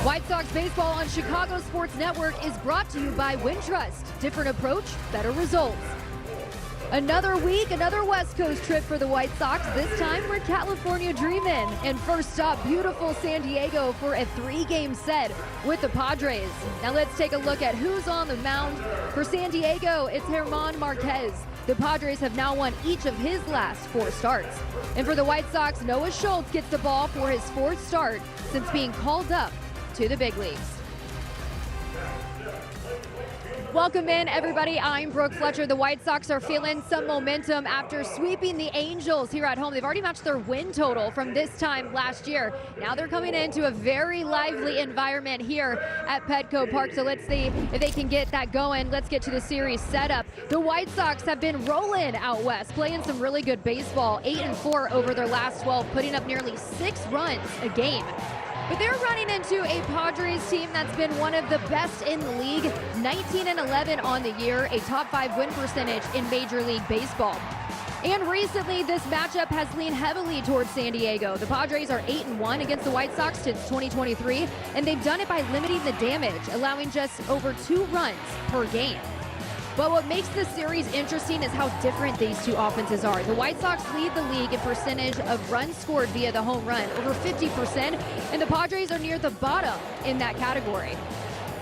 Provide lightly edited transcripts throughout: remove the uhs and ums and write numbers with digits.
White Sox baseball on Chicago Sports Network is brought to you by Wintrust. Different approach, better results. Another week, another West Coast trip for the White Sox. This time we're California dreaming. And first stop, beautiful San Diego for a 3-game set with the Padres. Now let's take a look at who's on the mound. For San Diego, it's Germán Marquez. The Padres have now won each of his last 4 starts. And for the White Sox, Noah Schultz gets the ball for his 4th start since being called up to the big leagues. Welcome in, everybody. I'm Brooke Fletcher. The White Sox are feeling some momentum after sweeping the Angels here at home. They've already matched their win total from this time last year. Now they're coming into a very lively environment here at Petco Park. So let's see if they can get that going. Let's get to the series setup. The White Sox have been rolling out west, playing some really good baseball. 8-4 over their last 12, putting up nearly 6 runs a game. But they're running into a Padres team that's been one of the best in the league, 19-11 on the year, a top 5 win percentage in Major League Baseball. And recently, this matchup has leaned heavily towards San Diego. The Padres are 8-1 against the White Sox since 2023, and they've done it by limiting the damage, allowing just over 2 runs per game. But what makes this series interesting is how different these two offenses are. The White Sox lead the league in percentage of runs scored via the home run, over 50%, and the Padres are near the bottom in that category.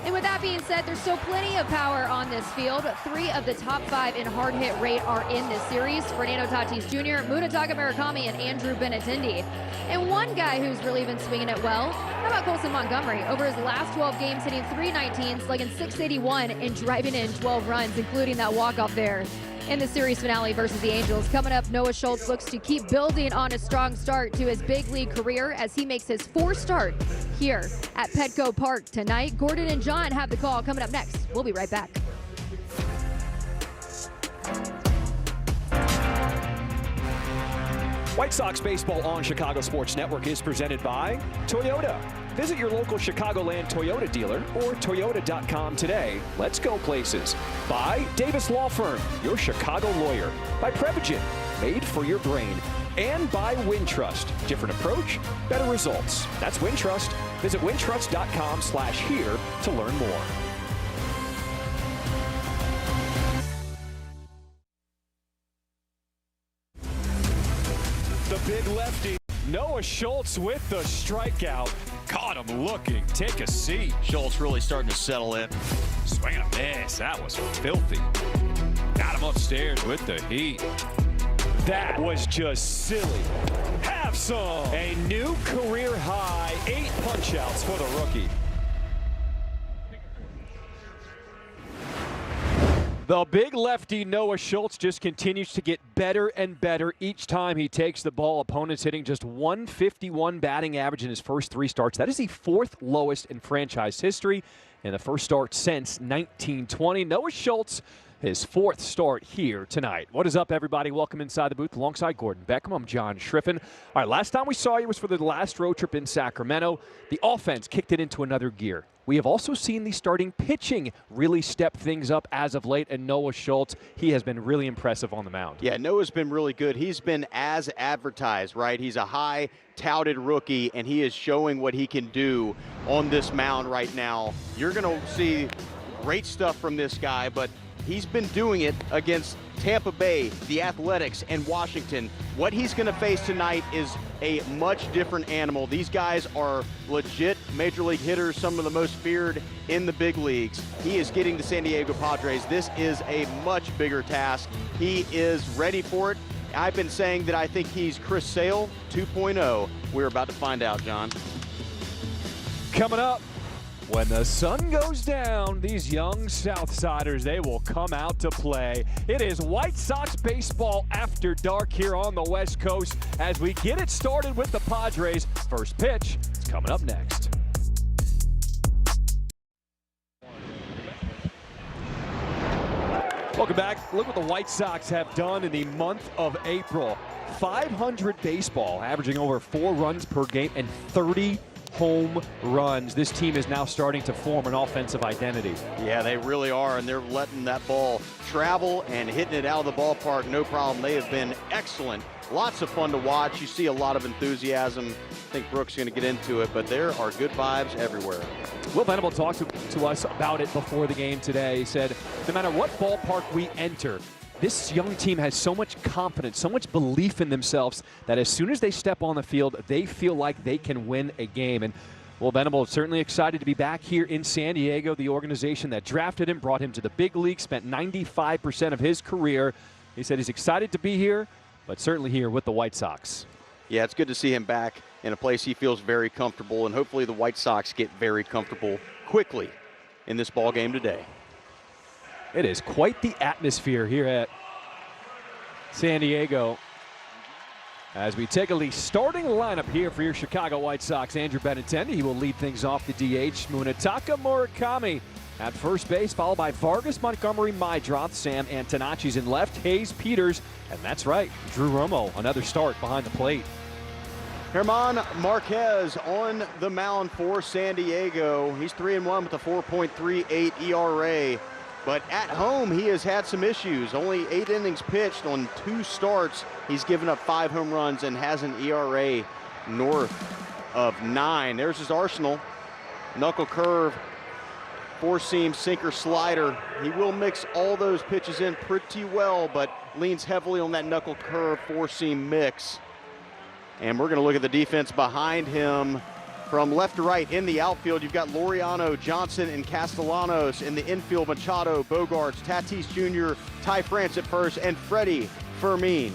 And with that being said, there's still plenty of power on this field. 3 of the top 5 in hard hit rate are in this series. Fernando Tatis Jr., Munetaka Murakami, and Andrew Benintendi. And one guy who's really been swinging it well, how about Colson Montgomery? Over his last 12 games, hitting .319, slugging .681, and driving in 12 runs, including that walk-off there in the series finale versus the Angels. Coming up, Noah Schultz looks to keep building on a strong start to his big league career as he makes his 4th start here at Petco Park tonight. Gordon and John have the call coming up next. We'll be right back. White Sox baseball on Chicago Sports Network is presented by Toyota. Visit your local Chicagoland Toyota dealer or Toyota.com today. Let's go places. By Davis Law Firm, your Chicago lawyer. By Prevagen, made for your brain. And by Wintrust. Different approach, better results. That's Wintrust. Visit wintrust.com/here to learn more. The big lefty, Noah Schultz with the strikeout. Caught him looking. Take a seat. Schultz really starting to settle in. Swing and a miss. That was filthy. Got him upstairs with the heat. That was just silly. Have some. A new career high. 8 punch-outs for the rookie. The big lefty Noah Schultz just continues to get better and better each time he takes the ball. Opponents hitting just .151 batting average in his first 3 starts. That is the 4th lowest in franchise history and the first start since 1920. Noah Schultz, his 4th start here tonight. What is up, everybody? Welcome inside the booth alongside Gordon Beckham. I'm John Schriffen. All right, last time we saw you was for the last road trip in Sacramento. The offense kicked it into another gear. We have also seen the starting pitching really step things up as of late, and Noah Schultz, he has been really impressive on the mound. Yeah, Noah's been really good. He's been as advertised, right? He's a high-touted rookie, and he is showing what he can do on this mound right now. You're going to see great stuff from this guy, but he's been doing it against Tampa Bay, the Athletics, and Washington. What he's going to face tonight is a much different animal. These guys are legit major league hitters, some of the most feared in the big leagues. He is getting the San Diego Padres. This is a much bigger task. He is ready for it. I've been saying that I think he's Chris Sale 2.0. We're about to find out, John. Coming up, when the sun goes down, these young Southsiders, they will come out to play. It is White Sox baseball after dark here on the West Coast as we get it started with the Padres. First pitch is coming up next. Welcome back. Look what the White Sox have done in the month of April. 500 baseball, averaging over 4 runs per game and 30 home runs. This team is now starting to form an offensive identity. Yeah, they really are, and they're letting that ball travel and hitting it out of the ballpark, no problem. They have been excellent. Lots of fun to watch. You see a lot of enthusiasm. I think Brooks is going to get into it, but there are good vibes everywhere. Will Venable talked to us about it before the game today. He said, no matter what ballpark we enter, this young team has so much confidence, so much belief in themselves that as soon as they step on the field, they feel like they can win a game. And Will Venable is certainly excited to be back here in San Diego. The organization that drafted him, brought him to the big league, spent 95% of his career. He said he's excited to be here, but certainly here with the White Sox. Yeah, it's good to see him back in a place he feels very comfortable, and hopefully the White Sox get very comfortable quickly in this ball game today. It is quite the atmosphere here at San Diego. As we take a lead, starting lineup here for your Chicago White Sox, Andrew Benintendi. He will lead things off the DH. Munetaka Murakami at first base, followed by Vargas, Montgomery, Mydroth, Sam Antonacci's in left, Hayes, Peters, and that's right, Drew Romo, another start behind the plate. German Marquez on the mound for San Diego. He's 3-1 with a 4.38 ERA. But at home, he has had some issues. Only 8 innings pitched on 2 starts. He's given up 5 home runs and has an ERA north of 9. There's his arsenal. Knuckle curve, 4-seam, sinker, slider. He will mix all those pitches in pretty well, but leans heavily on that knuckle curve, 4-seam mix. And we're going to look at the defense behind him. From left to right in the outfield, you've got Laureano, Johnson, and Castellanos. In the infield, Machado, Bogarts, Tatis Jr., Ty France at first, and Freddie Fermin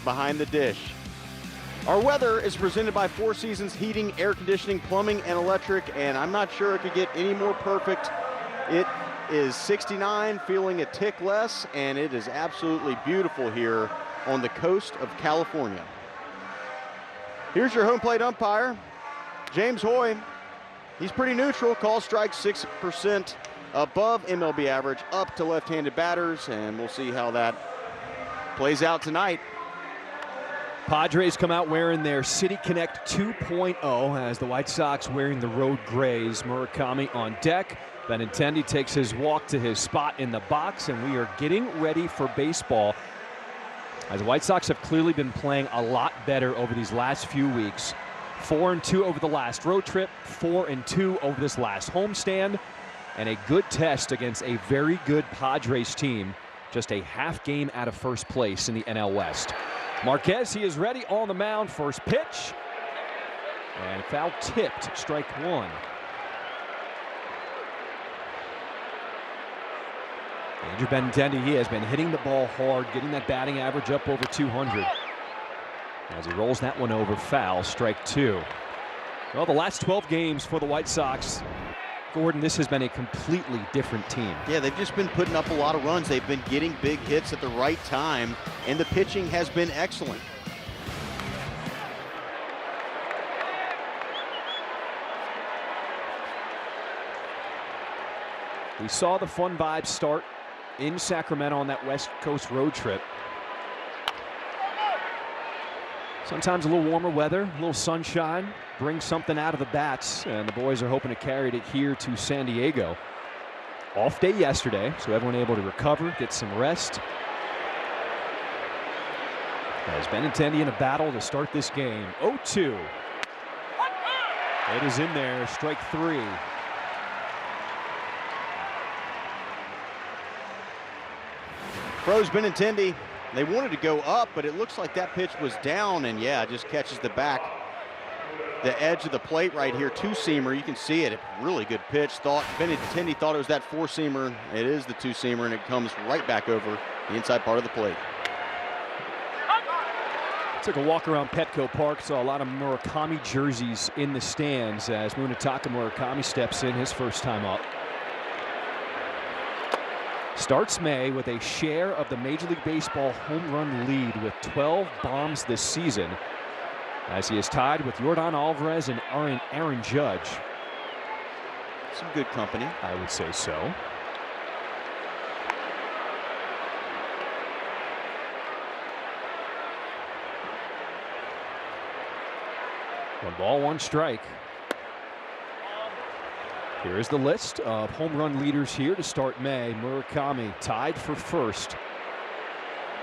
behind the dish. Our weather is presented by Four Seasons Heating, Air Conditioning, Plumbing, and Electric, and I'm not sure it could get any more perfect. It is 69, feeling a tick less, and it is absolutely beautiful here on the coast of California. Here's your home plate umpire, James Hoy. He's pretty neutral. Call strike 6% above MLB average, up to left-handed batters, and we'll see how that plays out tonight. Padres come out wearing their City Connect 2.0 as the White Sox wearing the road grays. Murakami on deck. Benintendi takes his walk to his spot in the box, and we are getting ready for baseball. As the White Sox have clearly been playing a lot better over these last few weeks. 4-2 over the last road trip, 4-2 over this last homestand, and a good test against a very good Padres team, just a half game out of first place in the NL West. Marquez, he is ready on the mound. First pitch, and foul tipped, strike 1. Andrew Benintendi, he has been hitting the ball hard, getting that batting average up over 200. As he rolls that one over, foul, strike 2. Well, the last 12 games for the White Sox, Gordon, this has been a completely different team. Yeah, they've just been putting up a lot of runs. They've been getting big hits at the right time, and the pitching has been excellent. We saw the fun vibes start in Sacramento on that West Coast road trip. Sometimes a little warmer weather, a little sunshine, brings something out of the bats, and the boys are hoping to carry it here to San Diego. Off day yesterday, so everyone able to recover, get some rest. As Benintendi in a battle to start this game. 0-2. It is in there, strike 3. Throws Benintendi. They wanted to go up, but it looks like that pitch was down, and yeah, just catches the edge of the plate right here. 2-seamer, you can see it. Really good pitch. Benintendi thought it was that 4-seamer. It is the 2-seamer, and it comes right back over the inside part of the plate. Took a walk around Petco Park, saw a lot of Murakami jerseys in the stands as Munetaka Murakami steps in his first time up. Starts May with a share of the Major League Baseball home run lead with 12 bombs this season, as he is tied with Yordan Alvarez and Aaron Judge. Some good company, I would say so. 1 ball, 1 strike. Here is the list of home run leaders here to start May. Murakami tied for first.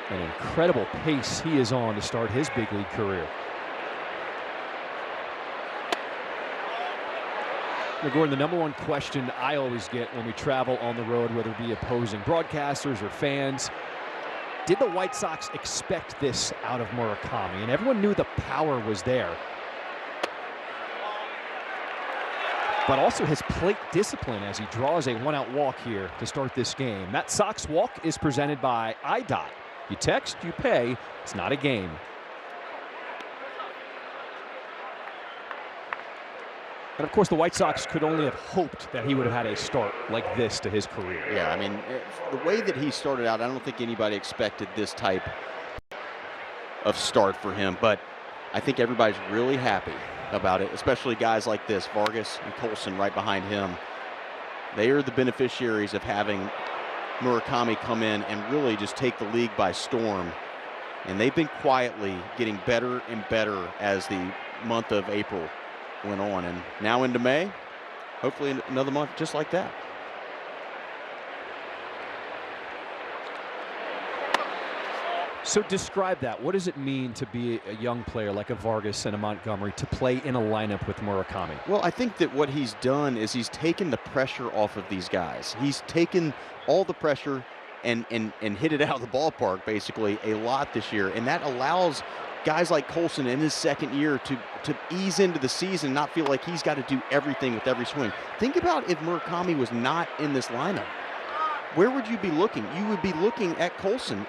An incredible pace he is on to start his big league career. Now, Gordon, the number one question I always get when we travel on the road, whether it be opposing broadcasters or fans, did the White Sox expect this out of Murakami? And everyone knew the power was there. But also his plate discipline as he draws a one-out walk here to start this game. That Sox walk is presented by IDOT. You text, you pay. It's not a game. And of course, the White Sox could only have hoped that he would have had a start like this to his career. Yeah, I mean, the way that he started out, I don't think anybody expected this type of start for him. But I think everybody's really happy about it, especially guys like this, Vargas and Colson right behind him. They are the beneficiaries of having Murakami come in and really just take the league by storm. And they've been quietly getting better and better as the month of April went on. And now into May, hopefully another month just like that. So describe that. What does it mean to be a young player like a Vargas and a Montgomery to play in a lineup with Murakami? Well, I think that what he's done is he's taken the pressure off of these guys. He's taken all the pressure and hit it out of the ballpark basically a lot this year. And that allows guys like Colson in his second year to ease into the season, not feel like he's got to do everything with every swing. Think about if Murakami was not in this lineup. Where would you be looking? You would be looking at Colson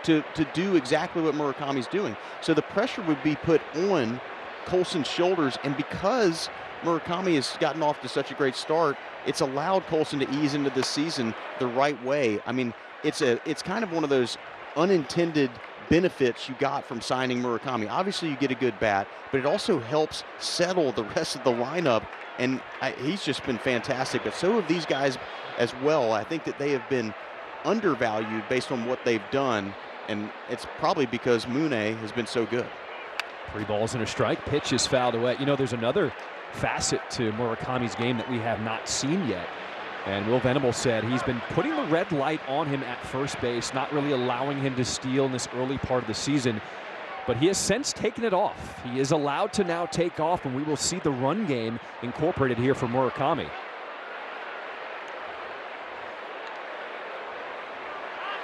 to do exactly what Murakami's doing. So the pressure would be put on Colson's shoulders, and because Murakami has gotten off to such a great start, it's allowed Colson to ease into this season the right way. I mean, it's kind of one of those unintended benefits you got from signing Murakami. Obviously, you get a good bat, but it also helps settle the rest of the lineup, and he's just been fantastic. But so have these guys as well. I think that they have been undervalued based on what they've done, and it's probably because Mune has been so good. 3 balls and a strike. Pitch is fouled away. You know, there's another facet to Murakami's game that we have not seen yet. And Will Venable said he's been putting the red light on him at first base, not really allowing him to steal in this early part of the season. But he has since taken it off. He is allowed to now take off, and we will see the run game incorporated here for Murakami.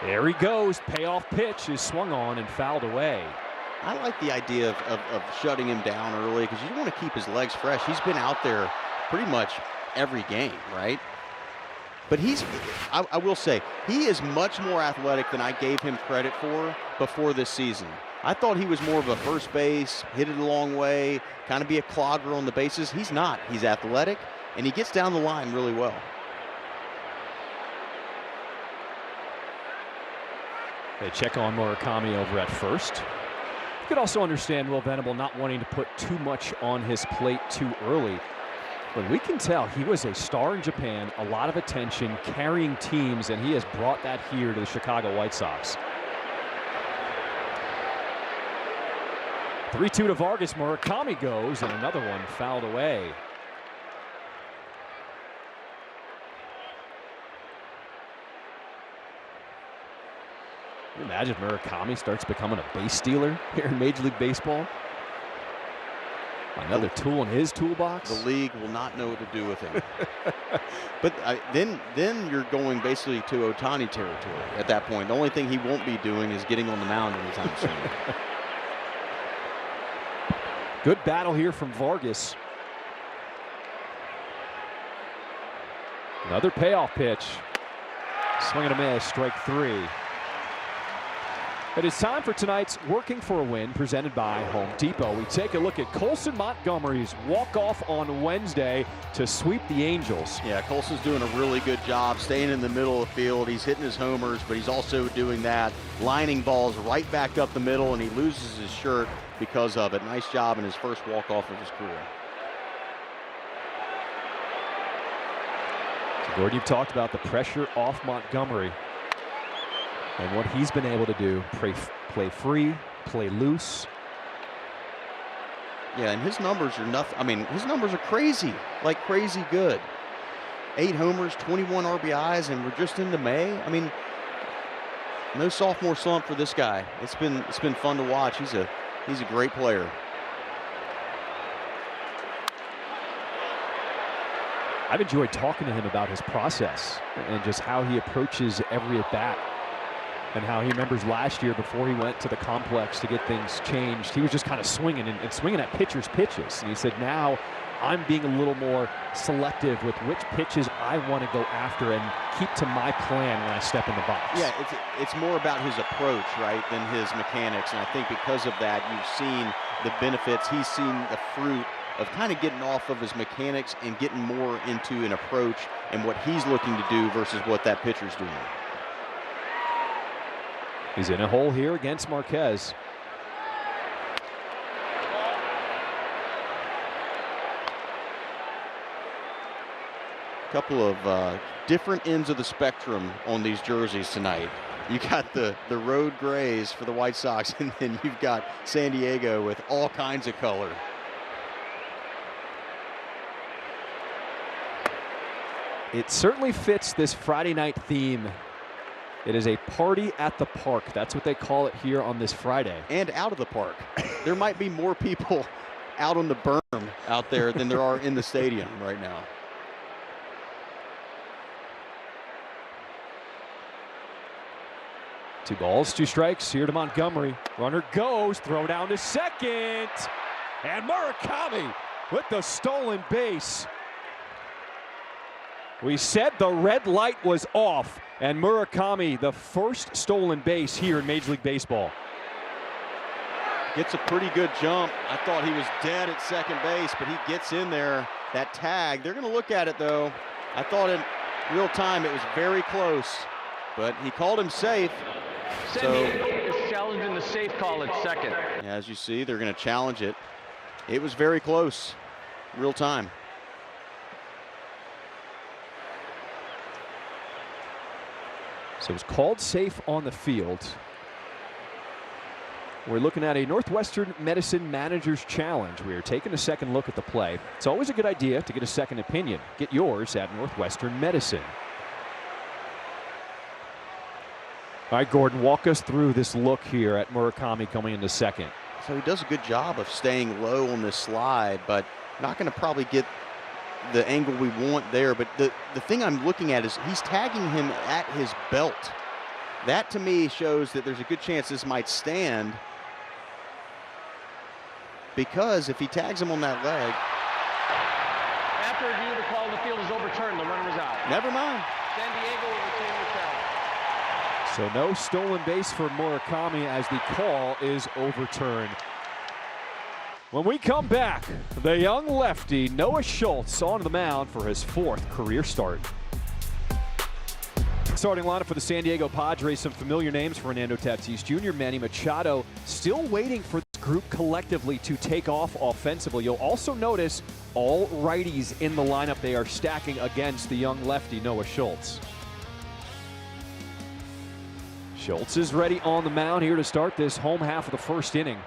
There he goes. Payoff pitch is swung on and fouled away. I like the idea of shutting him down early because you want to keep his legs fresh. He's been out there pretty much every game, right? But I will say, he is much more athletic than I gave him credit for before this season. I thought he was more of a first base, hit it a long way, kind of be a clogger on the bases. He's not. He's athletic, and he gets down the line really well. They check on Murakami over at first. You could also understand Will Venable not wanting to put too much on his plate too early. But we can tell he was a star in Japan, a lot of attention, carrying teams, and he has brought that here to the Chicago White Sox. 3-2 to Vargas. Murakami goes, and another one fouled away. Can you imagine Murakami starts becoming a base stealer here in Major League Baseball? Another tool in his toolbox. The league will not know what to do with him. But then you're going basically to Ohtani territory at that point. The only thing he won't be doing is getting on the mound anytime soon. Good battle here from Vargas. Another payoff pitch. Swing and a miss, strike 3. It is time for tonight's Working for a Win, presented by Home Depot. We take a look at Colson Montgomery's walk-off on Wednesday to sweep the Angels. Yeah, Colson's doing a really good job staying in the middle of the field. He's hitting his homers, but he's also doing that, lining balls right back up the middle, and he loses his shirt because of it. Nice job in his first walk-off of his career. So Gordon, you've talked about the pressure off Montgomery and what he's been able to do. Play free, play loose. Yeah, and his numbers are nothing. I mean, his numbers are crazy, like crazy good. 8 homers, 21 RBIs, and we're just into May. I mean, no sophomore slump for this guy. It's been fun to watch. He's a great player. I've enjoyed talking to him about his process and just how he approaches every at bat, and how he remembers last year before he went to the complex to get things changed. He was just kind of swinging and swinging at pitchers' pitches. And he said, now I'm being a little more selective with which pitches I want to go after and keep to my plan when I step in the box. Yeah, it's more about his approach, right, than his mechanics. And I think because of that, you've seen the benefits. He's seen the fruit of kind of getting off of his mechanics and getting more into an approach and what he's looking to do versus what that pitcher's doing. He's in a hole here against Marquez. Couple of different ends of the spectrum on these jerseys tonight. You got the road grays for the White Sox, and then you've got San Diego with all kinds of color. It certainly fits this Friday night theme. It is a party at the park. That's what they call it here on this Friday. And out of the park. There might be more people out on the berm out there than there are in the stadium right now. Two balls, two strikes here to Montgomery. Runner goes, throw down to second. And Murakami with the stolen base. We said the red light was off, and Murakami, the first stolen base here in Major League Baseball. Gets a pretty good jump. I thought he was dead at second base, but he gets in there. That tag, they're going to look at it, though. I thought in real time it was very close, but he called him safe. San Diego is challenging the safe call at second. As you see, they're going to challenge it. It was very close, real time. So it was called safe on the field. We're looking at a Northwestern Medicine Manager's Challenge. We are taking a second look at the play. It's always a good idea to get a second opinion. Get yours at Northwestern Medicine. All right, Gordon, walk us through this look here at Murakami coming into second. So he does a good job of staying low on this slide, but not going to probably get the angle we want there. But the thing I'm looking at is he's tagging him at his belt. That to me shows that there's a good chance this might stand, because if he tags him on that leg. After review, the call in the field is overturned. The runner is out. Never mind. San Diego will retain the challenge. So no stolen base for Murakami as the call is overturned. When we come back, the young lefty Noah Schultz on the mound for his 4th career start. Starting lineup for the San Diego Padres, some familiar names: Fernando Tatis Jr., Manny Machado, still waiting for this group collectively to take off offensively. You'll also notice all righties in the lineup they are stacking against the young lefty Noah Schultz. Schultz is ready on the mound here to start this home half of the first inning.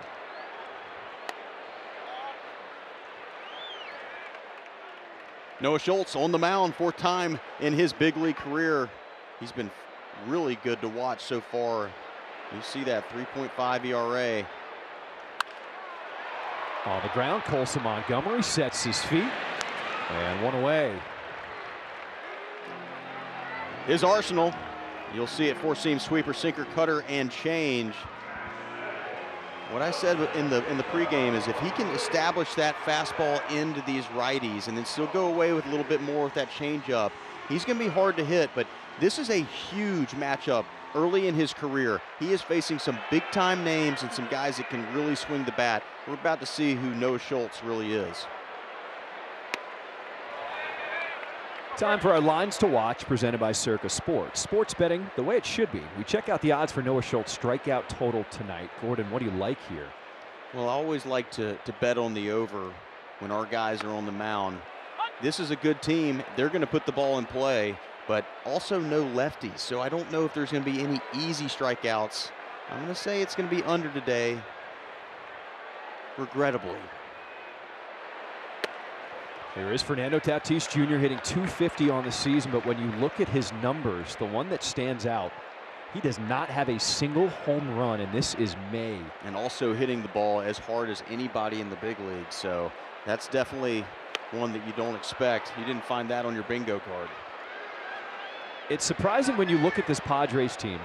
Noah Schultz on the mound, 4th time in his big league career. He's been really good to watch so far. You see that 3.5 ERA. On the ground, Colson Montgomery sets his feet, and one away. His arsenal, you'll see it: 4-seam, sweeper, sinker, cutter, and change. What I said in the pregame is if he can establish that fastball into these righties and then still go away with a little bit more with that changeup, he's going to be hard to hit. But this is a huge matchup early in his career. He is facing some big-time names and some guys that can really swing the bat. We're about to see who Noah Schultz really is. Time for our lines to watch, presented by Circa Sports. Sports betting the way it should be. We check out the odds for Noah Schultz strikeout total tonight. Gordon, what do you like here? Well, I always like to bet on the over when our guys are on the mound. This is a good team. They're going to put the ball in play, but also no lefties. So I don't know if there's going to be any easy strikeouts. I'm going to say it's going to be under today, regrettably. Here is Fernando Tatis Jr. hitting .250 on the season, but when you look at his numbers, the one that stands out, he does not have a single home run, and this is May. And also hitting the ball as hard as anybody in the big league. So that's definitely one that you don't expect. You didn't find that on your bingo card. It's surprising when you look at this Padres team.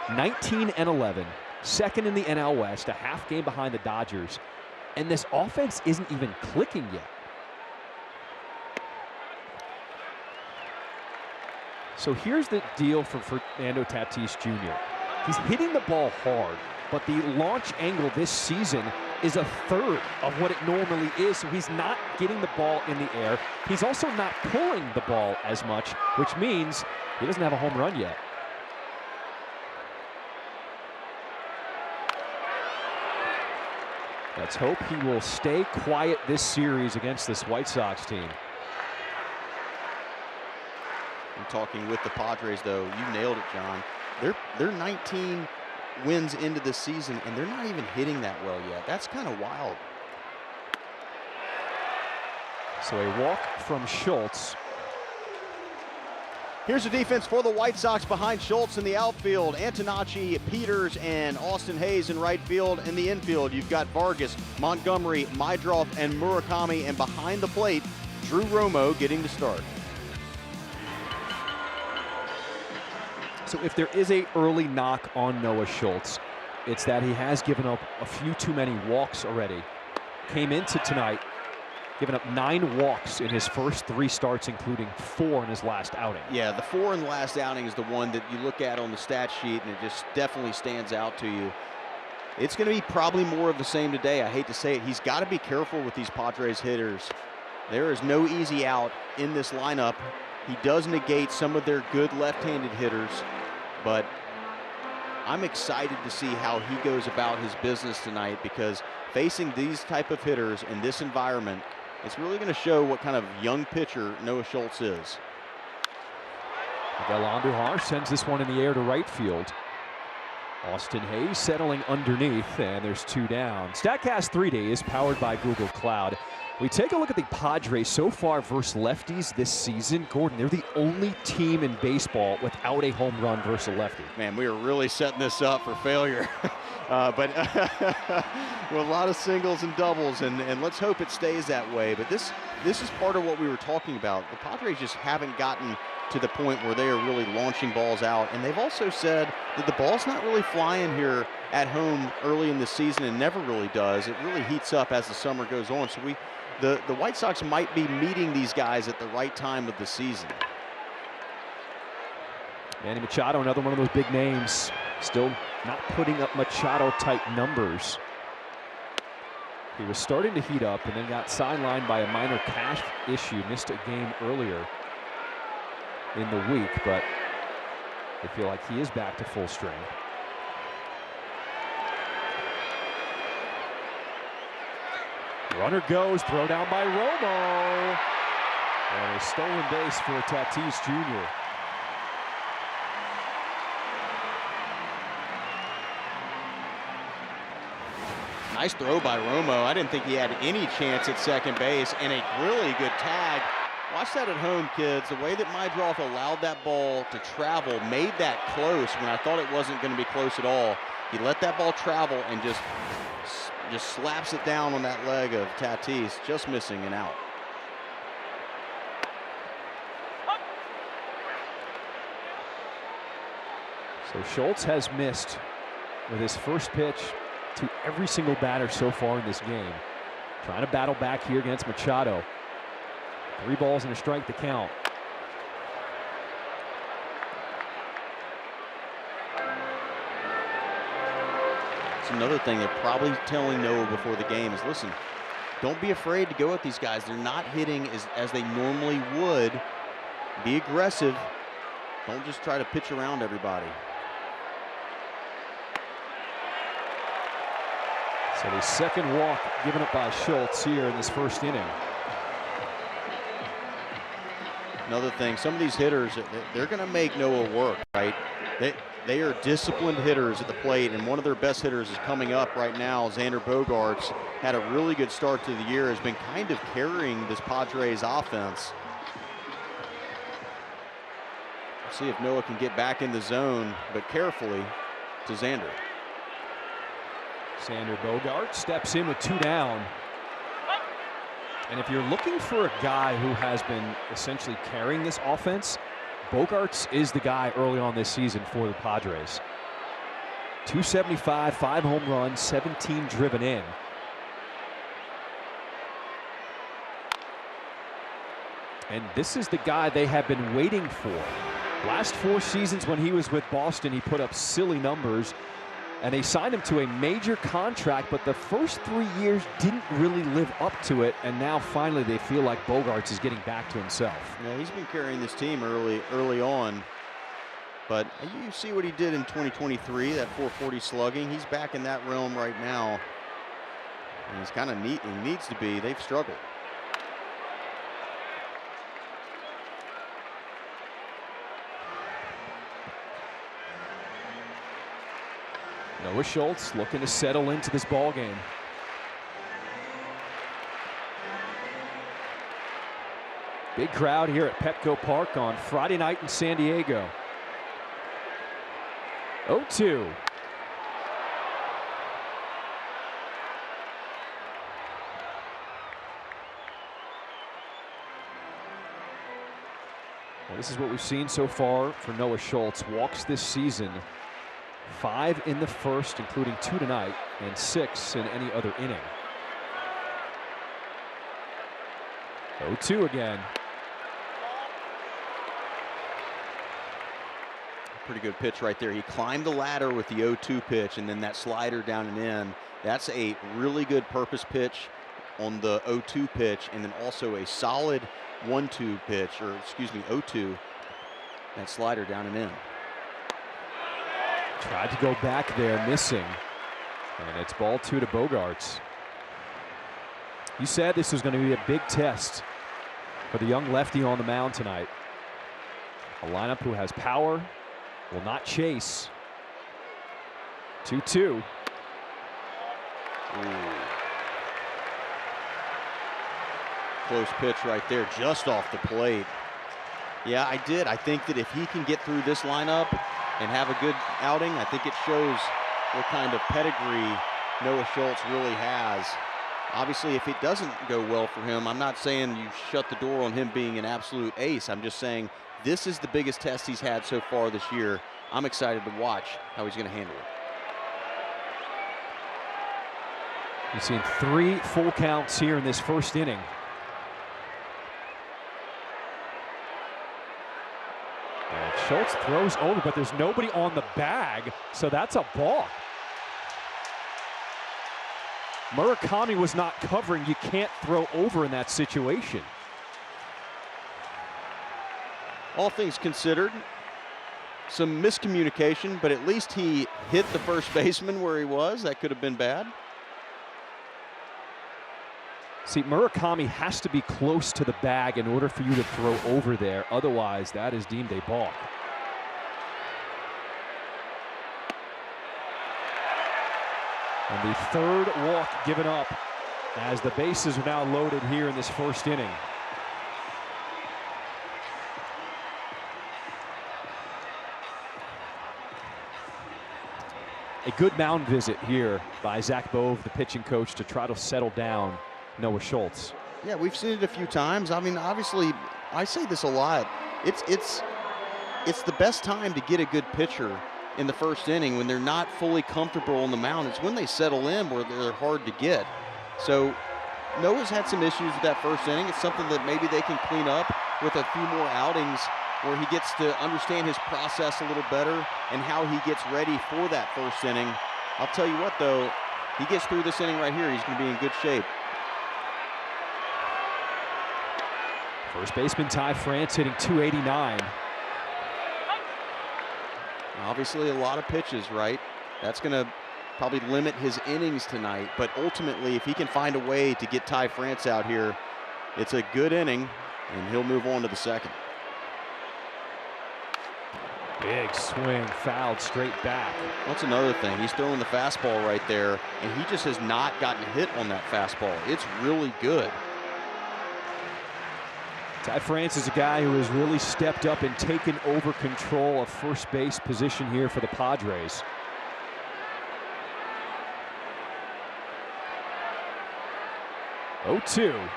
19-11, second in the NL West, a half game behind the Dodgers, and this offense isn't even clicking yet. So here's the deal for Fernando Tatis Jr. He's hitting the ball hard, but the launch angle this season is a third of what it normally is, so he's not getting the ball in the air. He's also not pulling the ball as much, which means he doesn't have a home run yet. Let's hope he will stay quiet this series against this White Sox team. I'm talking with the Padres, though. You nailed it, John. They're 19 wins into the season, and they're not even hitting that well yet. That's kind of wild. So a walk from Schultz. Here's the defense for the White Sox behind Schultz in the outfield. Antonacci, Peters, and Austin Hayes in right field. In the infield, you've got Vargas, Montgomery, Mydroff, and Murakami. And behind the plate, Drew Romo getting the start. So if there is a early knock on Noah Schultz, it's that he has given up a few too many walks already. Came into tonight, giving up 9 walks in his first 3 starts, including 4 in his last outing. Yeah, the 4 in the last outing is the one that you look at on the stat sheet, and it just definitely stands out to you. It's going to be probably more of the same today. I hate to say it. He's got to be careful with these Padres hitters. There is no easy out in this lineup. He does negate some of their good left-handed hitters, but I'm excited to see how he goes about his business tonight, because facing these type of hitters in this environment, it's really going to show what kind of young pitcher Noah Schultz is. Miguel Andujar sends this one in the air to right field. Austin Hayes settling underneath, and there's 2 down. StatCast 3D is powered by Google Cloud. We take a look at the Padres so far versus lefties this season. Gordon, they're the only team in baseball without a home run versus a lefty. Man, we are really setting this up for failure. But with a lot of singles and doubles, and let's hope it stays that way. But this is part of what we were talking about. The Padres just haven't gotten to the point where they are really launching balls out. And they've also said that the ball's not really flying here at home early in the season, and never really does. It really heats up as the summer goes on. So the White Sox might be meeting these guys at the right time of the season. Manny Machado, another one of those big names, still not putting up Machado-type numbers. He was starting to heat up and then got sidelined by a minor calf issue. Missed a game earlier in the week, but I feel like he is back to full strength. Runner goes, throw down by Romo. And a stolen base for Tatis Jr. Nice throw by Romo. I didn't think he had any chance at second base, and a really good tag. Watch that at home, kids. The way that Mydroff allowed that ball to travel made that close when I thought it wasn't going to be close at all. He let that ball travel and just slaps it down on that leg of Tatis, just missing an out. So Schultz has missed with his first pitch to every single batter so far in this game. Trying to battle back here against Machado. 3 balls and a strike to count. It's another thing they're probably telling Noah before the game is, listen, don't be afraid to go at these guys. They're not hitting as they normally would. Be aggressive. Don't just try to pitch around everybody. So the second walk given up by Schultz here in this first inning. Another thing, some of these hitters, they're going to make Noah work, right? They are disciplined hitters at the plate, and one of their best hitters is coming up right now. Xander Bogaerts had a really good start to the year, has been kind of carrying this Padres offense. Let's see if Noah can get back in the zone, but carefully to Xander. Xander Bogaerts steps in with 2 down. And if you're looking for a guy who has been essentially carrying this offense, Bogaerts is the guy early on this season for the Padres. 275, 5 home runs, 17 driven in. And this is the guy they have been waiting for. Last 4 seasons when he was with Boston, he put up silly numbers. And they signed him to a major contract, but the first 3 years didn't really live up to it. And now finally they feel like Bogaerts is getting back to himself. Yeah, he's been carrying this team early on. But you see what he did in 2023, that 440 slugging. He's back in that realm right now. And he's kind of neat. He needs to be. They've struggled. Noah Schultz looking to settle into this ball game. Big crowd here at Petco Park on Friday night in San Diego. 0-2. Well, this is what we've seen so far for Noah Schultz. Walks this season. 5 in the first, including 2 tonight, and 6 in any other inning. 0-2 again. Pretty good pitch right there. He climbed the ladder with the 0-2 pitch, and then that slider down and in. That's a really good purpose pitch on the 0-2 pitch, and then also a solid 1-2 pitch, or excuse me, 0-2. That slider down and in. Tried to go back there, missing. And it's ball 2 to Bogaerts. You said this was going to be a big test for the young lefty on the mound tonight. A lineup who has power, will not chase. 2-2. Close pitch right there, just off the plate. Yeah, I did. I think that if he can get through this lineup and have a good outing, I think it shows what kind of pedigree Noah Schultz really has. Obviously, if it doesn't go well for him, I'm not saying you shut the door on him being an absolute ace. I'm just saying this is the biggest test he's had so far this year. I'm excited to watch how he's going to handle it. You've seen 3 full counts here in this first inning. And Schultz throws over, but there's nobody on the bag, so that's a balk. Murakami was not covering. You can't throw over in that situation. All things considered, some miscommunication, but at least he hit the first baseman where he was. That could have been bad. See, Murakami has to be close to the bag in order for you to throw over there. Otherwise, that is deemed a balk. And the third walk given up as the bases are now loaded here in this first inning. A good mound visit here by Zach Bove, the pitching coach, to try to settle down Noah Schultz. Yeah, we've seen it a few times. I mean, obviously, I say this a lot. It's the best time to get a good pitcher in the first inning when they're not fully comfortable on the mound. It's when they settle in where they're hard to get. So Noah's had some issues with that first inning. It's something that maybe they can clean up with a few more outings where he gets to understand his process a little better and how he gets ready for that first inning. I'll tell you what, though, he gets through this inning right here, he's going to be in good shape. First baseman Ty France hitting .289. Obviously a lot of pitches, right? That's going to probably limit his innings tonight, but ultimately if he can find a way to get Ty France out here, it's a good inning and he'll move on to the second. Big swing, fouled straight back. That's another thing. He's throwing the fastball right there, and he just has not gotten hit on that fastball. It's really good. Ty France is a guy who has really stepped up and taken over control of first base position here for the Padres. Oh-2.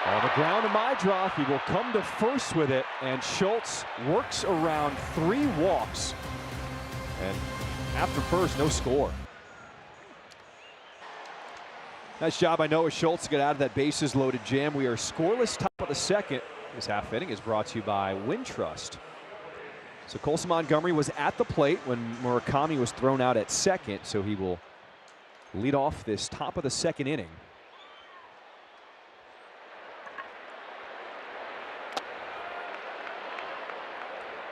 On the ground to Mydroth. He will come to first with it, and Schultz works around 3 walks. And after first, no score. Nice job by Noah Schultz to get out of that bases loaded jam. We are scoreless top of the second. This half inning is brought to you by Wintrust. So Colson Montgomery was at the plate when Murakami was thrown out at second, so he will lead off this top of the second inning.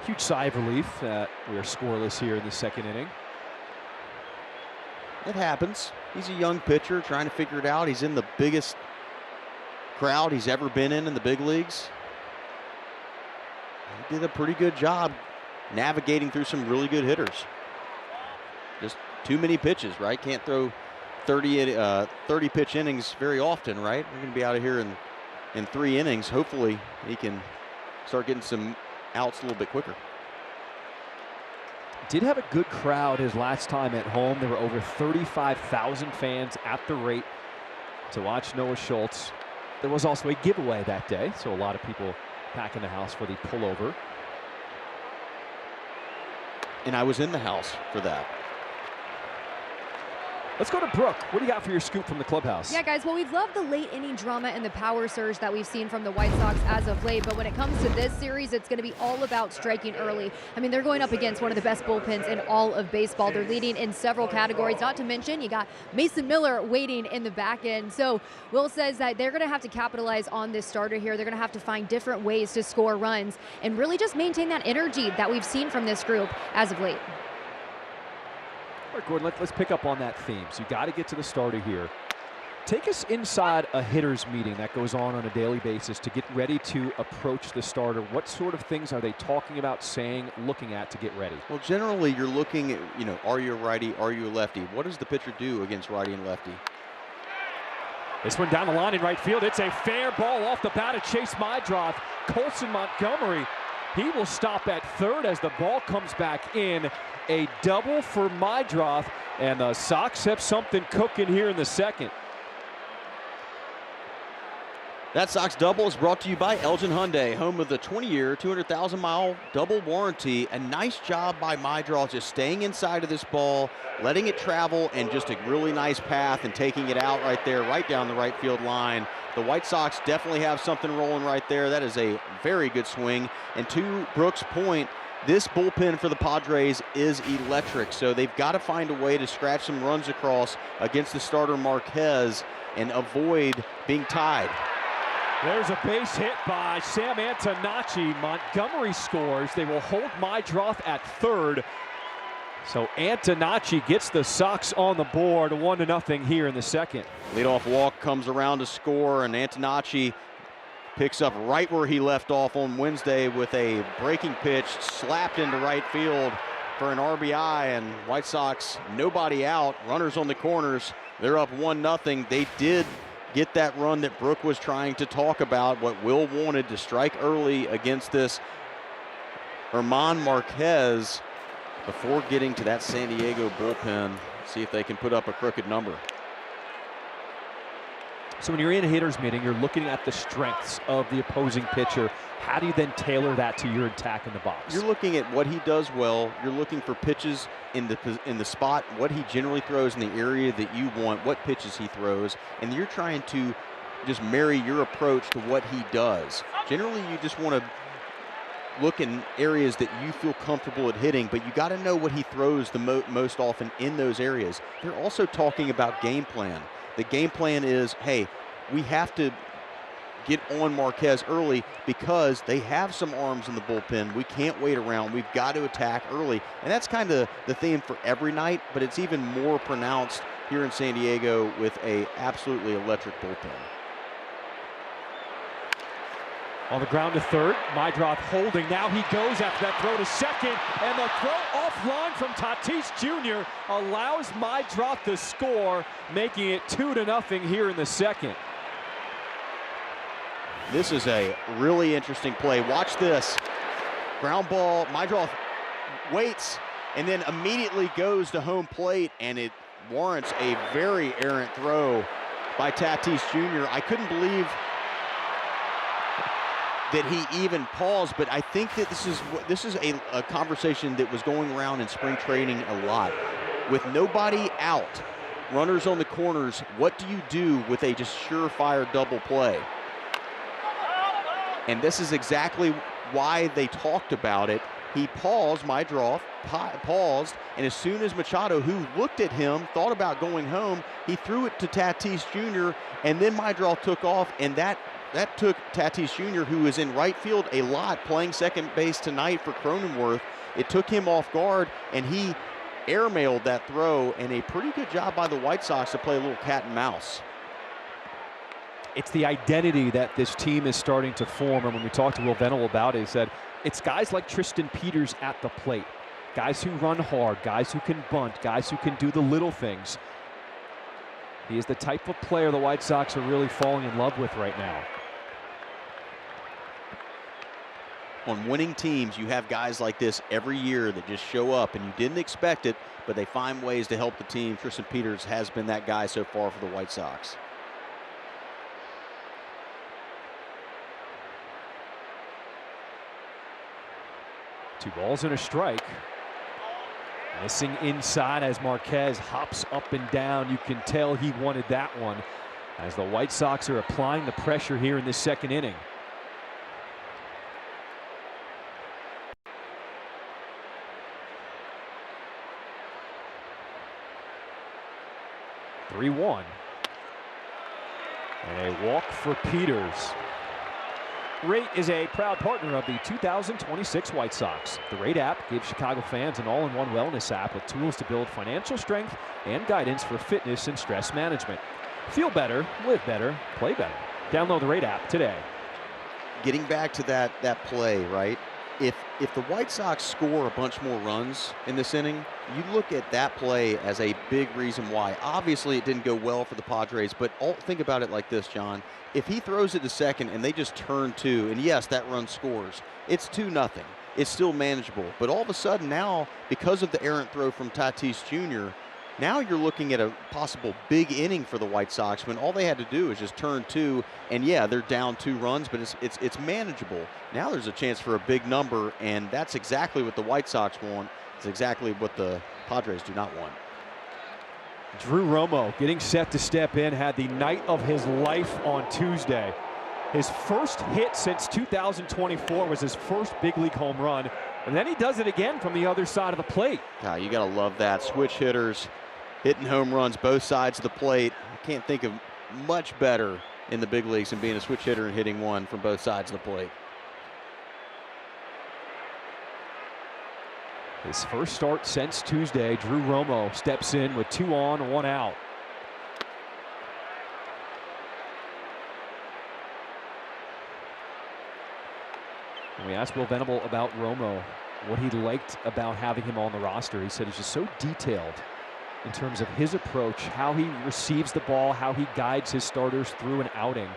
Huge sigh of relief that we are scoreless here in the second inning. It happens. He's a young pitcher trying to figure it out. He's in the biggest crowd he's ever been in the big leagues. He did a pretty good job navigating through some really good hitters. Just too many pitches, right? Can't throw 30 pitch innings very often, right? We're going to be out of here in 3 innings. Hopefully he can start getting some outs a little bit quicker. Did have a good crowd his last time at home. There were over 35,000 fans at the rate to watch Noah Schultz. There was also a giveaway that day, so a lot of people packing the house for the pullover. And I was in the house for that. Let's go to Brooke. What do you got for your scoop from the clubhouse? Yeah, guys, well, we've loved the late inning drama and the power surge that we've seen from the White Sox as of late, but when it comes to this series, it's going to be all about striking early. I mean, they're going up against one of the best bullpens in all of baseball. They're leading in several categories, not to mention you got Mason Miller waiting in the back end. So Will says that they're going to have to capitalize on this starter here. They're going to have to find different ways to score runs and really just maintain that energy that we've seen from this group as of late. All right, Gordon, let's pick up on that theme. So you got to get to the starter here. Take us inside a hitter's meeting that goes on a daily basis to get ready to approach the starter. What sort of things are they talking about, saying, looking at to get ready? Well, generally you're looking at, are you a righty, are you a lefty? What does the pitcher do against righty and lefty? This one down the line in right field. It's a fair ball off the bat of Chase Mydroth. Colson Montgomery, he will stop at third as the ball comes back in. A double for Mydroth, and the Sox have something cooking here in the second. That Sox double is brought to you by Elgin Hyundai, home of the 20-year, 200,000-mile double warranty. A nice job by Mydroth just staying inside of this ball, letting it travel, and just a really nice path and taking it out right there, right down the right field line. The White Sox definitely have something rolling right there. That is a very good swing. And to Brooks' point, this bullpen for the Padres is electric, so they've got to find a way to scratch some runs across against the starter Marquez and avoid being tied. There's a base hit by Sam Antonacci. Montgomery scores. They will hold Mydroth at third. So Antonacci gets the Sox on the board, 1-0 here in the second. Leadoff walk comes around to score, and Antonacci picks up right where he left off on Wednesday with a breaking pitch slapped into right field for an RBI, and White Sox nobody out, runners on the corners. They're up 1-0. They did get that run that Brooke was trying to talk about, what Will wanted, to strike early against this German Marquez before getting to that San Diego bullpen. See if they can put up a crooked number. So when you're in a hitter's meeting, you're looking at the strengths of the opposing pitcher. How do you then tailor that to your attack in the box? You're looking at what he does well. You're looking for pitches in the spot, what he generally throws in the area that you want, what pitches he throws, and you're trying to just marry your approach to what he does. Generally, you just want to look in areas that you feel comfortable at hitting, but you got to know what he throws the most often in those areas. They're also talking about game plan. The game plan is, hey, we have to get on Marquez early because they have some arms in the bullpen. We can't wait around. We've got to attack early. And that's kind of the theme for every night, but it's even more pronounced here in San Diego with a absolutely electric bullpen. On the ground to third, Mydroth holding. Now he goes after that throw to second, and the throw offline from Tatis Jr. allows Mydroth to score, making it 2-0 here in the second. This is a really interesting play. Watch this. Ground ball, Mydroth waits and then immediately goes to home plate, and it warrants a very errant throw by Tatis Jr. I couldn't believe that he even paused, but I think that this is a conversation that was going around in spring training a lot. With nobody out, runners on the corners, what do you do with a just surefire double play? And this is exactly why they talked about it. He paused, Mydroth paused, and as soon as Machado, who looked at him, thought about going home, he threw it to Tatis Jr., and then Mydroth took off, and that took Tatis Jr., who is in right field a lot, playing second base tonight for Cronenworth. It took him off guard, and he airmailed that throw, and a pretty good job by the White Sox to play a little cat and mouse. It's the identity that this team is starting to form, and when we talked to Will Venable about it, he said it's guys like Tristan Peters at the plate, guys who run hard, guys who can bunt, guys who can do the little things. He is the type of player the White Sox are really falling in love with right now. On winning teams, you have guys like this every year that just show up, and you didn't expect it, but they find ways to help the team. Tristan Peters has been that guy so far for the White Sox. Two balls and a strike. Missing inside as Marquez hops up and down. You can tell he wanted that one as the White Sox are applying the pressure here in this second inning. (3-1). And a walk for Peters. Rate is a proud partner of the 2026 White Sox. The Rate app gives Chicago fans an all-in-one wellness app with tools to build financial strength and guidance for fitness and stress management. Feel better, live better, play better. Download the Rate app today. Getting back to that play, right? If the White Sox score a bunch more runs in this inning, you look at that play as a big reason why. Obviously, it didn't go well for the Padres, but think about it like this, John. If he throws it to second and they just turn two, and yes, that run scores, it's 2-0. It's still manageable. But all of a sudden now, because of the errant throw from Tatis Jr., now you're looking at a possible big inning for the White Sox when all they had to do is just turn two, and yeah, they're down 2 runs, but it's manageable. Now there's a chance for a big number, and that's exactly what the White Sox want. It's exactly what the Padres do not want. Drew Romo getting set to step in, had the night of his life on Tuesday. His first hit since 2024 was his first big league home run, and then he does it again from the other side of the plate. God, you gotta love that. Switch hitters hitting home runs both sides of the plate. I can't think of much better in the big leagues than being a switch hitter and hitting one from both sides of the plate. His first start since Tuesday, Drew Romo steps in with 2 on, 1 out. And we asked Will Venable about Romo, what he liked about having him on the roster. He said he's just so detailed in terms of his approach, how he receives the ball, how he guides his starters through an outing.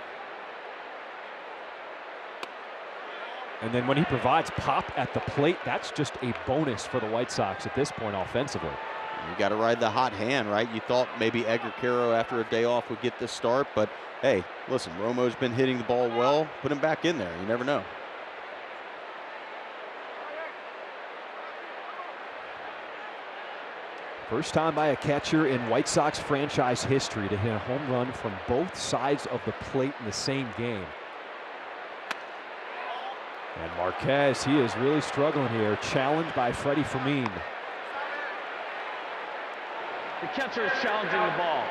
And then when he provides pop at the plate, that's just a bonus for the White Sox at this point offensively. You got to ride the hot hand, right? You thought maybe Edgar Caro after a day off would get this start, but hey, listen, Romo's been hitting the ball well. Put him back in there. You never know. First time by a catcher in White Sox franchise history to hit a home run from both sides of the plate in the same game. And Marquez, he is really struggling here, challenged by Freddie Fermin. The catcher is challenging the ball.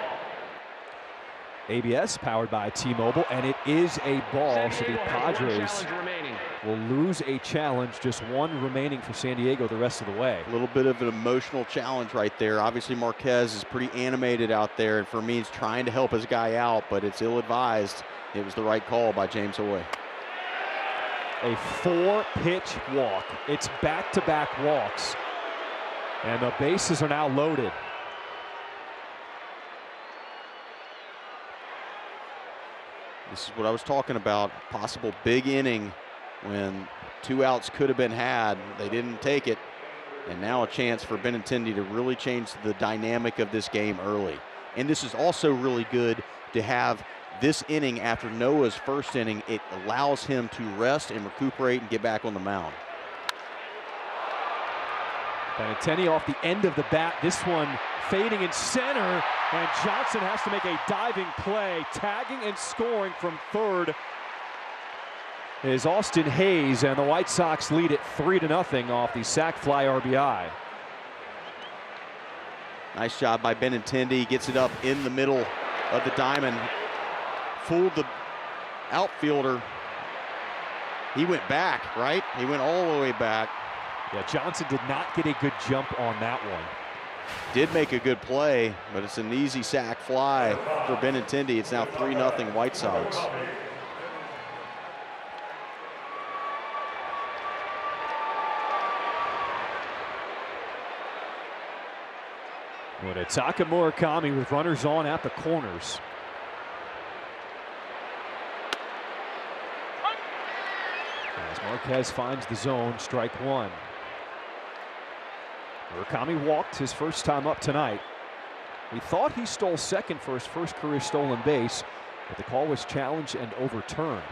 ABS powered by T-Mobile, and it is a ball, so the Padres will lose a challenge, just 1 remaining for San Diego the rest of the way. A little bit of an emotional challenge right there. Obviously Marquez is pretty animated out there, and Fermin's trying to help his guy out, but it's ill-advised. It was the right call by James Hoy. A 4-pitch walk. It's back-to-back walks. And the bases are now loaded. This is what I was talking about. Possible big inning when 2 outs could have been had. They didn't take it. And now a chance for Benintendi to really change the dynamic of this game early. And this is also really good to have this inning after Noah's first inning. It allows him to rest and recuperate and get back on the mound. Benintendi off the end of the bat. This one fading in center. And Johnson has to make a diving play. Tagging and scoring from third is Austin Hayes, and the White Sox lead it 3-0 off the sac fly RBI. Nice job by Benintendi. Gets it up in the middle of the diamond. Fooled the outfielder. He went back, right? He went all the way back. Yeah, Johnson did not get a good jump on that one. Did make a good play, but it's an easy sac fly for Benintendi. It's now 3-0 White Sox. Munetaka Murakami with runners on at the corners. As Marquez finds the zone, strike one. Murakami walked his first time up tonight. We thought he stole second for his first career stolen base, but the call was challenged and overturned.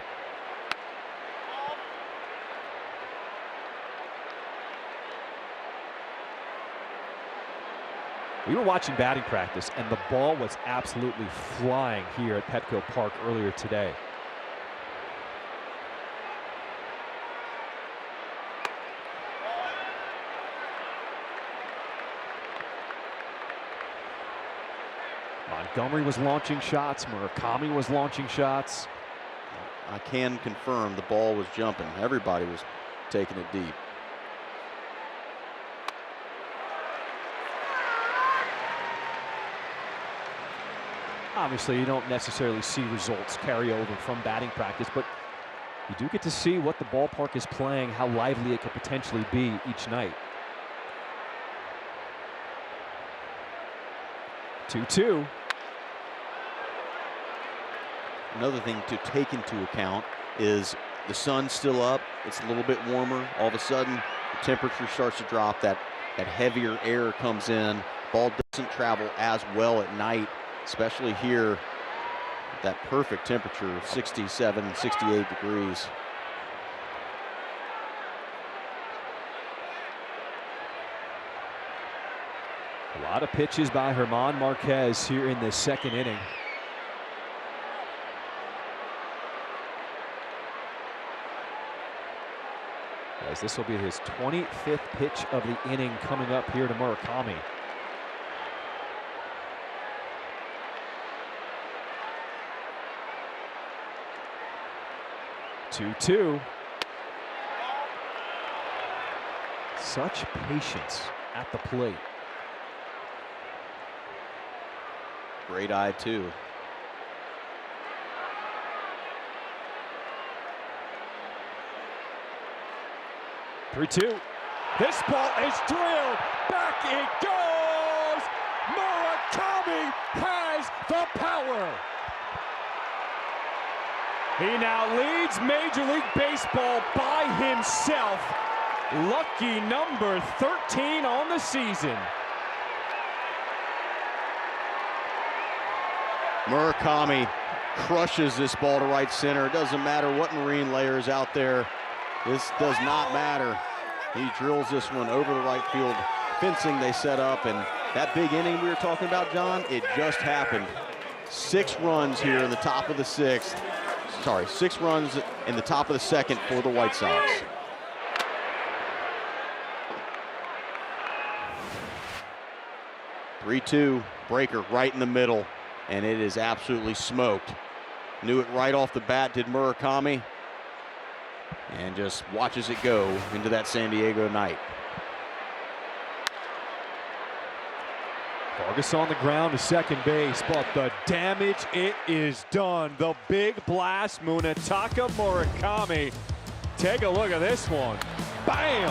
We were watching batting practice, and the ball was absolutely flying here at Petco Park earlier today. Montgomery was launching shots. Murakami was launching shots. I can confirm the ball was jumping. Everybody was taking it deep. Obviously, you don't necessarily see results carry over from batting practice, but you do get to see what the ballpark is playing, how lively it could potentially be each night. 2-2. Another thing to take into account is the sun's still up. It's a little bit warmer. All of a sudden, the temperature starts to drop. That heavier air comes in. Ball doesn't travel as well at night, especially here at that perfect temperature of 67, 68 degrees. A lot of pitches by German Marquez here in the second inning. As this will be his 25th pitch of the inning coming up here to Murakami. Two. Such patience at the plate. Great eye, too. Three-two. This ball is drilled. Back it goes. Murakami has the power. He now leads Major League Baseball by himself. Lucky number 13 on the season. Murakami crushes this ball to right center. It doesn't matter what marine layer is out there. This does not matter. He drills this one over the right field fencing they set up, and that big inning we were talking about, John, it just happened. 6 runs here in the top of the 6th. Sorry, 6 runs in the top of the 2nd for the White Sox. Three-two, breaker right in the middle, and it is absolutely smoked. Knew it right off the bat, did Murakami, and just watches it go into that San Diego night. Vargas on the ground to second base, but the damage, it is done. The big blast, Munetaka Murakami take a look at this one. Bam!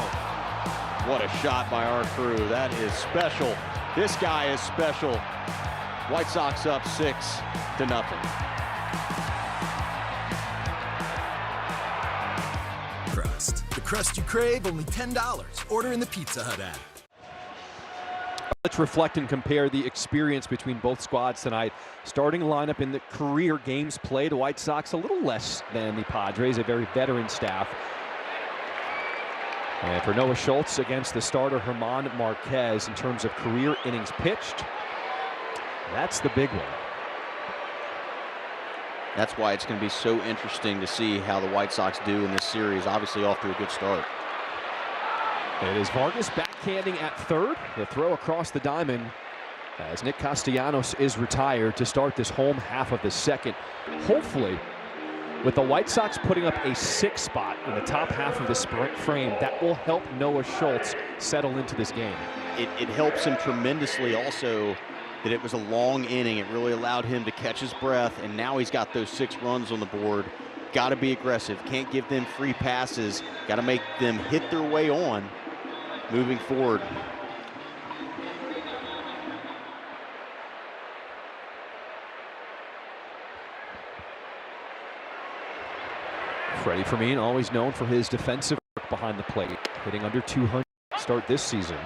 What a shot by our crew. That is special. This guy is special. White Sox up 6-0. Crust. The crust you crave, only $10. Order in the Pizza Hut app. Let's reflect and compare the experience between both squads tonight. Starting lineup in the career games played, the White Sox a little less than the Padres, a very veteran staff. And for Noah Schultz against the starter German Marquez in terms of career innings pitched, that's the big one. That's why it's going to be so interesting to see how the White Sox do in this series. Obviously off to a good start. It is Vargas backhanding at third. The throw across the diamond as Nick Castellanos is retired to start this home half of the second. Hopefully, with the White Sox putting up a 6 spot in the top half of the sprint frame, that will help Noah Schultz settle into this game. It helps him tremendously also that it was a long inning. It really allowed him to catch his breath, and now he's got those 6 runs on the board. Got to be aggressive. Can't give them free passes. Got to make them hit their way on moving forward. Freddie Fermin, always known for his defensive work behind the plate, hitting under 200 to start this season.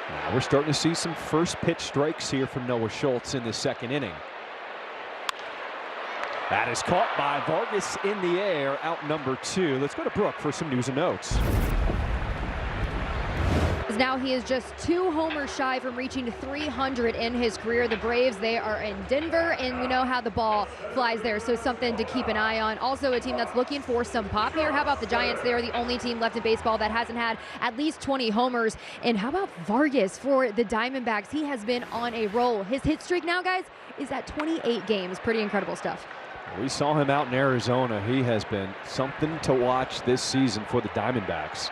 Now we're starting to see some first pitch strikes here from Noah Schultz in the second inning. That is caught by Vargas in the air, out number 2. Let's go to Brooke for some news and notes. Now he is just 2 homers shy from reaching 300 in his career. The Braves, they are in Denver, and we know how the ball flies there, so something to keep an eye on. Also a team that's looking for some pop here. How about the Giants? They are the only team left in baseball that hasn't had at least 20 homers. And how about Vargas for the Diamondbacks? He has been on a roll. His hit streak now, guys, is at 28 games. Pretty incredible stuff. We saw him out in Arizona. He has been something to watch this season for the Diamondbacks.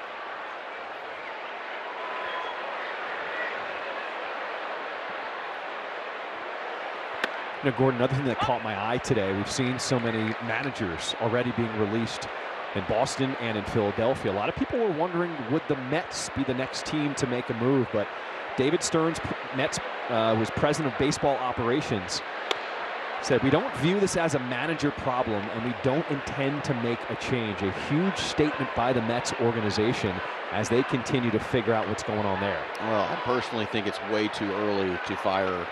You know, Gordon, another thing that caught my eye today, we've seen so many managers already being released in Boston and in Philadelphia. A lot of people were wondering, would the Mets be the next team to make a move? But David Stearns, Mets was president of baseball operations, said, we don't view this as a manager problem, and we don't intend to make a change. A huge statement by the Mets organization as they continue to figure out what's going on there. Well, I personally think it's way too early to fire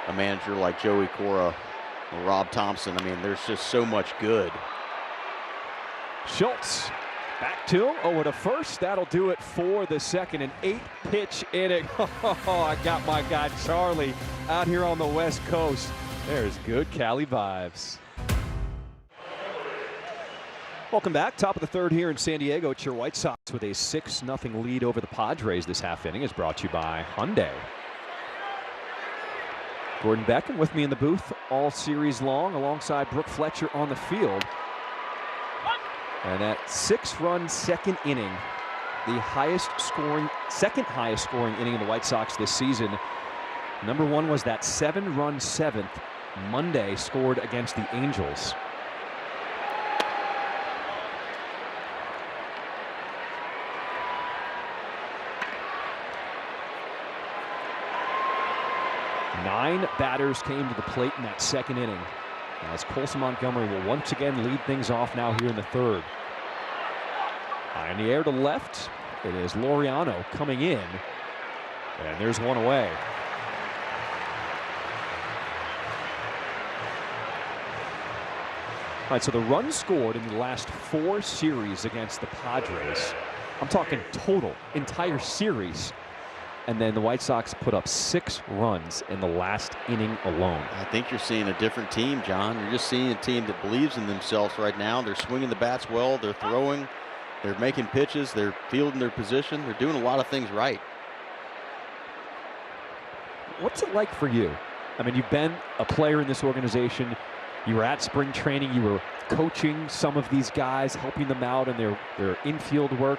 a manager like Joey Cora or Rob Thompson. I mean, there's just so much good. Schultz back to him. Oh, at a first. That'll do it for the second. An 8-pitch inning. Oh, I got my guy Charlie out here on the West Coast. There's good Cali vibes. Welcome back. Top of the third here in San Diego. It's your White Sox with a 6-0 lead over the Padres. This half inning is brought to you by Hyundai. Gordon Beckham with me in the booth all series long, alongside Brooke Fletcher on the field. And that 6-run second inning, the second highest scoring inning in the White Sox this season. Number 1 was that 7-run 7th Monday scored against the Angels. Nine batters came to the plate in that second inning, as Colson Montgomery will once again lead things off now here in the third. High in the air to left, it is Laureano coming in, and there's one away. All right, so the runs scored in the last 4 series against the Padres, I'm talking total, entire series. And then the White Sox put up 6 runs in the last inning alone. I think you're seeing a different team, John. You're just seeing a team that believes in themselves right now. They're swinging the bats well. They're throwing. They're making pitches. They're fielding their position. They're doing a lot of things right. What's it like for you? I mean, you've been a player in this organization. You were at spring training. You were coaching some of these guys, helping them out in their infield work.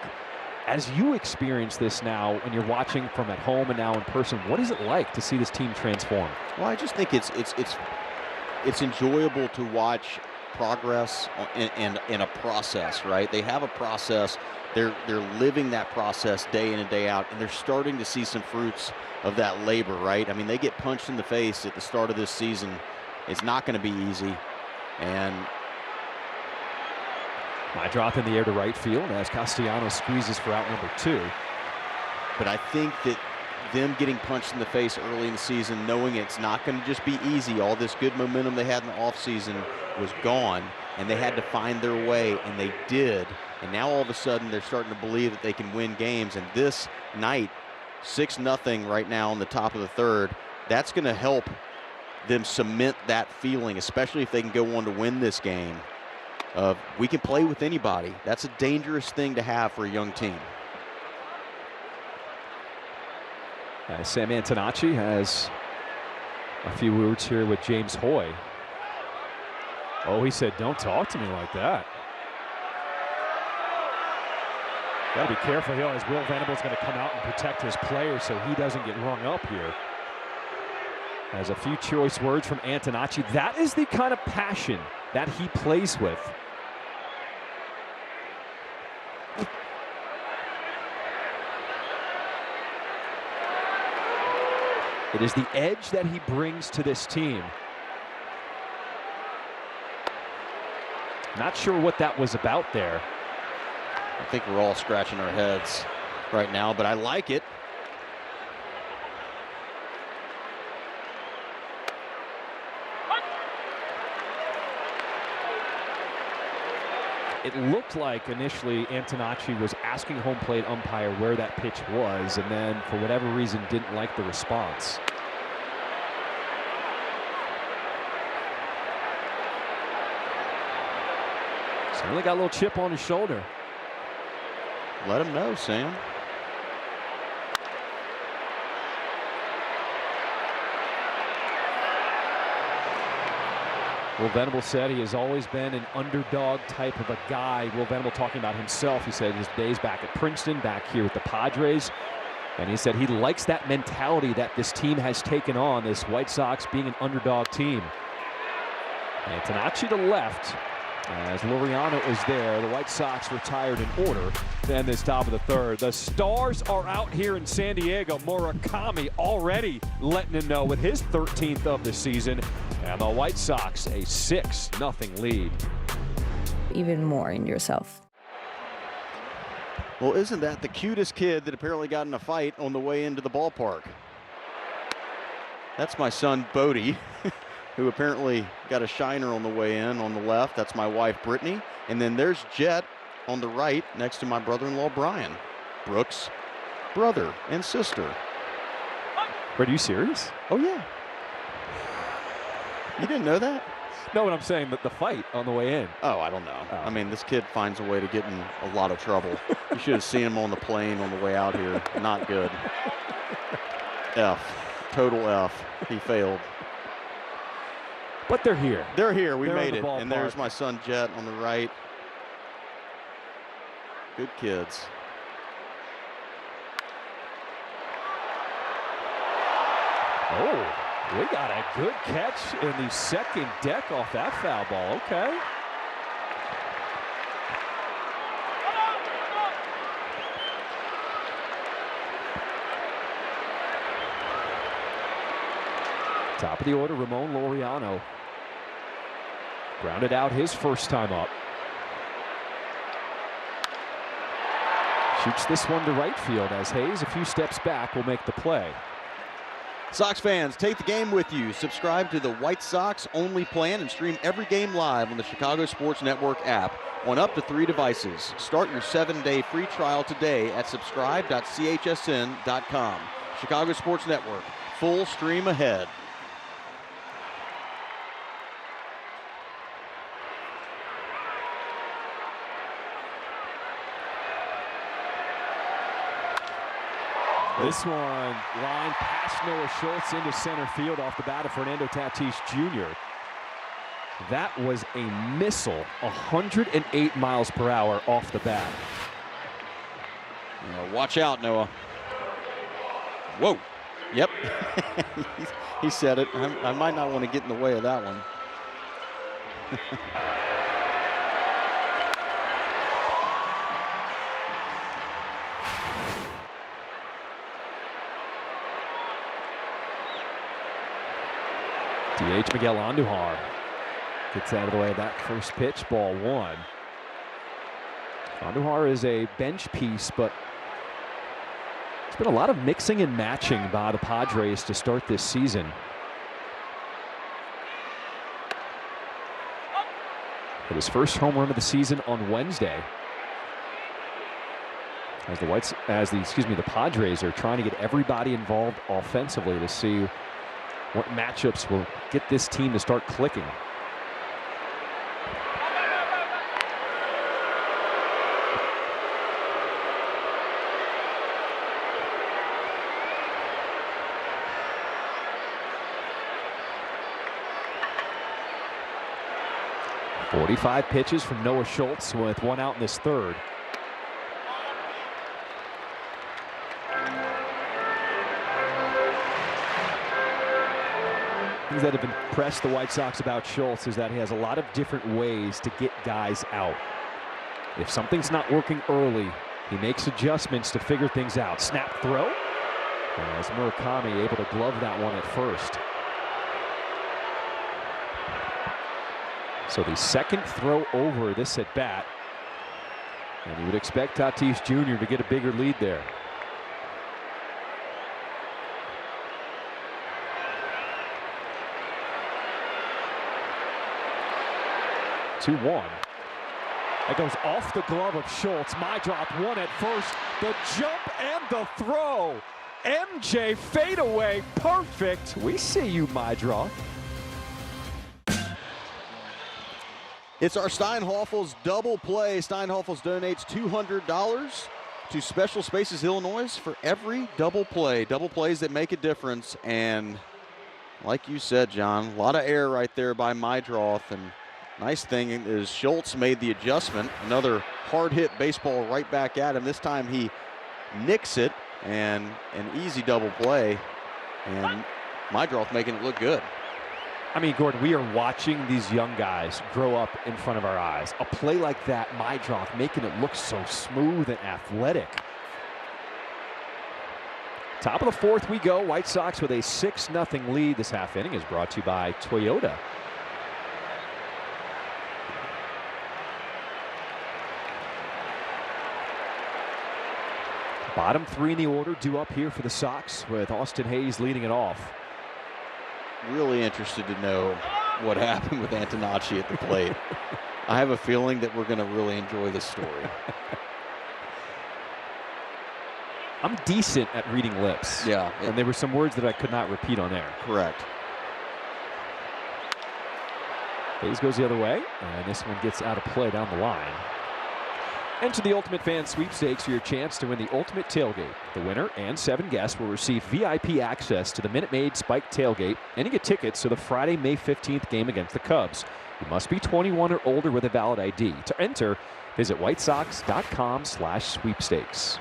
As you experience this now, and you're watching from at home and now in person, what is it like to see this team transform? Well, I just think it's it's enjoyable to watch progress in a process, right? They have a process. They're living that process day in and day out, and they're starting to see some fruits of that labor, right? I mean, they get punched in the face at the start of this season. It's not going to be easy. And my drop in the air to right field as Castellanos squeezes for out number 2. But I think that them getting punched in the face early in the season, knowing it's not going to just be easy, all this good momentum they had in the offseason was gone, and they had to find their way, and they did. And now all of a sudden they're starting to believe that they can win games. And this night, 6-0 right now in the top of the third, that's going to help them cement that feeling, especially if they can go on to win this game. We can play with anybody. That's a dangerous thing to have for a young team. Sam Antonacci has a few words here with James Hoy. Oh, he said, "Don't talk to me like that." Got to be careful here as Will Venable's going to come out and protect his player so he doesn't get rung up here. Has a few choice words from Antonacci. That is the kind of passion that he plays with. It is the edge that he brings to this team. Not sure what that was about there. I think we're all scratching our heads right now, but I like it. It looked like initially Antonacci was asking home plate umpire where that pitch was, and then for whatever reason didn't like the response. Certainly got a little chip on his shoulder. Let him know, Sam. Will Venable said he has always been an underdog type of a guy. Will Venable talking about himself. He said his days back at Princeton, back here with the Padres. And he said he likes that mentality that this team has taken on, this White Sox being an underdog team. Antonacci to left. As Laureano is there, the White Sox retired in order to end this top of the third. The Stars are out here in San Diego. Murakami already letting him know with his 13th of the season. And the White Sox a 6-0 lead. Even more in yourself. Well, isn't that the cutest kid that apparently got in a fight on the way into the ballpark? That's my son, Bodie, who apparently got a shiner on the way in on the left. That's my wife, Brittany. And then there's Jet on the right next to my brother-in-law, Brian. Brooks' brother and sister. Are you serious? Oh, yeah. You didn't know that? No, but I'm saying that the fight on the way in. Oh, I don't know. I mean, this kid finds a way to get in a lot of trouble. You should have seen him on the plane on the way out here. Not good. F. Total F. He failed. But they're here. They're here. We They're made in it. the And there's ballpark. my son, Jet, on the right. Good kids. Oh, we got a good catch in the second deck off that foul ball. Okay. Top of the order, Ramon Laureano. Grounded out his first time up. Shoots this one to right field as Hayes, a few steps back, will make the play. Sox fans, take the game with you. Subscribe to the White Sox only plan and stream every game live on the Chicago Sports Network app on up to 3 devices. Start your 7-day free trial today at subscribe.chsn.com. Chicago Sports Network, full stream ahead. This one lined past Noah Schultz into center field off the bat of Fernando Tatis Jr. That was a missile, 108 miles per hour off the bat. Watch out, Noah. Whoa. Yep. He said it. I might not want to get in the way of that one. DH Miguel Andujar gets out of the way of that first pitch, ball one. Andujar is a bench piece, but there's been a lot of mixing and matching by the Padres to start this season. Hit his first home run of the season on Wednesday. As the Padres are trying to get everybody involved offensively to see what matchups will get this team to start clicking. .45 pitches from Noah Schultz with one out in this third. Things that have impressed the White Sox about Schultz is that he has a lot of different ways to get guys out. If something's not working early, he makes adjustments to figure things out. Snap throw. As Murakami able to glove that one at first. So the second throw over this at bat. And you would expect Tatis Jr. to get a bigger lead there. (2-1). That goes off the glove of Schultz. Drop one at first. The jump and the throw. MJ fadeaway. Perfect. We see you, Drop. It's our Steinhoffel's double play. Steinhoffel's donates $200 to Special Spaces Illinois for every double play. Double plays that make a difference. And like you said, John, a lot of air right there by Mydroth. And nice thing is Schultz made the adjustment. Another hard hit baseball right back at him. This time he nicks it, and an easy double play. And Mydroth making it look good. I mean, Gordon, we are watching these young guys grow up in front of our eyes. A play like that, Mydroth making it look so smooth and athletic. Top of the fourth we go. White Sox with a 6-0 lead. This half inning is brought to you by Toyota. Bottom three in the order due up here for the Sox, with Austin Hayes leading it off. Really interested to know what happened with Antonacci at the plate. I have a feeling that we're going to really enjoy this story. I'm decent at reading lips. Yeah. And there were some words that I could not repeat on air. Correct. Hayes goes the other way, and this one gets out of play down the line. Enter the Ultimate Fan Sweepstakes for your chance to win the Ultimate Tailgate. The winner and 7 guests will receive VIP access to the Minute Maid Spike Tailgate and you get tickets to the Friday, May 15th game against the Cubs. You must be 21 or older with a valid ID. To enter, visit whitesox.com/sweepstakes.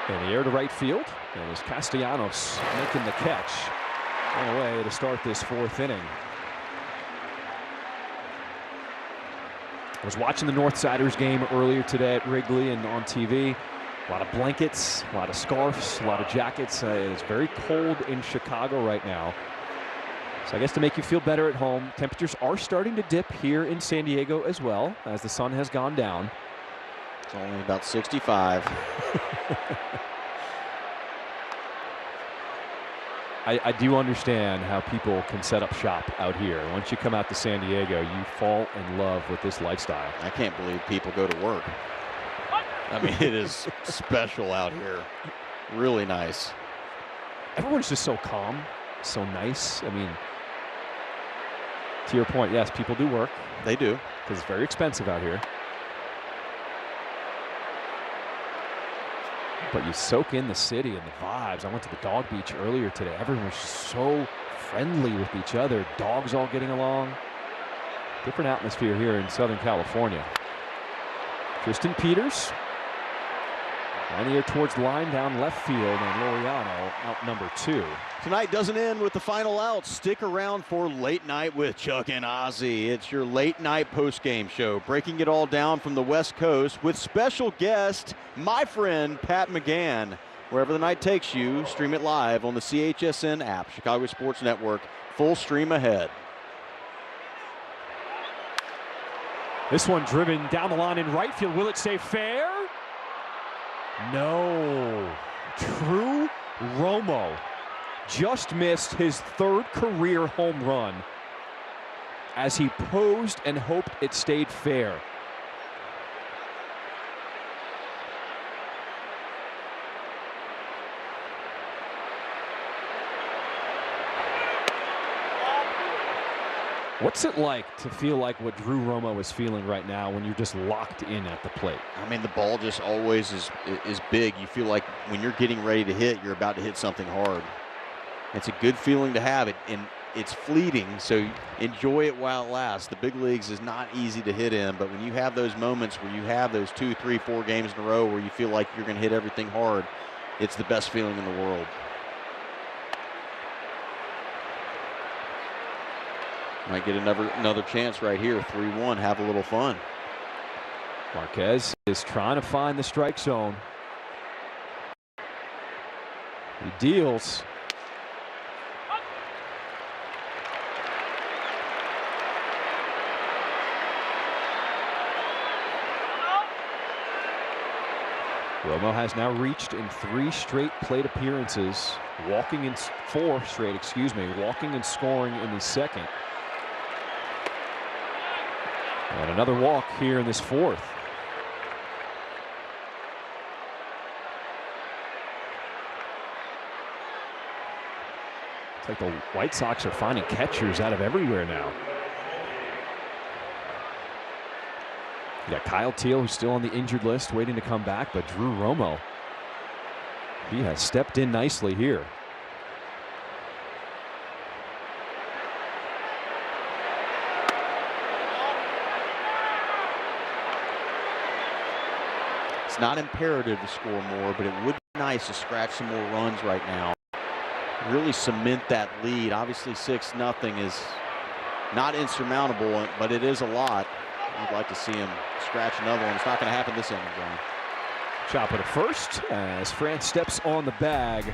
In the air to right field, and it's Castellanos making the catch on the way to start this fourth inning. I was watching the Northsiders game earlier today at Wrigley and on TV. A lot of blankets, a lot of scarves, a lot of jackets. It's very cold in Chicago right now. So I guess to make you feel better at home, temperatures are starting to dip here in San Diego as well as the sun has gone down. It's only about 65. I do understand how people can set up shop out here. Once you come out to San Diego, you fall in love with this lifestyle. I can't believe people go to work. I mean, it is special out here. Really nice. Everyone's just so calm, so nice. I mean, to your point, yes, people do work. They do. Because it's very expensive out here. But you soak in the city and the vibes. I went to the dog beach earlier today. Everyone was just so friendly with each other. Dogs all getting along. Different atmosphere here in Southern California. Tristan Peters. Linear towards the line down left field, and Laureano out number 2. Tonight doesn't end with the final out. Stick around for Late Night with Chuck and Ozzy. It's your late night post-game show, breaking it all down from the West Coast with special guest, my friend Pat McGann. Wherever the night takes you, stream it live on the CHSN app, Chicago Sports Network. Full stream ahead. This one driven down the line in right field. Will it stay fair? No. Drew Romo just missed his 3rd career home run as he posed and hoped it stayed fair. What's it like to feel like what Drew Romo is feeling right now when you're just locked in at the plate? I mean, the ball just always is big. You feel like when you're getting ready to hit, you're about to hit something hard. It's a good feeling to have it, and it's fleeting, so enjoy it while it lasts. The big leagues is not easy to hit in, but when you have those moments where you have those 2, 3, 4 games in a row where you feel like you're going to hit everything hard, it's the best feeling in the world. Might get another chance right here. 3-1. Have a little fun. Marquez is trying to find the strike zone. He deals. Romo has now reached in 3 straight plate appearances, walking in 4 straight, walking and scoring in the 2nd. And another walk here in this 4th. It's like the White Sox are finding catchers out of everywhere now. You got Kyle Teal, who's still on the injured list, waiting to come back, but Drew Romo, he has stepped in nicely here. It's not imperative to score more, but it would be nice to scratch some more runs right now. Really cement that lead. Obviously 6-0 is not insurmountable, but it is a lot. You'd like to see him scratch another one. It's not going to happen this inning, John. Chopper to first as France steps on the bag.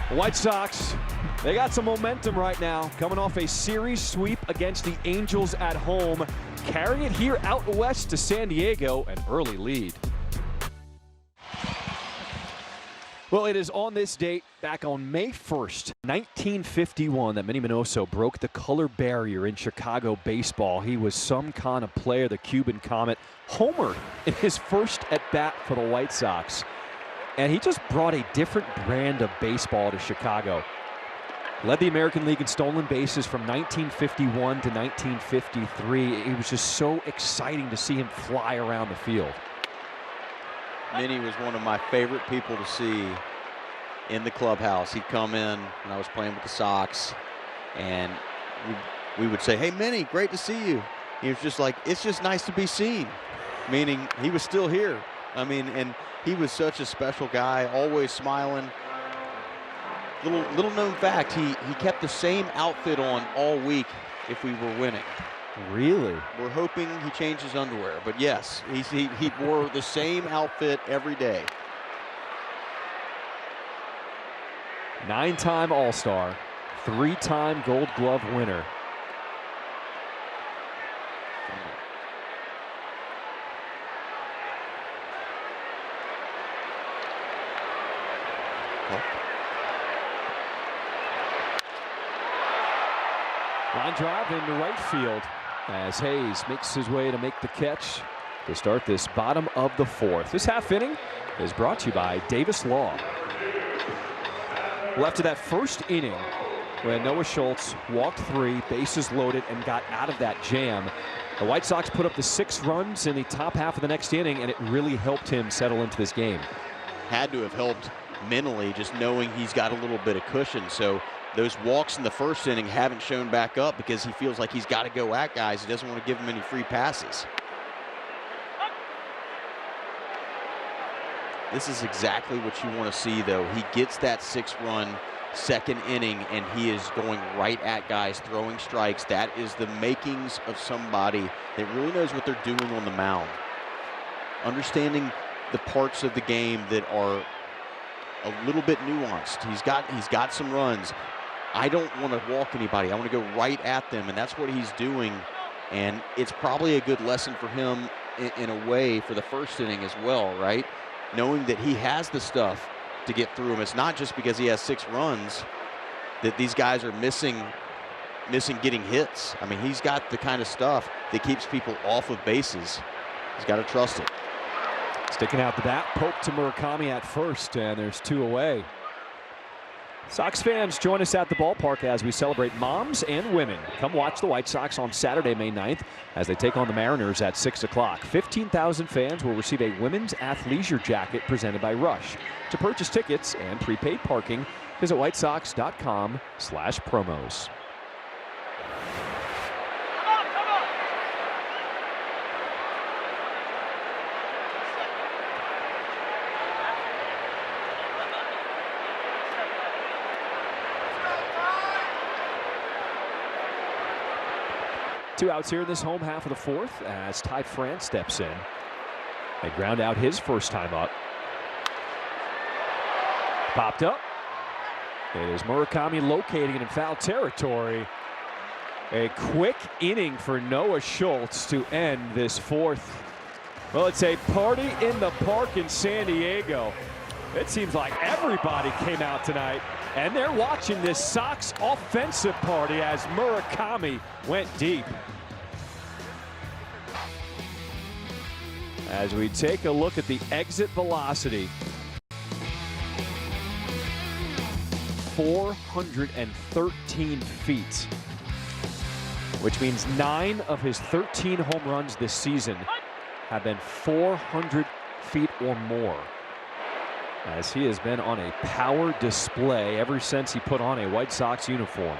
The White Sox, they got some momentum right now, coming off a series sweep against the Angels at home, carrying it here out west to San Diego, an early lead. Well, it is on this date, back on May 1st, 1951, that Minnie Minoso broke the color barrier in Chicago baseball. He was some kind of player, the Cuban Comet, homered in his first at-bat for the White Sox. And he just brought a different brand of baseball to Chicago. Led the American League in stolen bases from 1951 to 1953. It was just so exciting to see him fly around the field. Minnie was one of my favorite people to see in the clubhouse. He'd come in when I was playing with the Sox, and we would say, "Hey, Minnie, great to see you." He was just like, "It's just nice to be seen," meaning he was still here. I mean, and he was such a special guy, always smiling. Little known fact, he kept the same outfit on all week if we were winning. Really? We're hoping he changed his underwear, but yes, he wore the same outfit every day. 9-time All-Star, 3-time Gold Glove winner. Line drive into right field as Hayes makes his way to make the catch to start this bottom of the 4th. This half inning is brought to you by Davis Law. Well, after that first inning, when Noah Schultz walked 3, bases loaded, and got out of that jam, the White Sox put up the 6 runs in the top half of the next inning, and it really helped him settle into this game. Had to have helped mentally, just knowing he's got a little bit of cushion. So those walks in the first inning haven't shown back up because he feels like he's got to go at guys. He doesn't want to give them any free passes. This is exactly what you want to see, though. He gets that 6-run second inning, and he is going right at guys, throwing strikes. That is the makings of somebody that really knows what they're doing on the mound. Understanding the parts of the game that are a little bit nuanced. He's got some runs. I don't want to walk anybody. I want to go right at them, and that's what he's doing. And it's probably a good lesson for him in a way for the first inning as well, right? Knowing that he has the stuff to get through him. It's not just because he has 6 runs that these guys are missing getting hits. I mean, he's got the kind of stuff that keeps people off of bases. He's got to trust it. Sticking out the bat, Pope to Murakami at first, and there's 2 away. Sox fans, join us at the ballpark as we celebrate moms and women. Come watch the White Sox on Saturday, May 9th, as they take on the Mariners at 6 o'clock. 15,000 fans will receive a women's athleisure jacket presented by Rush. To purchase tickets and prepaid parking, visit whitesox.com/promos. Two outs here in this home half of the fourth as Ty France steps in. They ground out his first time up. Popped up. It is Murakami locating it in foul territory. A quick inning for Noah Schultz to end this fourth. Well, it's a party in the park in San Diego. It seems like everybody came out tonight, and they're watching this Sox offensive party as Murakami went deep. As we take a look at the exit velocity, 413 feet, which means 9 of his 13 home runs this season have been 400 feet or more, as he has been on a power display ever since he put on a White Sox uniform.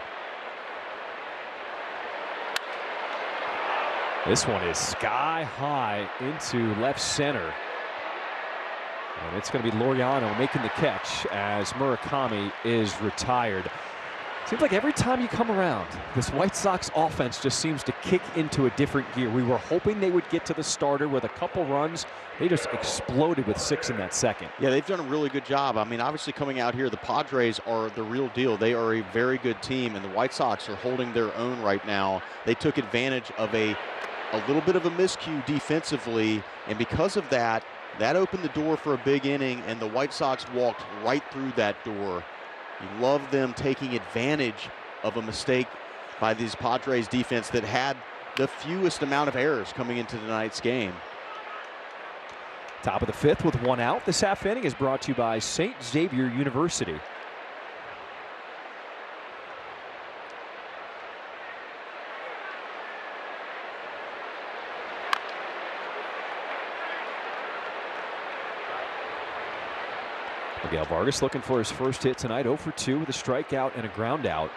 This one is sky high into left center. And it's going to be Laureano making the catch as Murakami is retired. Seems like every time you come around, this White Sox offense just seems to kick into a different gear. We were hoping they would get to the starter with a couple runs. They just exploded with 6 in that second. Yeah, they've done a really good job. I mean, obviously coming out here, the Padres are the real deal. They are a very good team, and the White Sox are holding their own right now. They took advantage of a little bit of a miscue defensively, and because of that, that opened the door for a big inning, and the White Sox walked right through that door. You love them taking advantage of a mistake by these Padres defense that had the fewest amount of errors coming into tonight's game. Top of the 5th with 1 out. This half inning is brought to you by St. Xavier University. Miguel Vargas looking for his first hit tonight, 0 for 2 with a strikeout and a ground out.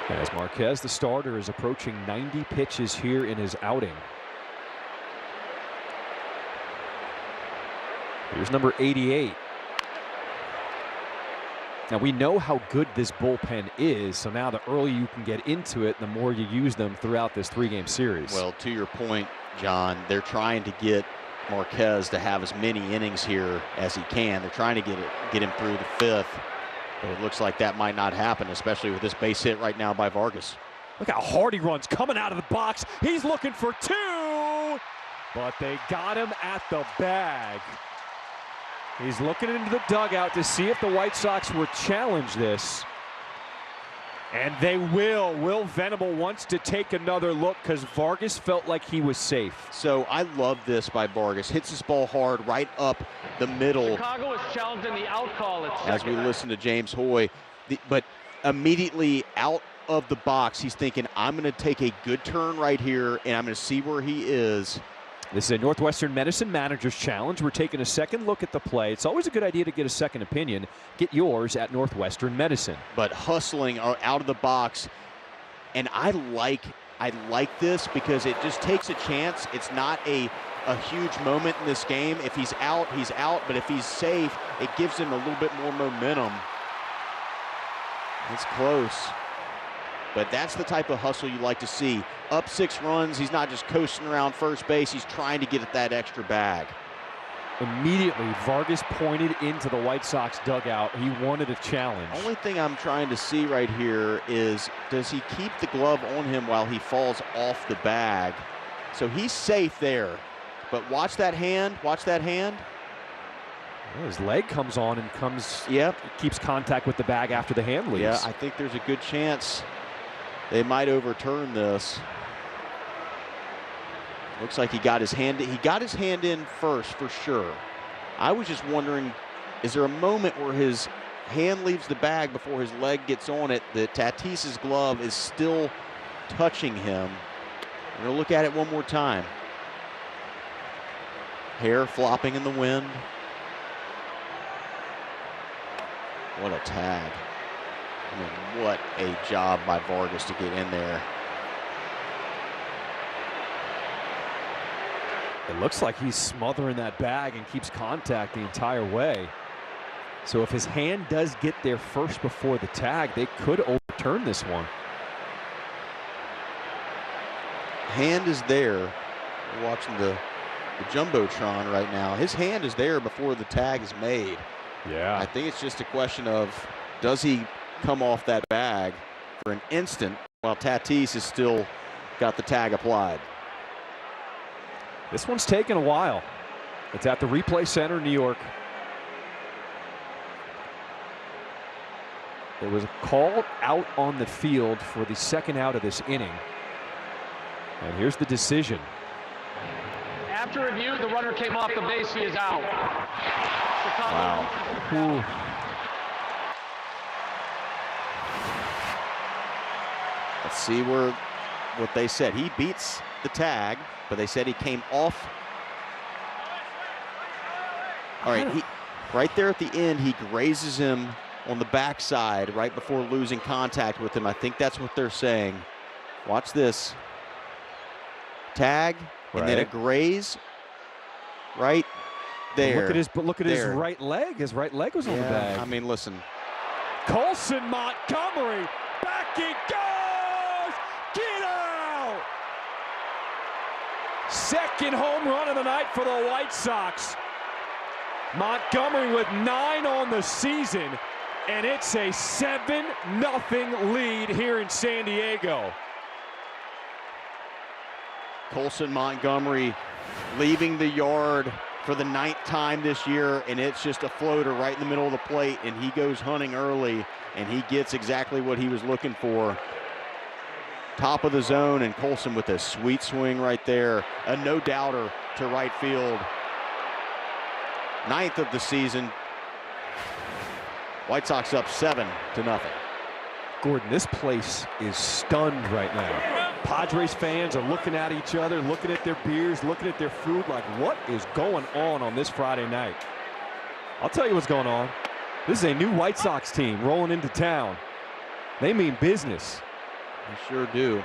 As Marquez, the starter, is approaching 90 pitches here in his outing. Here's number 88. Now, we know how good this bullpen is, so now the earlier you can get into it, the more you use them throughout this 3-game series. Well, to your point, John, they're trying to get Marquez to have as many innings here as he can. They're trying to get him through the 5th, but it looks like that might not happen, especially with this base hit right now by Vargas. Look how hard he runs coming out of the box. He's looking for 2, but they got him at the bag. He's looking into the dugout to see if the White Sox will challenge this. And they will. Will Venable wants to take another look because Vargas felt like he was safe. So I love this by Vargas. Hits this ball hard right up the middle. Chicago is challenging the out call at second. As we listen to James Hoy. But immediately out of the box, he's thinking, I'm going to take a good turn right here, and I'm going to see where he is. This is a Northwestern Medicine Manager's Challenge. We're taking a second look at the play. It's always a good idea to get a second opinion. Get yours at Northwestern Medicine. But hustling out of the box, and I like this because it just takes a chance. It's not a huge moment in this game. If he's out, he's out. But if he's safe, it gives him a little bit more momentum. It's close. But that's the type of hustle you like to see. Up 6 runs, he's not just coasting around first base. He's trying to get at that extra bag. Immediately, Vargas pointed into the White Sox dugout. He wanted a challenge. Only thing I'm trying to see right here is, does he keep the glove on him while he falls off the bag? So he's safe there. But watch that hand. Watch that hand. Well, his leg comes on and keeps contact with the bag after the hand leaves. Yeah, I think there's a good chance they might overturn this. Looks like he got his hand in first for sure. I was just wondering, is there a moment where his hand leaves the bag before his leg gets on it that Tatis's glove is still touching him? I'm going to look at it one more time. Hair flopping in the wind. What a tag. I mean, what a job by Vargas to get in there. It looks like he's smothering that bag and keeps contact the entire way. So if his hand does get there first before the tag, they could overturn this one. Hand is there. We're watching the Jumbotron right now. His hand is there before the tag is made. Yeah. I think it's just a question of, does he come off that bag for an instant while Tatis has still got the tag applied? This one's taken a while. It's at the Replay Center, New York. There was a call out on the field for the second out of this inning. And here's the decision. After review, the runner came off the base. He is out. Wow. Ooh. Let's see what they said. He beats the tag, but they said he came off. All right, right there at the end, he grazes him on the backside right before losing contact with him. I think that's what they're saying. Watch this. Tag, and then a graze right there. Look at his right leg. His right leg was on the bag. I mean, listen. Colson Montgomery, back he goes! Get out! Second home run of the night for the White Sox. Montgomery with 9 on the season, and it's a 7-0 lead here in San Diego. Colson Montgomery leaving the yard for the 9th time this year, and it's just a floater right in the middle of the plate, and he goes hunting early, and he gets exactly what he was looking for. Top of the zone, and Colson with a sweet swing right there. A no-doubter to right field. 9th of the season. White Sox up 7-0. Gordon, this place is stunned right now. Padres fans are looking at each other, looking at their beers, looking at their food like, what is going on this Friday night? I'll tell you what's going on. This is a new White Sox team rolling into town. They mean business. They sure do.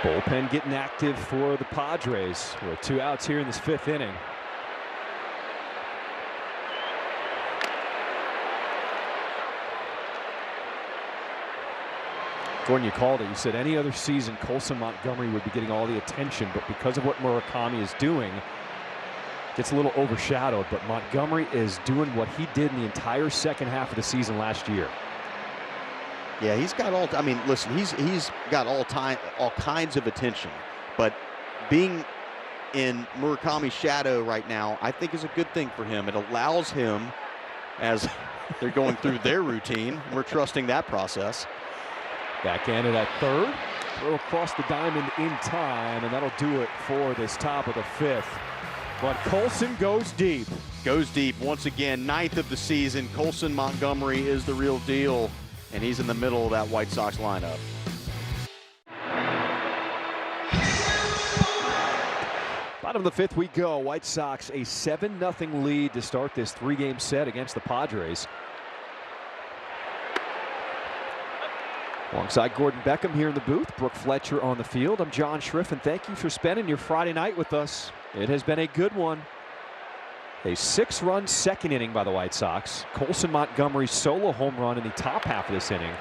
Bullpen getting active for the Padres. We're 2 outs here in this 5th inning. Gordon, you called it. You said any other season, Colson Montgomery would be getting all the attention, but because of what Murakami is doing, gets a little overshadowed. But Montgomery is doing what he did in the entire second half of the season last year. Yeah, he's got I mean, listen, he's got all kinds of attention, but being in Murakami's shadow right now, I think is a good thing for him. It allows him, as they're going through their routine, we're trusting that process. Backhanded at third, throw across the diamond in time, and that'll do it for this top of the 5th. But Colson goes deep. Goes deep once again, 9th of the season. Colson Montgomery is the real deal, and he's in the middle of that White Sox lineup. Bottom of the 5th we go. White Sox a 7-0 lead to start this 3-game set against the Padres. Alongside Gordon Beckham here in the booth, Brooke Fletcher on the field. I'm John Schriff, and thank you for spending your Friday night with us. It has been a good one. A 6-run second inning by the White Sox. Colson Montgomery's solo home run in the top half of this inning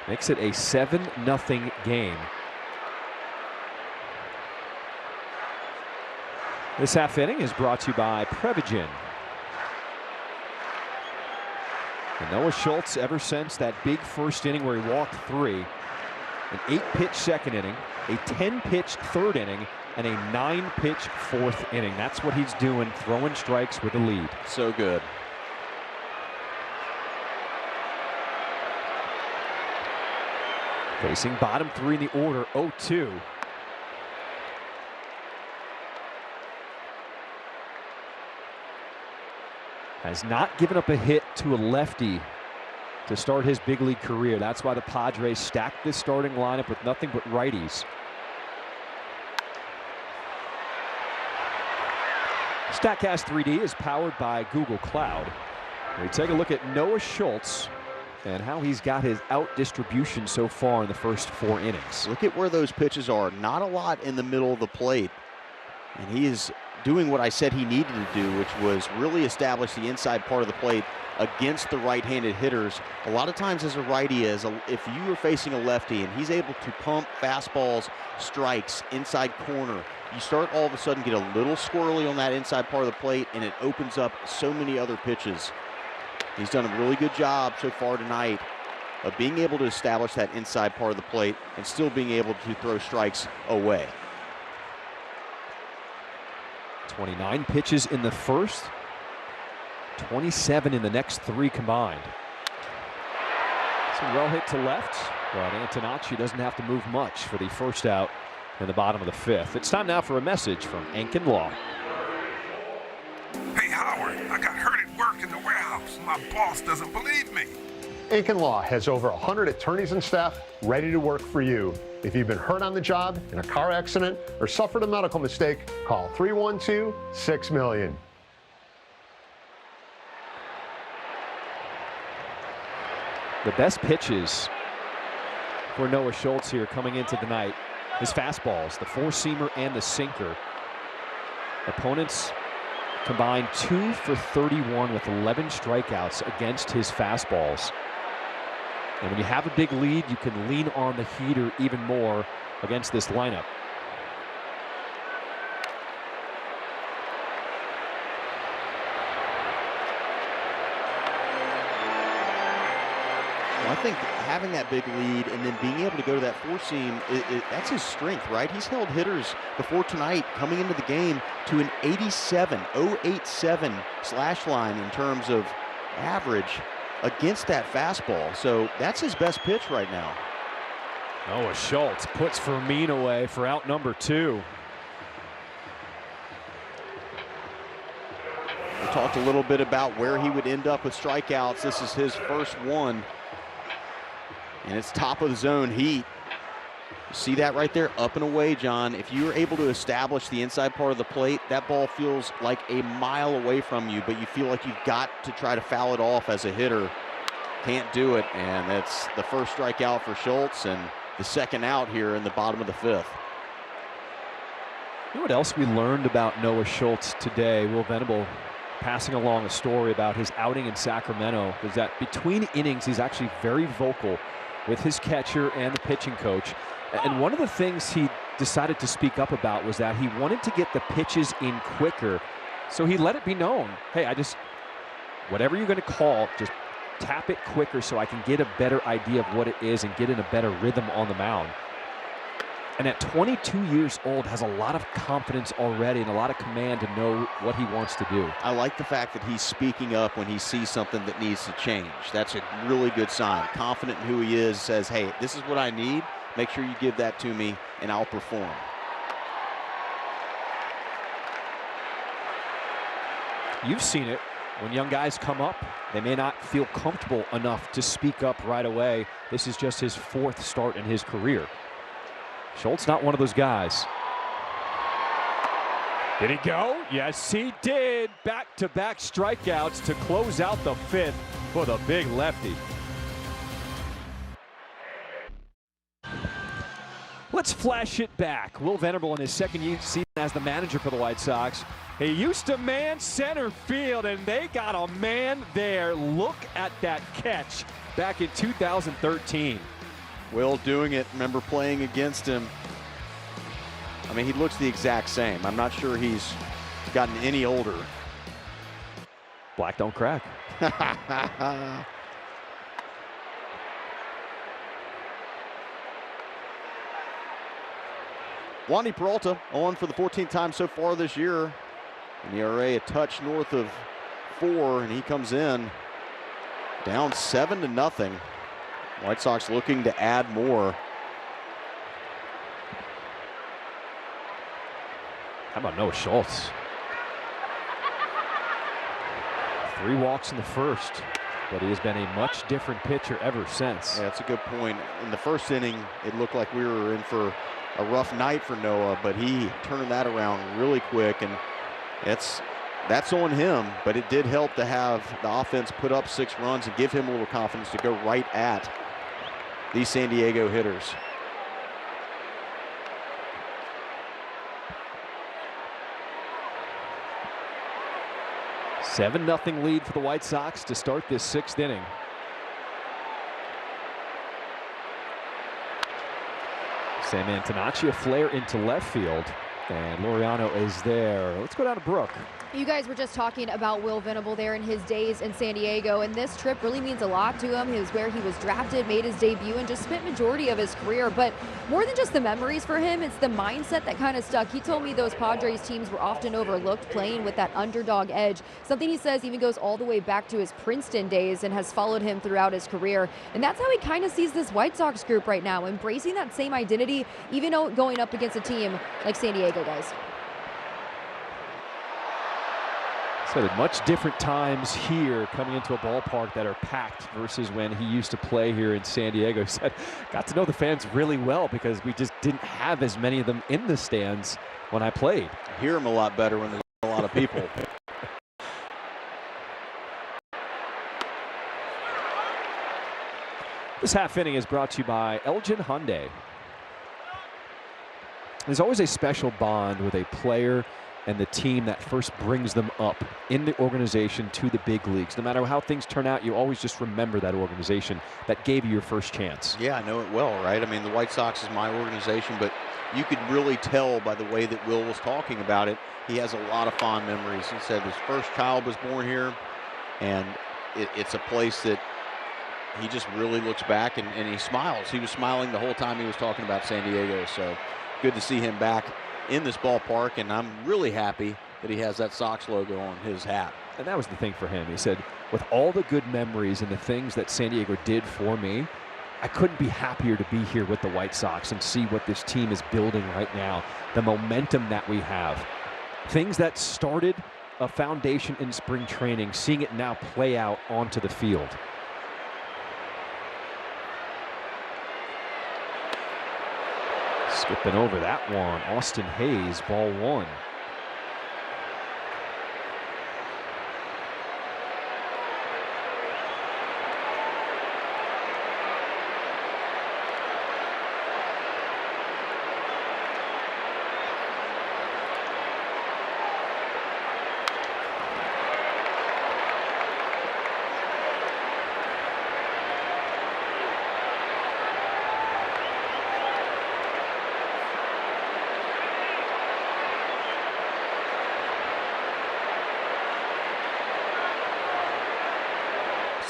makes it a 7-0 game. This half inning is brought to you by Prevagen. And Noah Schultz, ever since that big first inning where he walked 3, an 8-pitch second inning, a 10-pitch third inning, and a 9-pitch fourth inning. That's what he's doing, throwing strikes with a lead. So good. Facing bottom 3 in the order, 0-2. Has not given up a hit to a lefty to start his big league career. That's why the Padres stacked this starting lineup with nothing but righties. StatCast 3D is powered by Google Cloud. We take a look at Noah Schultz and how he's got his out distribution so far in the first 4 innings. Look at where those pitches are. Not a lot in the middle of the plate. And he is doing what I said he needed to do, which was really establish the inside part of the plate against the right-handed hitters. A lot of times as a righty, if you are facing a lefty and he's able to pump fastballs, strikes, inside corner, you start all of a sudden get a little squirrely on that inside part of the plate, and it opens up so many other pitches. He's done a really good job so far tonight of being able to establish that inside part of the plate and still being able to throw strikes away. 29 pitches in the first, 27 in the next 3 combined. Some well hit to left, but Antonacci doesn't have to move much for the first out in the bottom of the 5th. It's time now for a message from Enkin Law. Hey Howard, I got hurt at work in the warehouse. My boss doesn't believe me. Enkin Law has over 100 attorneys and staff ready to work for you. If you've been hurt on the job, in a car accident, or suffered a medical mistake, call 312-6-million. The best pitches for Noah Schultz here coming into the night. His fastballs, the 4-seamer and the sinker. Opponents combined 2 for 31 with 11 strikeouts against his fastballs. And when you have a big lead, you can lean on the heater even more against this lineup. Well, I think having that big lead and then being able to go to that 4-seam, that's his strength, right? He's held hitters before tonight coming into the game to an 0.87 slash line in terms of average against that fastball. So that's his best pitch right now. Noah Schultz puts Fermin away for out number 2. We talked a little bit about where he would end up with strikeouts. This is his first one. And it's top of the zone heat. See that right there, up and away, John. If you're able to establish the inside part of the plate, that ball feels like a mile away from you, but you feel like you've got to try to foul it off as a hitter. Can't do it, and that's the first strikeout for Schultz and the second out here in the bottom of the 5th. You know what else we learned about Noah Schultz today? Will Venable passing along a story about his outing in Sacramento was that between innings, he's actually very vocal with his catcher and the pitching coach. And one of the things he decided to speak up about was that he wanted to get the pitches in quicker. So he let it be known, hey, whatever you're going to call, just tap it quicker so I can get a better idea of what it is and get in a better rhythm on the mound. And at 22 years old, has a lot of confidence already and a lot of command to know what he wants to do. I like the fact that he's speaking up when he sees something that needs to change. That's a really good sign. Confident in who he is, says, hey, this is what I need. Make sure you give that to me, and I'll perform. You've seen it. When young guys come up, they may not feel comfortable enough to speak up right away. This is just his 4th start in his career. Schultz not one of those guys. Did he go? Yes, he did. Back-to-back strikeouts to close out the 5th for the big lefty. Let's flash it back. Will Venable in his 2nd season as the manager for the White Sox. He used to man center field, and they got a man there. Look at that catch back in 2013. Will doing it. Remember playing against him. I mean, he looks the exact same. I'm not sure he's gotten any older. Black don't crack. Wandy Peralta on for the 14th time so far this year. An ERA a touch north of 4, and he comes in down 7-0. White Sox looking to add more. How about Noah Schultz? 3 walks in the 1st, but he has been a much different pitcher ever since. Yeah, that's a good point. In the 1st inning, it looked like we were in for a rough night for Noah, but he turned that around really quick, and that's on him. But it did help to have the offense put up 6 runs and give him a little confidence to go right at these San Diego hitters. 7-0 lead for the White Sox to start this 6th inning. Sam Antonacci, a flare into left field, and Laureano is there. Let's go down to Brooke. You guys were just talking about Will Venable there in his days in San Diego, and this trip really means a lot to him. It was where he was drafted, made his debut, and just spent majority of his career. But more than just the memories for him, it's the mindset that kind of stuck. He told me those Padres teams were often overlooked, playing with that underdog edge, something he says even goes all the way back to his Princeton days and has followed him throughout his career. And that's how he kind of sees this White Sox group right now, embracing that same identity, even though going up against a team like San Diego, guys. So at much different times here, coming into a ballpark that are packed versus when he used to play here in San Diego. He said, got to know the fans really well because we just didn't have as many of them in the stands when I played. I hear him a lot better when there's a lot of people. This half inning is brought to you by Elgin Hyundai. There's always a special bond with a player and the team that first brings them up in the organization to the big leagues. No matter how things turn out, you always just remember that organization that gave you your first chance. Yeah, I know it well, right? I mean, the White Sox is my organization, but you could really tell by the way that Will was talking about it. He has a lot of fond memories. He said his first child was born here, and it's a place that he just really looks back and he smiles. He was smiling the whole time he was talking about San Diego, so good to see him back in this ballpark, and I'm really happy that he has that Sox logo on his hat. And that was the thing for him. He said, with all the good memories and the things that San Diego did for me, I couldn't be happier to be here with the White Sox and see what this team is building right now, the momentum that we have. Things that started a foundation in spring training, seeing it now play out onto the field. Skipping over that one, Austin Hayes, ball 1.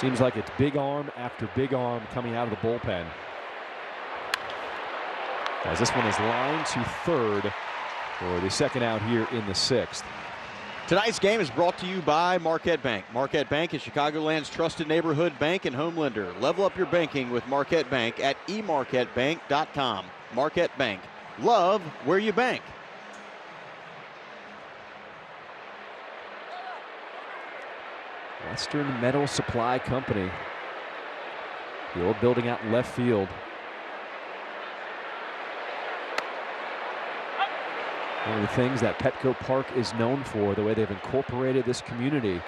Seems like it's big arm after big arm coming out of the bullpen. As this one is lined to third for the second out here in the 6th. Tonight's game is brought to you by Marquette Bank. Marquette Bank is Chicagoland's trusted neighborhood bank and home lender. Level up your banking with Marquette Bank at emarquettebank.com. Marquette Bank. Love where you bank. Western Metal Supply Company. The old building out in left field. One of the things that Petco Park is known for, the way they've incorporated this community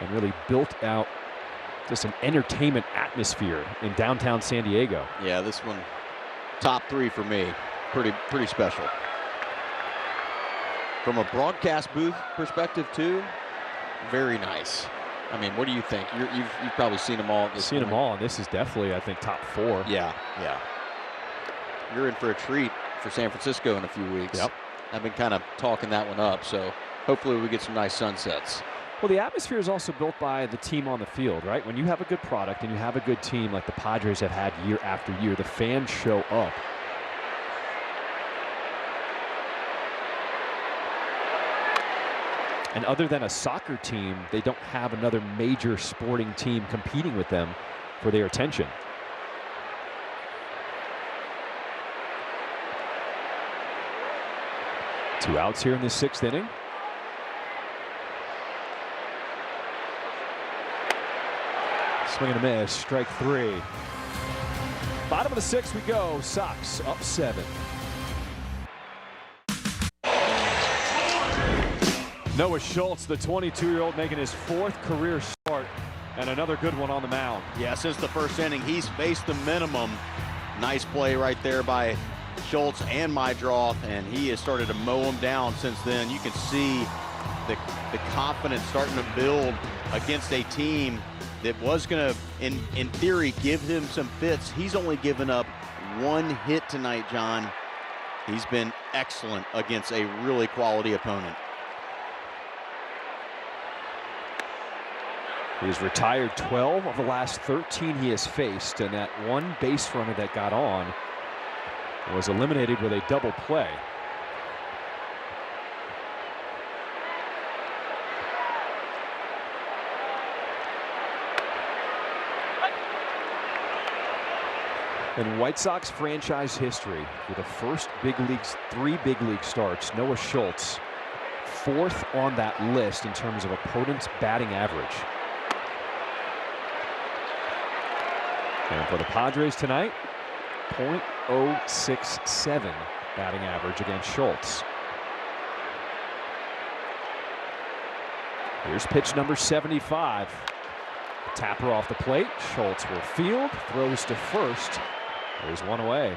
and really built out just an entertainment atmosphere in downtown San Diego. Yeah, this one, top 3 for me. Pretty special. From a broadcast booth perspective too, very nice. I mean, what do you think? You've probably seen them all at this Seen point. them all, and this is definitely, I think, top 4. Yeah. You're in for a treat for San Francisco in a few weeks. Yep. I've been kind of talking that one up, so hopefully we get some nice sunsets. Well, the atmosphere is also built by the team on the field, right? When you have a good product and you have a good team like the Padres have had year after year, the fans show up. And other than a soccer team, they don't have another major sporting team competing with them for their attention. Two outs here in the 6th inning. Swing and a miss, strike 3. Bottom of the 6th we go. Sox up 7. Noah Schultz, the 22-year-old, making his 4th career start, and another good one on the mound. Yeah, since the first inning, he's faced the minimum. Nice play right there by Schultz and Mydroth, and he has started to mow him down since then. You can see the confidence starting to build against a team that was going to, in theory, give him some fits. He's only given up 1 hit tonight, John. He's been excellent against a really quality opponent. He's retired 12 of the last 13 he has faced, and that one base runner that got on was eliminated with a double play. In White Sox franchise history, for the first big leagues, 3 big league starts, Noah Schultz, 4th on that list in terms of opponent's batting average. And for the Padres tonight, .067 batting average against Schultz. Here's pitch number 75. Tapper off the plate. Schultz will field, throws to first. There's one away.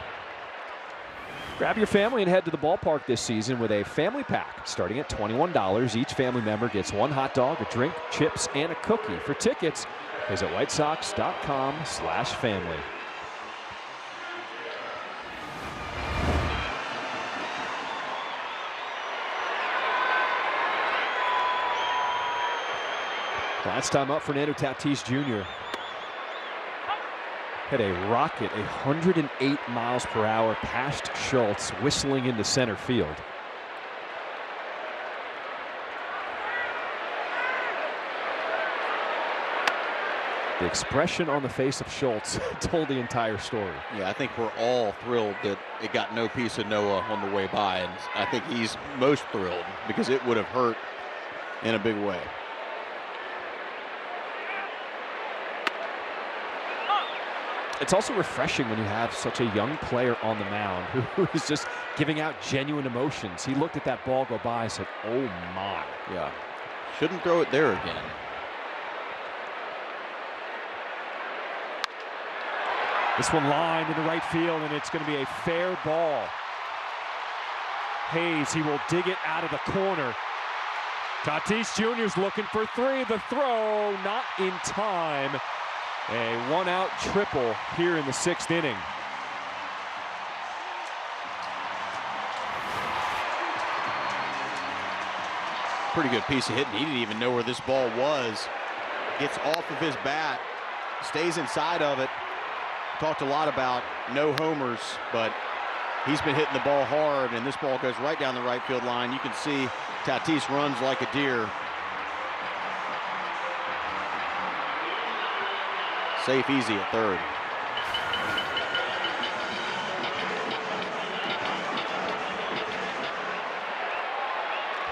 Grab your family and head to the ballpark this season with a family pack starting at $21. Each family member gets 1 hot dog, a drink, chips, and a cookie. For tickets, visit whitesox.com/family. Last time up, Fernando Tatis Jr. hit a rocket, 108 miles per hour past Schultz, whistling into center field. The expression on the face of Schultz told the entire story. Yeah, I think we're all thrilled that it got no piece of Noah on the way by, and I think he's most thrilled because it would have hurt in a big way. It's also refreshing when you have such a young player on the mound who is just giving out genuine emotions. He looked at that ball go by and said, "Oh my." Yeah, shouldn't throw it there again. This one lined into right field, and it's going to be a fair ball. Hayes, he will dig it out of the corner. Tatis Jr.'s looking for 3. The throw not in time. A 1-out triple here in the 6th inning. Pretty good piece of hitting. He didn't even know where this ball was. Gets off of his bat, stays inside of it. Talked a lot about no homers, but he's been hitting the ball hard, and this ball goes right down the right field line. You can see Tatis runs like a deer. Safe, easy at 3rd.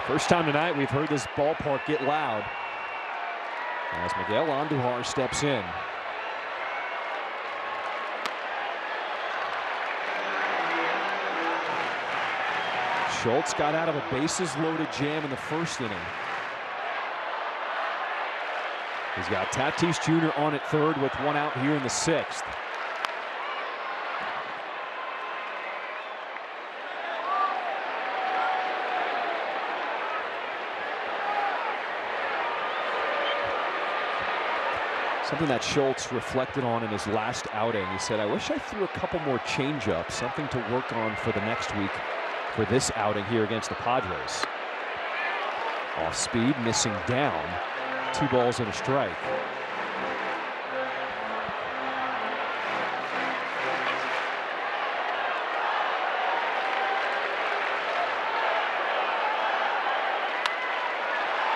First time tonight we've heard this ballpark get loud. As Miguel Andujar steps in. Schultz got out of a bases-loaded jam in the first inning. He's got Tatis Jr. on at third with one out here in the sixth. Something that Schultz reflected on in his last outing. He said, I wish I threw a couple more changeups, something to work on for the next week for this outing here against the Padres. Off speed, missing down. 2 balls and a strike.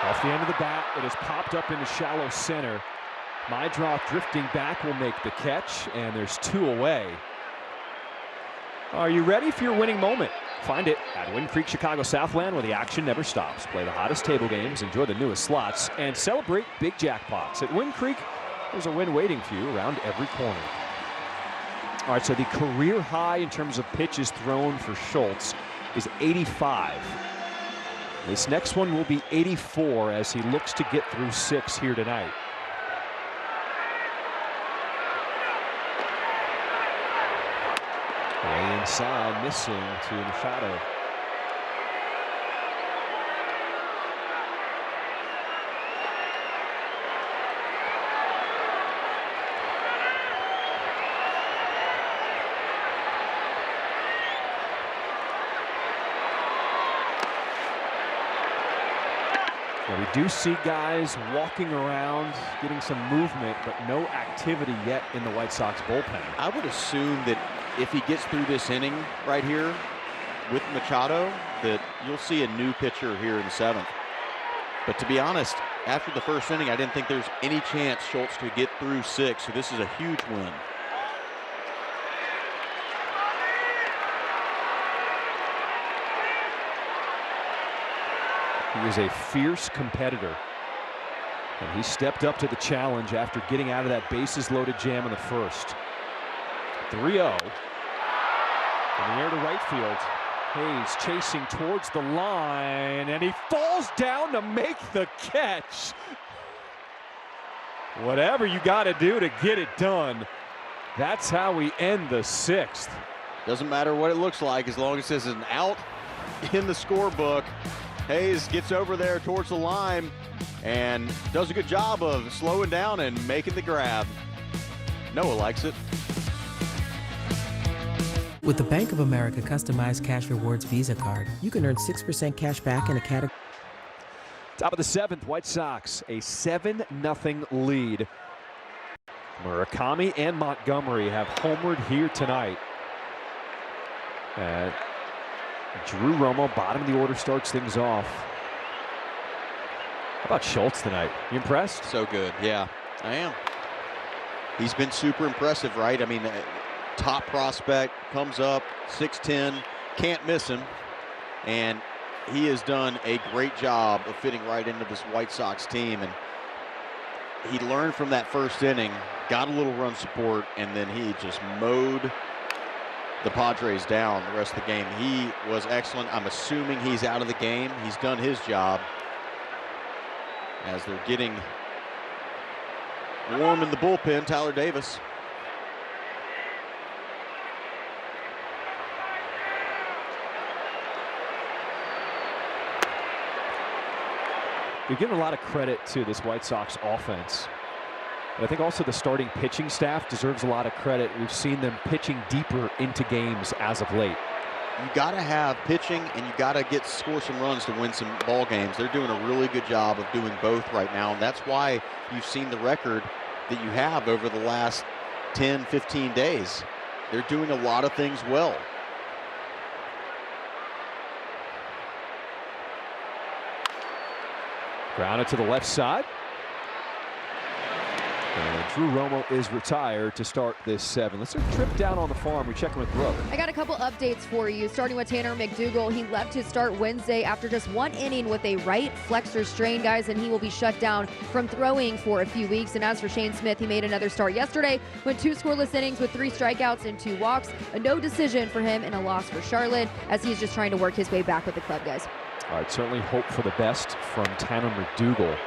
Off the end of the bat, it is popped up into shallow center. Mydroth drifting back will make the catch, and there's 2 away. Are you ready for your winning moment? Find it at Wind Creek Chicago Southland, where the action never stops. Play the hottest table games, enjoy the newest slots, and celebrate big jackpots. At Wind Creek, there's a win waiting for you around every corner. All right, so the career high in terms of pitches thrown for Schultz is 85. This next one will be 84 as he looks to get through 6 here tonight. Way inside, missing to Machado. Now we do see guys walking around, getting some movement, but no activity yet in the White Sox bullpen. I would assume that if he gets through this inning right here with Machado, that you'll see a new pitcher here in the 7th. But to be honest, after the first inning, I didn't think there's any chance Schultz could get through 6, so this is a huge win. He is a fierce competitor, and he stepped up to the challenge after getting out of that bases-loaded jam in the first. 3-0. In the air to right field. Hayes chasing towards the line, and he falls down to make the catch. Whatever you got to do to get it done. That's how we end the 6th. Doesn't matter what it looks like as long as this is an out in the scorebook. Hayes gets over there towards the line and does a good job of slowing down and making the grab. Noah likes it. With the Bank of America customized cash rewards Visa card, you can earn 6% cash back in a category. Top of the 7th, White Sox, a 7-0 lead. Murakami and Montgomery have homered here tonight. Drew Romo, bottom of the order, starts things off. How about Schultz tonight? You impressed? So good, yeah, I am. He's been super impressive, right? I mean, top prospect, comes up, 6'10", can't miss him. And he has done a great job of fitting right into this White Sox team. And he learned from that first inning, got a little run support, and then he just mowed the Padres down the rest of the game. He was excellent. I'm assuming he's out of the game. He's done his job as they're getting warm in the bullpen. Tyler Davis. We've given a lot of credit to this White Sox offense. But I think also the starting pitching staff deserves a lot of credit. We've seen them pitching deeper into games as of late. You got to have pitching, and you got to score some runs to win some ball games. They're doing a really good job of doing both right now, and that's why you've seen the record that you have over the last 10, 15 days. They're doing a lot of things well. Grounded to the left side. And Drew Romo is retired to start this 7. Let's do a trip down on the farm. We're checking with Brooke. I got a couple updates for you, starting with Tanner McDougal. He left to start Wednesday after just 1 inning with a right flexor strain, guys, and he will be shut down from throwing for a few weeks. And as for Shane Smith, he made another start yesterday, went 2 scoreless innings with 3 strikeouts and 2 walks. A no decision for him and a loss for Charlotte, as he's just trying to work his way back with the club, guys. All right, certainly hope for the best from Tanner McDougal,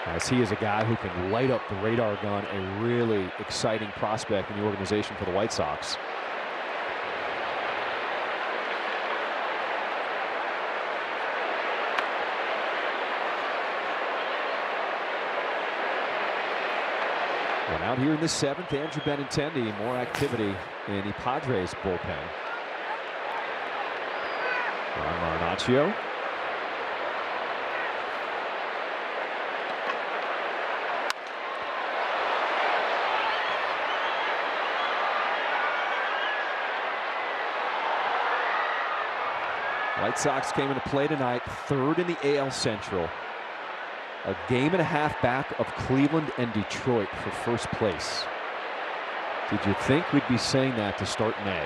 as he is a guy who can light up the radar gun, a really exciting prospect in the organization for the White Sox. And out here in the 7th, Andrew Benintendi, more activity in the Padres bullpen. Ron Marinaccio. White Sox came into play tonight, 3rd in the AL Central. A game and a half back of Cleveland and Detroit for first place. Did you think we'd be saying that to start May?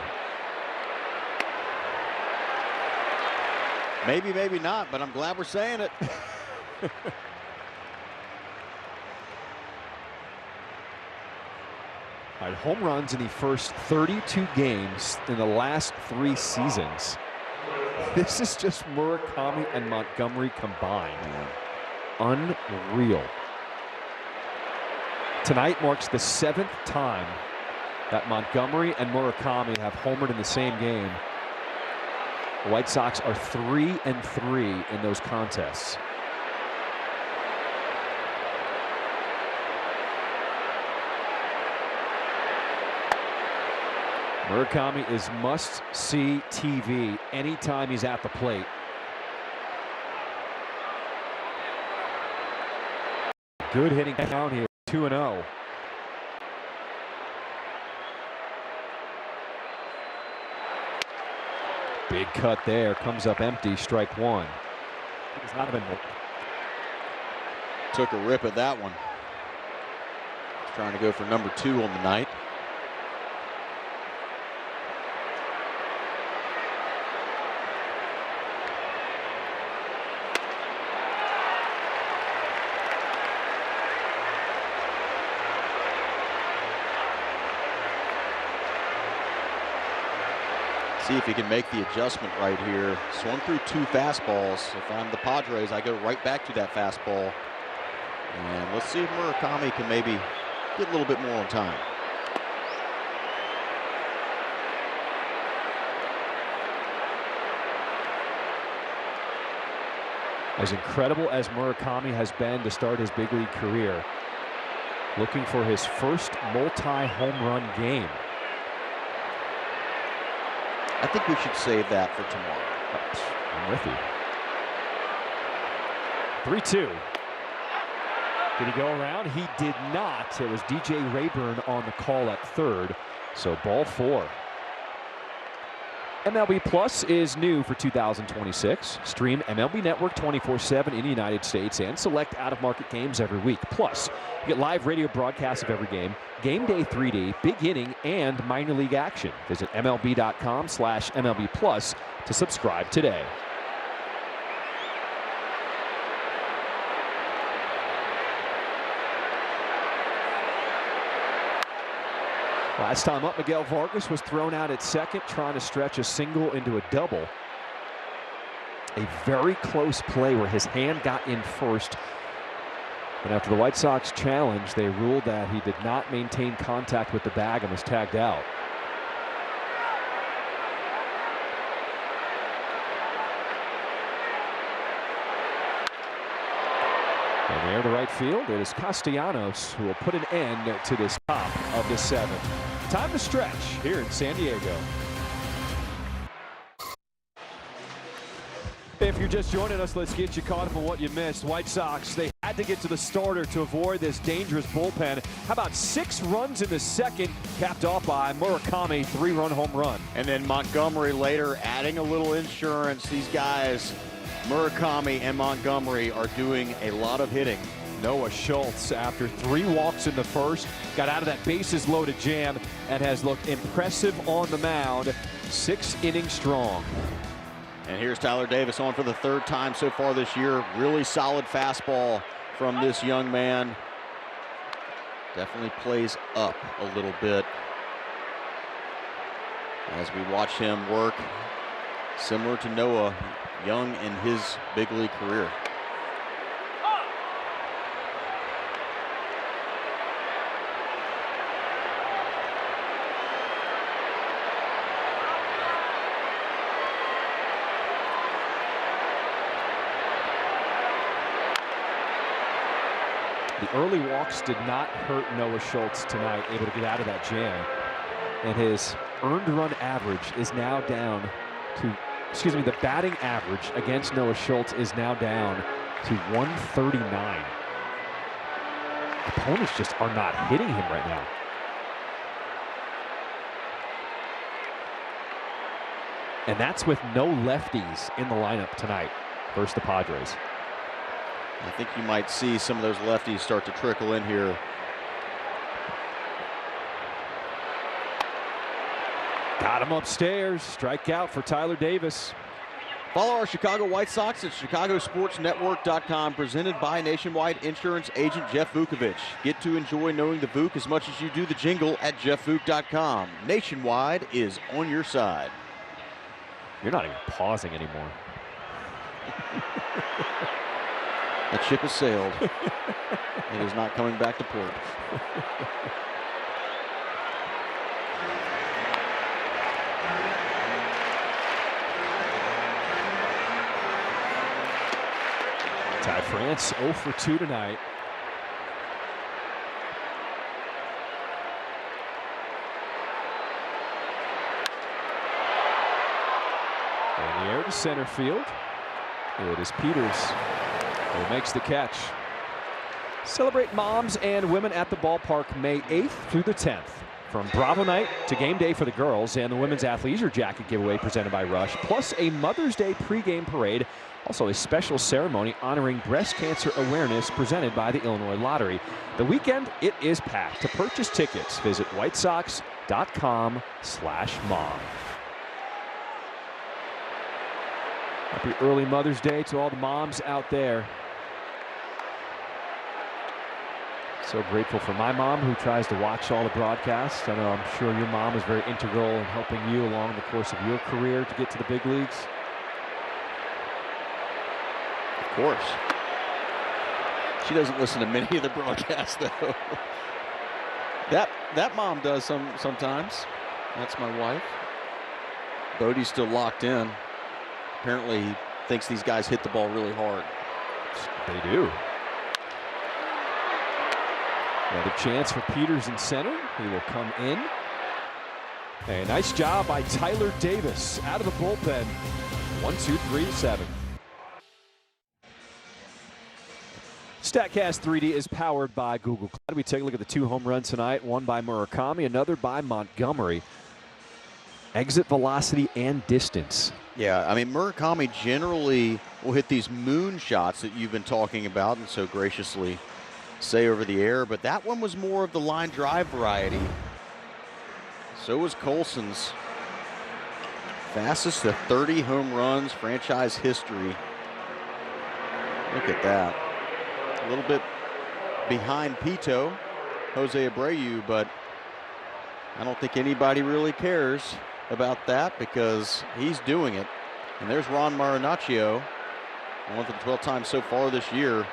Maybe, maybe not, but I'm glad we're saying it. All right, home runs in the first 32 games in the last 3 seasons. This is just Murakami and Montgomery combined. Unreal. Tonight marks the 7th time that Montgomery and Murakami have homered in the same game. The White Sox are 3-3 in those contests. Murakami is must-see TV anytime he's at the plate. Good hitting down here, 2-0. Big cut there, comes up empty, strike 1. It's not been. Took a rip at that one. He's trying to go for number 2 on the night. See if he can make the adjustment right here. Swung through 2 fastballs. If I'm the Padres, I go right back to that fastball. And let's see if Murakami can maybe get a little bit more on time. As incredible as Murakami has been to start his big league career, looking for his first multi-home run game. I think we should save that for tomorrow. I'm with you. 3-2. Did he go around? He did not. It was DJ Rayburn on the call at 3rd. So ball 4. MLB Plus is new for 2026. Stream MLB Network 24/7 in the United States and select out-of-market games every week. Plus, you get live radio broadcasts of every game, Game Day 3D, Big Inning, and minor league action. Visit MLB.com/MLB Plus to subscribe today. Last time up, Miguel Vargas was thrown out at 2nd, trying to stretch a single into a double. A very close play where his hand got in first. And after the White Sox challenge, they ruled that he did not maintain contact with the bag and was tagged out. And there to right field, it is Castellanos who will put an end to this top of the 7th. Time to stretch here in San Diego. If you're just joining us, let's get you caught up on what you missed. White Sox, they had to get to the starter to avoid this dangerous bullpen. How about 6 runs in the 2nd, capped off by Murakami, 3-run home run. And then Montgomery later adding a little insurance. These guys, Murakami and Montgomery, are doing a lot of hitting. Noah Schultz, after 3 walks in the first, got out of that bases loaded jam and has looked impressive on the mound, 6 innings strong. And here's Tyler Davis on for the 3rd time so far this year. Really solid fastball from this young man. Definitely plays up a little bit as we watch him work, similar to Noah, young in his big league career. The early walks did not hurt Noah Schultz tonight, able to get out of that jam. And his earned run average is now down to, the batting average against Noah Schultz is now down to 139. Opponents just are not hitting him right now. And that's with no lefties in the lineup tonight versus the Padres. I think you might see some of those lefties start to trickle in here. Got him upstairs. Strikeout for Tyler Davis. Follow our Chicago White Sox at chicagosportsnetwork.com, presented by Nationwide Insurance agent Jeff Vukovich. Get to enjoy knowing the Vuk as much as you do the jingle at jeffvuk.com. Nationwide is on your side. You're not even pausing anymore. That ship has sailed. It is not coming back to port. Ty France 0 for 2 tonight. In the air to center field. It is Peters who makes the catch. Celebrate moms and women at the ballpark May 8th through the 10th. From Bravo Night to game day for the girls and the women's athleisure jacket giveaway presented by Rush, plus a Mother's Day pregame parade. Also a special ceremony honoring breast cancer awareness presented by the Illinois Lottery. The weekend, it is packed. To purchase tickets, visit whitesox.com/mom. Happy early Mother's Day to all the moms out there. So grateful for my mom, who tries to watch all the broadcasts. I know I'm sure your mom is very integral in helping you along the course of your career to get to the big leagues. Of course. She doesn't listen to many of the broadcasts, though. That mom does sometimes. That's my wife. Bodie's still locked in. Apparently he thinks these guys hit the ball really hard. They do. Another chance for Peters in center. He will come in. A nice job by Tyler Davis out of the bullpen. 1, 2, 3, 7. StatCast 3D is powered by Google Cloud. We take a look at the 2 home runs tonight. One by Murakami, another by Montgomery. Exit velocity and distance. Yeah, I mean, Murakami generally will hit these moon shots that you've been talking about and so graciously say over the air, but that one was more of the line drive variety. So was Colson's. Fastest to 30 home runs, franchise history. Look at that. A little bit behind Pito, Jose Abreu, but I don't think anybody really cares about that because he's doing it. And there's Ron Marinaccio, one for the 12th time so far this year.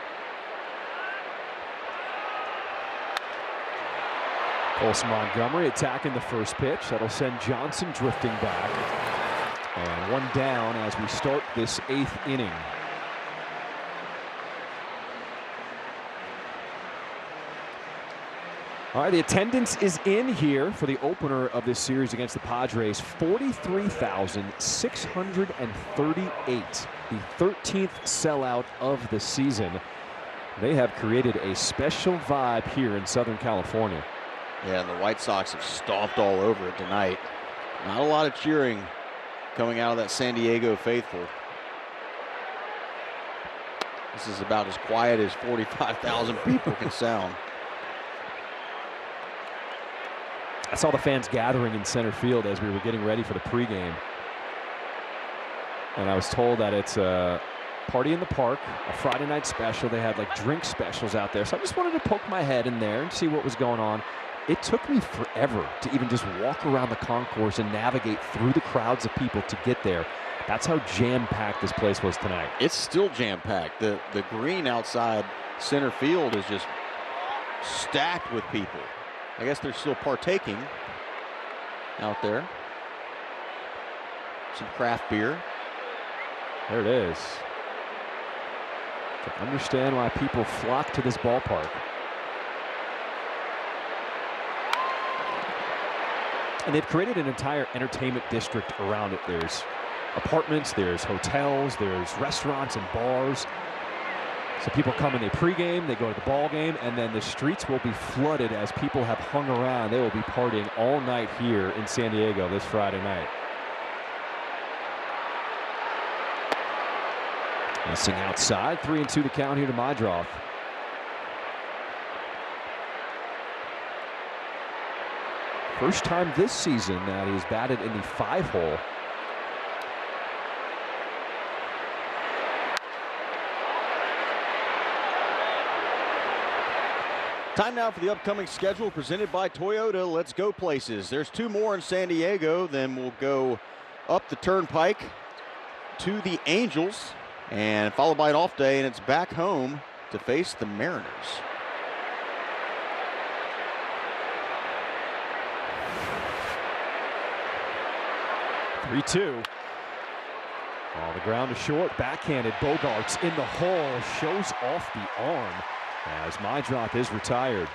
Colson Montgomery attacking the first pitch. That'll send Johnson drifting back. And one down as we start this 8th inning. All right, the attendance is in here for the opener of this series against the Padres. 43,638, the 13th sellout of the season. They have created a special vibe here in Southern California. Yeah, and the White Sox have stomped all over it tonight. Not a lot of cheering coming out of that San Diego faithful. This is about as quiet as 45,000 people can sound. I saw the fans gathering in center field as we were getting ready for the pregame. And I was told that it's a party in the park, a Friday night special. They had like drink specials out there. So I just wanted to poke my head in there and see what was going on. It took me forever to even just walk around the concourse and navigate through the crowds of people to get there. That's how jam-packed this place was tonight. It's still jam-packed. The green outside center field is just stacked with people. I guess they're still partaking out there. Some craft beer. There it is. To understand why people flock to this ballpark. And they've created an entire entertainment district around it. There's apartments, there's hotels, there's restaurants and bars. So people come and they pregame, they go to the ball game, and then the streets will be flooded as people have hung around. They will be partying all night here in San Diego this Friday night. Missing outside, 3-2 the count here to Majdroff. First time this season that he's batted in the 5-hole. Time now for the upcoming schedule presented by Toyota. Let's go places. There's 2 more in San Diego. Then we'll go up the turnpike to the Angels and followed by an off day, and it's back home to face the Mariners. (3-2). Oh, the ground is short. Backhanded. Bogarts in the hole. Shows off the arm as Majdroff is retired.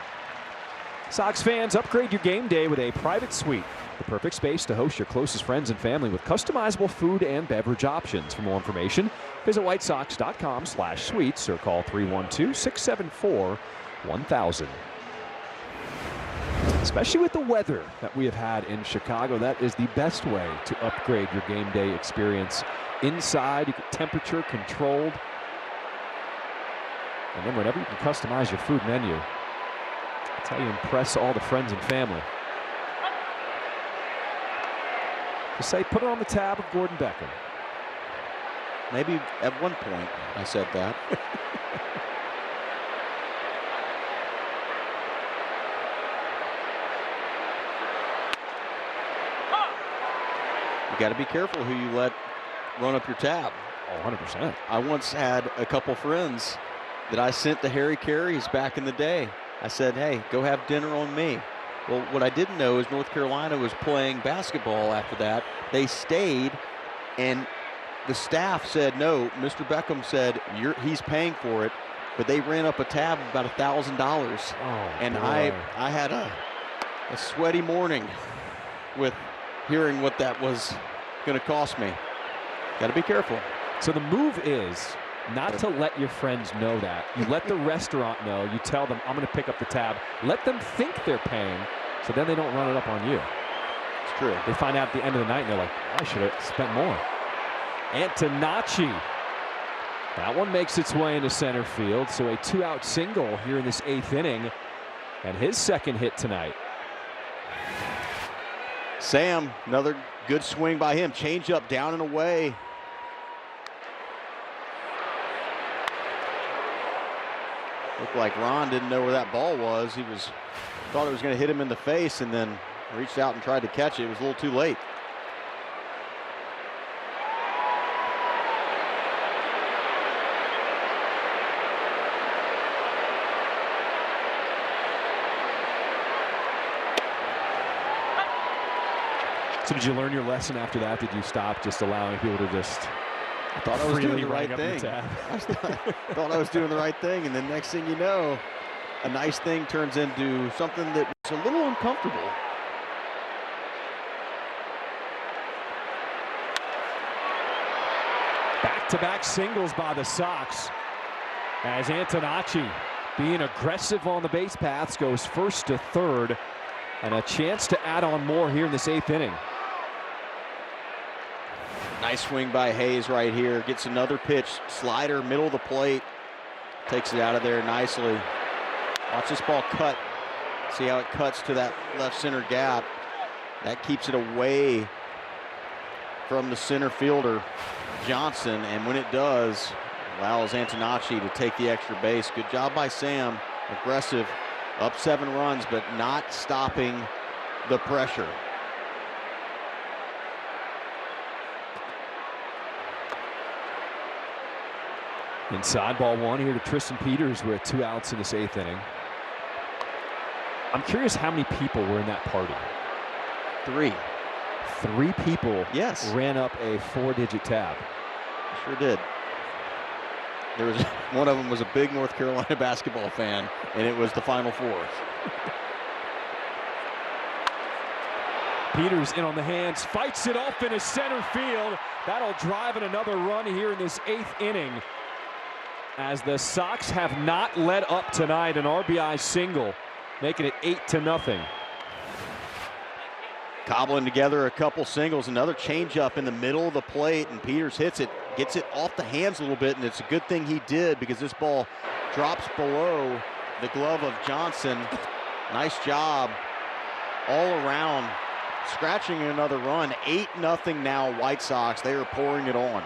Sox fans, upgrade your game day with a private suite. The perfect space to host your closest friends and family with customizable food and beverage options. For more information, visit whitesox.com/suites or call 312-674-1000. Especially with the weather that we have had in Chicago, that is the best way to upgrade your game day experience. Inside, you get temperature controlled. And then whenever you can customize your food menu, that's how you impress all the friends and family. Just say, put it on the tab of Gordon Beckham. Maybe at one point I said that. You got to be careful who you let run up your tab. Oh, 100%. I once had a couple friends that I sent to Harry Caray's back in the day. I said, hey, go have dinner on me. Well, what I didn't know is North Carolina was playing basketball after that. They stayed, and the staff said, no, Mr. Beckham said, he's paying for it. But they ran up a tab of about $1,000. Oh, and boy. I had a sweaty morning with hearing what that was going to cost me. Got to be careful. So the move is not to let your friends know that. You let the restaurant know. You tell them, I'm going to pick up the tab. Let them think they're paying, so then they don't run it up on you. It's true. They find out at the end of the night, and they're like, I should have spent more. Antonacci. That one makes its way into center field, so a 2-out single here in this 8th inning, and his second hit tonight. Sam, another good swing by him. Change up, down and away. Looked like Ron didn't know where that ball was. He thought it was going to hit him in the face and then reached out and tried to catch it. It was a little too late. So did you learn your lesson after that? Did you stop just allowing people to just I thought I was doing the right thing? I thought I was doing the right thing, and then next thing you know, a nice thing turns into something that was a little uncomfortable. Back-to-back singles by the Sox as Antonacci, being aggressive on the base paths, goes first to third, and a chance to add on more here in this 8th inning. Nice swing by Hayes right here. Gets another pitch. Slider, middle of the plate. Takes it out of there nicely. Watch this ball cut. See how it cuts to that left center gap. That keeps it away from the center fielder, Johnson, and when it does, allows Antonacci to take the extra base. Good job by Sam. Aggressive, up 7 runs, but not stopping the pressure. Inside, ball 1 here to Tristan Peters with 2 outs in this 8th inning. I'm curious how many people were in that party. 3. 3 people yes. ran up a 4-digit tab. Sure did. There was one of them was a big North Carolina basketball fan, and it was the Final Four. Peters in on the hands, fights it off into center field. That'll drive in another run here in this 8th inning, as the Sox have not let up tonight. An RBI single, making it 8-0. Cobbling together a couple singles, another changeup in the middle of the plate, and Peters hits it, gets it off the hands a little bit, and it's a good thing he did because this ball drops below the glove of Johnson. Nice job all around, scratching another run. 8-0 now, White Sox. They are pouring it on.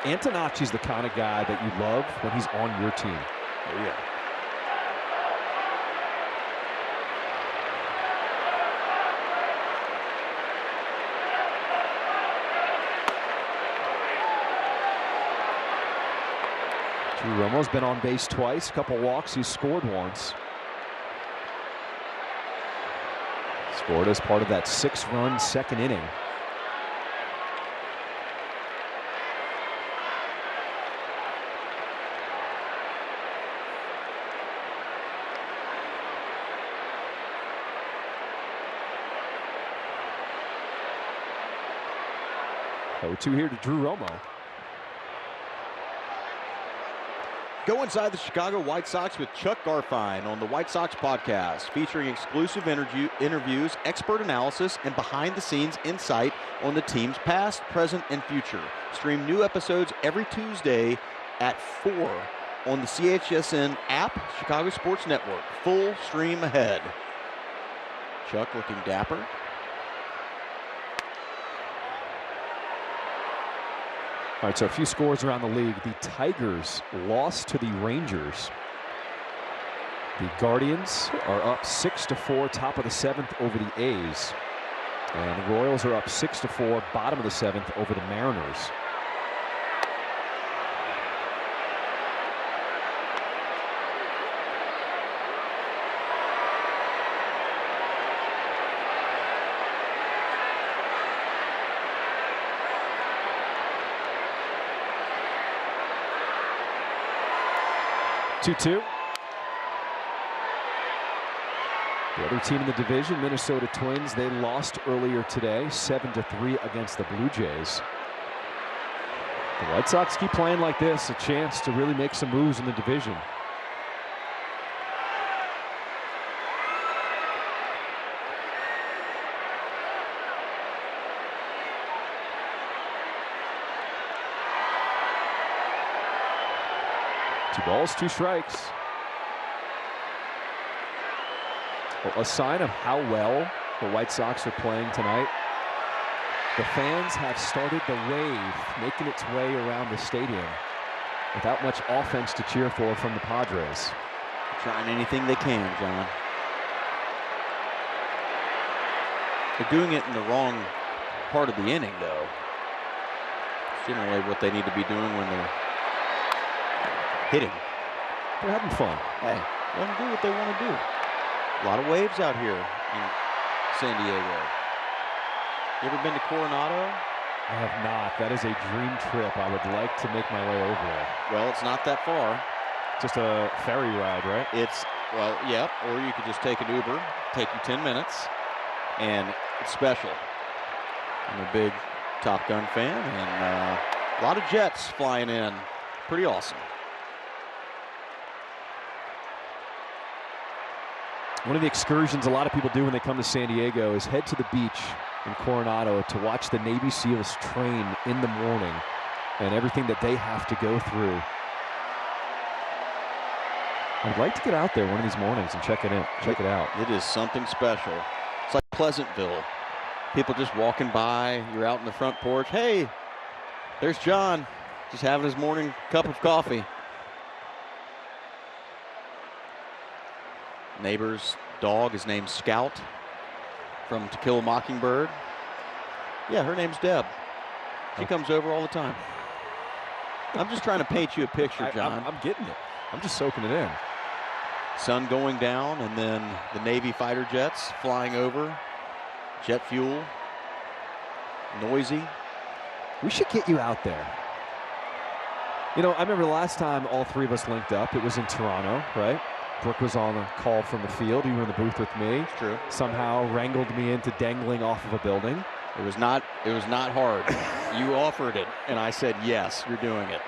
Antonacci's the kind of guy that you love when he's on your team. Oh, yeah. Drew Romo's been on base twice, a couple walks, he's scored once. Scored as part of that 6-run 2nd inning. Oh, 2 here to Drew Romo. Go inside the Chicago White Sox with Chuck Garfien on the White Sox podcast, featuring exclusive interviews, expert analysis, and behind-the-scenes insight on the team's past, present, and future. Stream new episodes every Tuesday at 4 on the CHSN app, Chicago Sports Network. Full stream ahead. Chuck looking dapper. All right, so a few scores around the league. The Tigers lost to the Rangers. The Guardians are up 6-4, top of the 7th over the A's. And the Royals are up 6-4, bottom of the 7th over the Mariners. Two. The other team in the division, Minnesota Twins, they lost earlier today, 7-3 against the Blue Jays. The White Sox keep playing like this, a chance to really make some moves in the division. Two balls, 2 strikes. Well, a sign of how well the White Sox are playing tonight. The fans have started the wave making its way around the stadium without much offense to cheer for from the Padres. Trying anything they can, John. They're doing it in the wrong part of the inning, though. It's generally what they need to be doing when they're hitting. They're having fun. Hey, let them do what they want to do. A lot of waves out here in San Diego. You ever been to Coronado? I have not. That is a dream trip. I would like to make my way over there. Well, it's not that far. Just a ferry ride, right? It's, well, yeah, or you could just take an Uber, take you 10 minutes, and it's special. I'm a big Top Gun fan, and a lot of jets flying in. Pretty awesome. One of the excursions a lot of people do when they come to San Diego is head to the beach in Coronado to watch the Navy SEALs train in the morning and everything that they have to go through. I'd like to get out there one of these mornings and check it out. It is something special. It's like Pleasantville. People just walking by. You're out in the front porch. Hey, there's John, just having his morning cup of coffee. Neighbor's dog is named Scout from To Kill a Mockingbird. Yeah, her name's Deb. She comes over all the time. I'm just trying to paint you a picture, John. I'm getting it. I'm just soaking it in. Sun going down, and then the Navy fighter jets flying over. Jet fuel. Noisy. We should get you out there. You know, I remember the last time all three of us linked up, it was in Toronto, right? Brooke was on a call from the field. You were in the booth with me. It's true. Somehow wrangled me into dangling off of a building. It was not hard. You offered it, and I said, yes, you're doing it.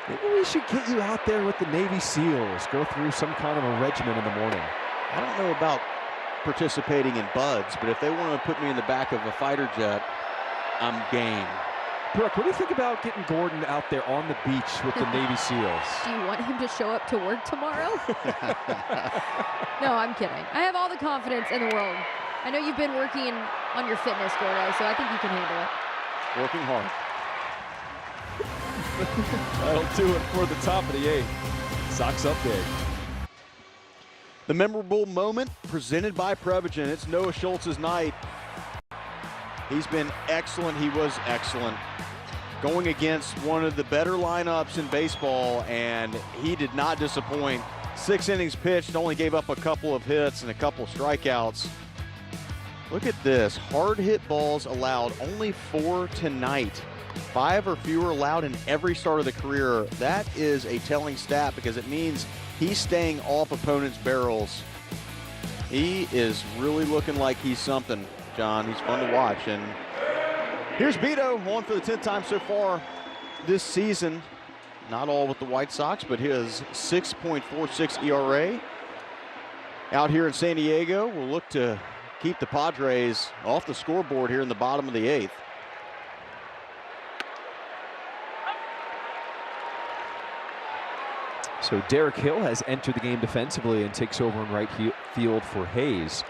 Maybe we should get you out there with the Navy SEALs, go through some kind of a regimen in the morning. I don't know about participating in buds, but if they want to put me in the back of a fighter jet, I'm game. Brooke, what do you think about getting Gordon out there on the beach with the Navy SEALs? Do you want him to show up to work tomorrow? No, I'm kidding. I have all the confidence in the world. I know you've been working on your fitness, Gordo, so I think you can handle it. Working hard. That'll do it for the top of the 8th. Sox up big. The memorable moment presented by Prevagen. It's Noah Schultz's night. He's been excellent. He was excellent. Going against one of the better lineups in baseball, and he did not disappoint. 6 innings pitched, only gave up a couple of hits and a couple of strikeouts. Look at this. Hard hit balls allowed, only 4 tonight. 5 or fewer allowed in every start of the career. That is a telling stat because it means he's staying off opponents' barrels. He is really looking like he's something, John. He's fun to watch. And here's Beto on for the 10th time so far this season. Not all with the White Sox, but his 6.46 ERA. Out here in San Diego, we'll look to keep the Padres off the scoreboard here in the bottom of the 8th. So Derek Hill has entered the game defensively and takes over in right field for Hayes.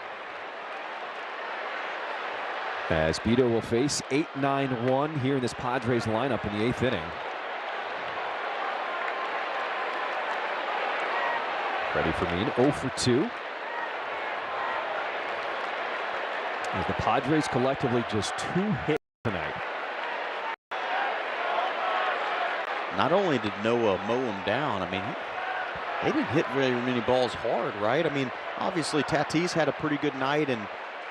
As Beto will face 8-9-1 here in this Padres lineup in the 8th inning. Freddie Fermin 0 for 2. As the Padres collectively just 2 hits tonight. Not only did Noah mow him down, I mean, they didn't hit very many balls hard, right? I mean, obviously Tatis had a pretty good night, and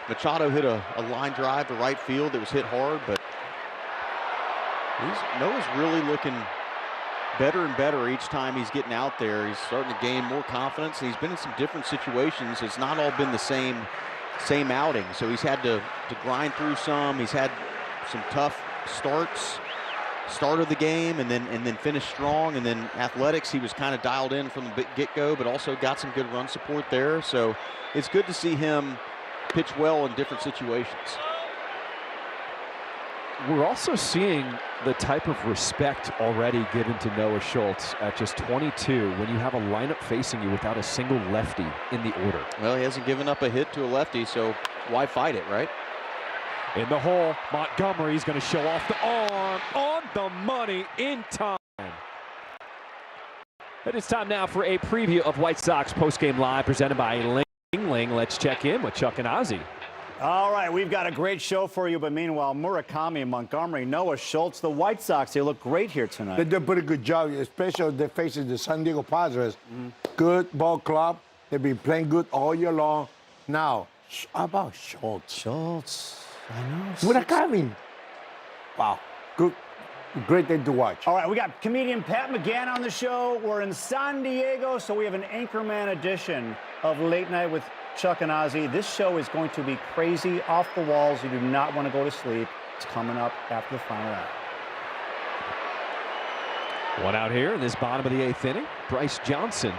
Machado hit a line drive to right field that was hit hard, but Noah's really looking better and better each time he's getting out there. He's starting to gain more confidence, and he's been in some different situations. It's not all been the same outing, so he's had to grind through some. He's had some tough start of the game and then finish strong, and then athletics, he was kind of dialed in from the get-go, but also got some good run support there. So it's good to see him pitch well in different situations. We're also seeing the type of respect already given to Noah Schultz at just 22 when you have a lineup facing you without a single lefty in the order. Well, he hasn't given up a hit to a lefty, so why fight it, right? In the hole, Montgomery's going to show off the arm on the money in time. It is time now for a preview of White Sox postgame live presented by Ling. Let's check in with Chuck and Ozzie. All right, we've got a great show for you, but meanwhile, Murakami, Montgomery, Noah Schultz, the White Sox, they look great here tonight. They did a pretty good job, especially they're facing the San Diego Padres. Good ball club. They've been playing good all year long. Now, how about Schultz? Schultz, I know. Murakami. Wow, good, great thing to watch. All right, we got comedian Pat McGann on the show. We're in San Diego, so we have an Anchorman edition of Late Night with Chuck and Ozzie. This show is going to be crazy, off the walls. You do not want to go to sleep. It's coming up after the final act. One out here in this bottom of the 8th inning. Bryce Johnson.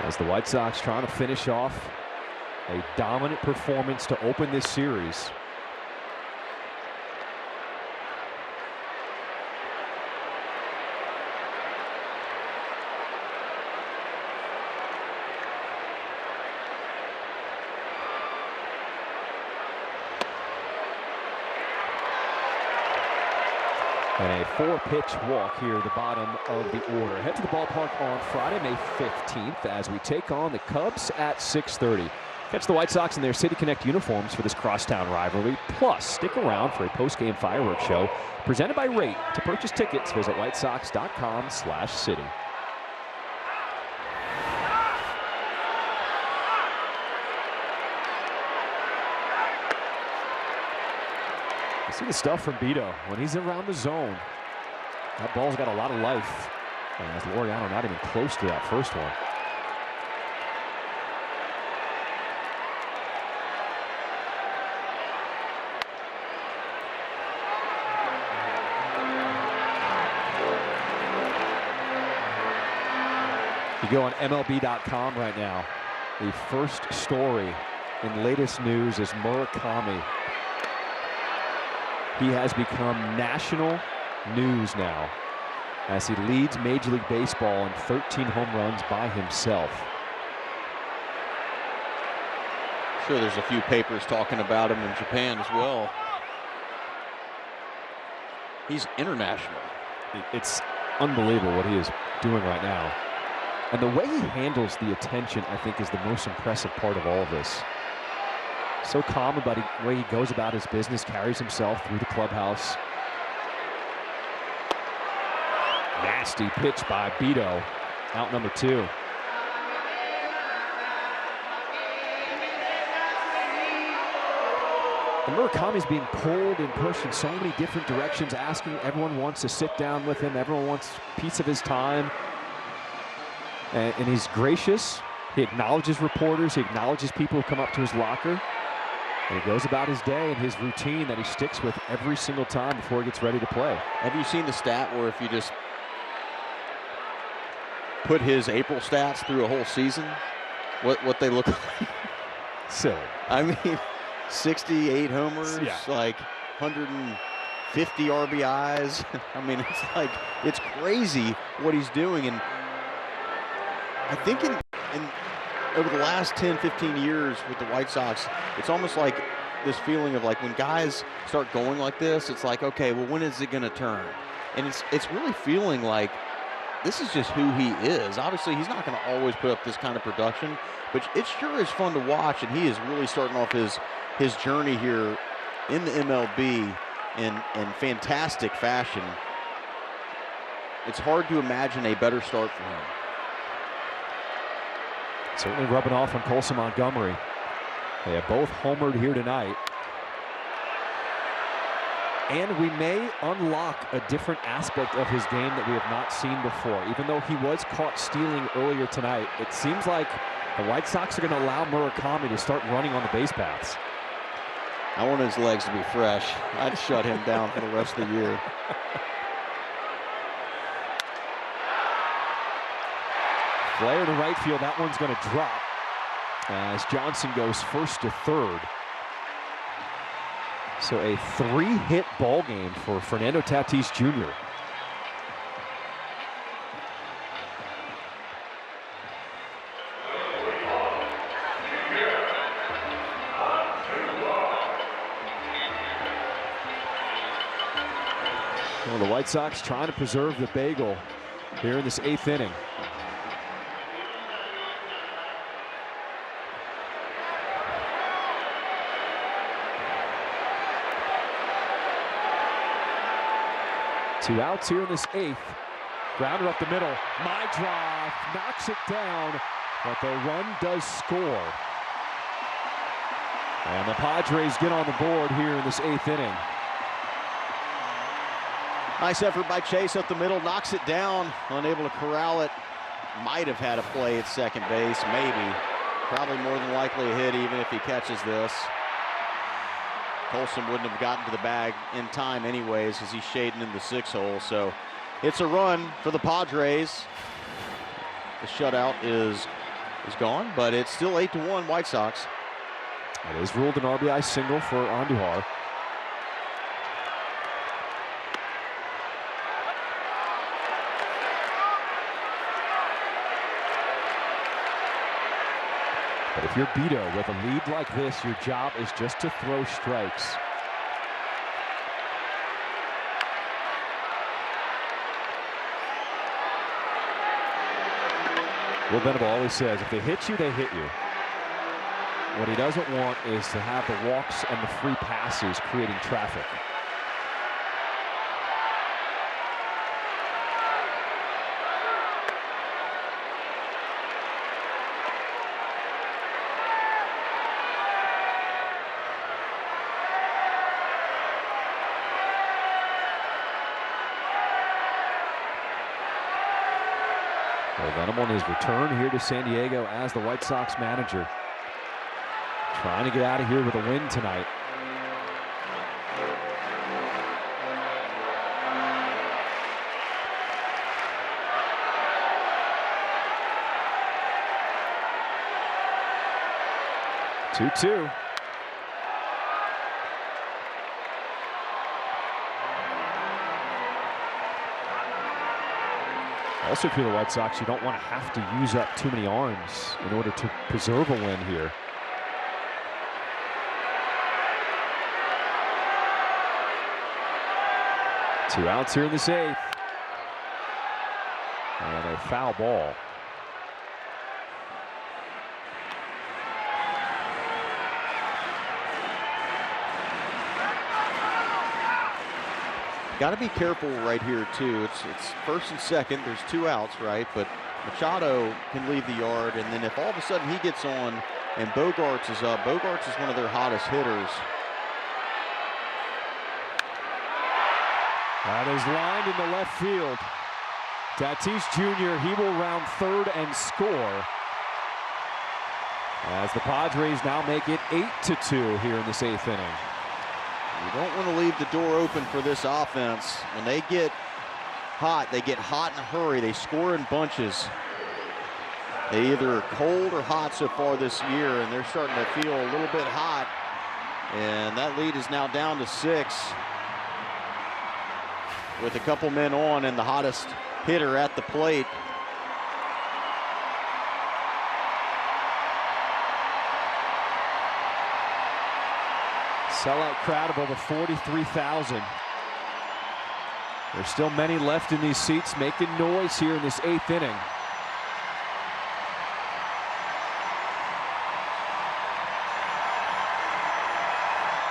As the White Sox trying to finish off a dominant performance to open this series. And a 4-pitch walk here at the bottom of the order. Head to the ballpark on Friday, May 15th, as we take on the Cubs at 6:30. Catch the White Sox in their City Connect uniforms for this crosstown rivalry. Plus, stick around for a post-game fireworks show presented by Rate. To purchase tickets, visit whitesox.com/city. See the stuff from Beto when he's around the zone. That ball's got a lot of life. And as Laureano not even close to that first one. You go on MLB.com right now. The first story in latest news is Murakami. He has become national news now as he leads Major League Baseball in 13 home runs by himself. Sure, there's a few papers talking about him in Japan as well. He's international. It's unbelievable what he is doing right now. And the way he handles the attention, I think, is the most impressive part of all of this. So calm about the way he goes about his business, carries himself through the clubhouse. Nasty pitch by Beto, out number 2. And Murakami's being pulled and pushed in so many different directions, asking, everyone wants to sit down with him, everyone wants a piece of his time. And he's gracious. He acknowledges reporters, he acknowledges people who come up to his locker. And he goes about his day and his routine that he sticks with every single time before he gets ready to play. Have you seen the stat where if you just put his April stats through a whole season, what they look like? Silly. I mean, 68 homers, yeah, like 150 RBIs. I mean, it's crazy what he's doing. And I think in over the last 10, 15 years with the White Sox, it's almost like this feeling of like when guys start going like this, it's like, okay, well, when is it going to turn? And it's really feeling like this is just who he is. Obviously, he's not going to always put up this kind of production, but it sure is fun to watch, and he is really starting off his journey here in the MLB in fantastic fashion. It's hard to imagine a better start for him. Certainly rubbing off on Colson Montgomery. They have both homered here tonight. And we may unlock a different aspect of his game that we have not seen before. Even though he was caught stealing earlier tonight, it seems like the White Sox are going to allow Murakami to start running on the base paths. I want his legs to be fresh. I'd shut him down for the rest of the year. Flare to right field, that one's going to drop as Johnson goes first to third. So a 3-hit ball game for Fernando Tatis Jr. Well, the White Sox trying to preserve the bagel here in this 8th inning. Two outs here in this 8th. Grounded up the middle. My drive knocks it down, but the run does score. And the Padres get on the board here in this 8th inning. Nice effort by Chase up the middle, knocks it down, unable to corral it. Might have had a play at second base, maybe. Probably more than likely a hit even if he catches this. Colson wouldn't have gotten to the bag in time anyways as he's shading in the 6 hole. So it's a run for the Padres. The shutout is is gone, but it's still 8-1 White Sox. It is ruled an RBI single for Andujar. But if you're Beto with a lead like this, your job is just to throw strikes. Will Venable always says, if they hit you, they hit you. What he doesn't want is to have the walks and the free passes creating traffic. Venable on his return here to San Diego as the White Sox manager. Trying to get out of here with a win tonight. Two-two. Also, if you're the White Sox, you don't want to have to use up too many arms in order to preserve a win here. Two outs here in this eighth. And a foul ball. Got to be careful right here too. It's first and second. There's 2 outs, right? But Machado can leave the yard, and then if all of a sudden he gets on and Bogarts is up, Bogarts is one of their hottest hitters. That is lined in the left field. Tatis Jr., he will round third and score. As the Padres now make it 8-2 here in this 8th inning. You don't want to leave the door open for this offense. When they get hot in a hurry. They score in bunches. They either are cold or hot so far this year, and they're starting to feel a little bit hot. And that lead is now down to 6 with a couple men on and the hottest hitter at the plate. Sellout crowd of over 43,000. There's still many left in these seats making noise here in this 8th inning.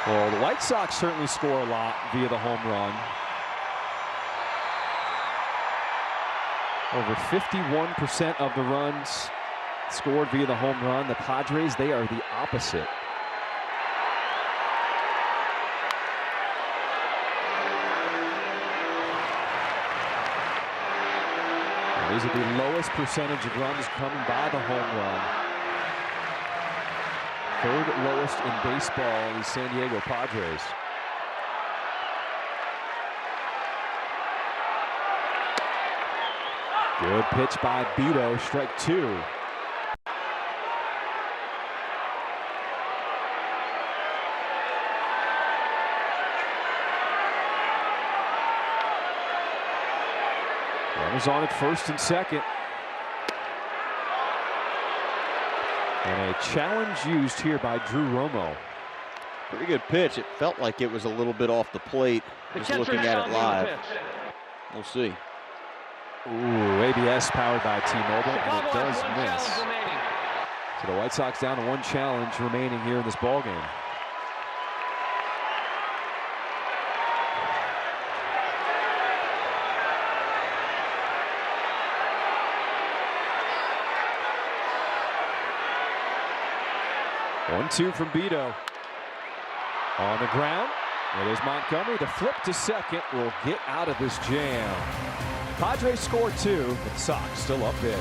Well, the White Sox certainly score a lot via the home run. Over 51% of the runs scored via the home run. The Padres, they are the opposite. These are the lowest percentage of runs coming by the home run. 3rd lowest in baseball, the San Diego Padres. Good pitch by Beto, strike 2. Runners on at first and second. And a challenge used here by Drew Romo. Pretty good pitch. It felt like it was a little bit off the plate, just looking at it live. We'll see. Ooh, ABS powered by T-Mobile, and it does miss. So the White Sox down to 1 challenge remaining here in this ballgame. One-two from Beto. On the ground, it is Montgomery. The flip to second will get out of this jam. Padres score 2, but Sox still up big.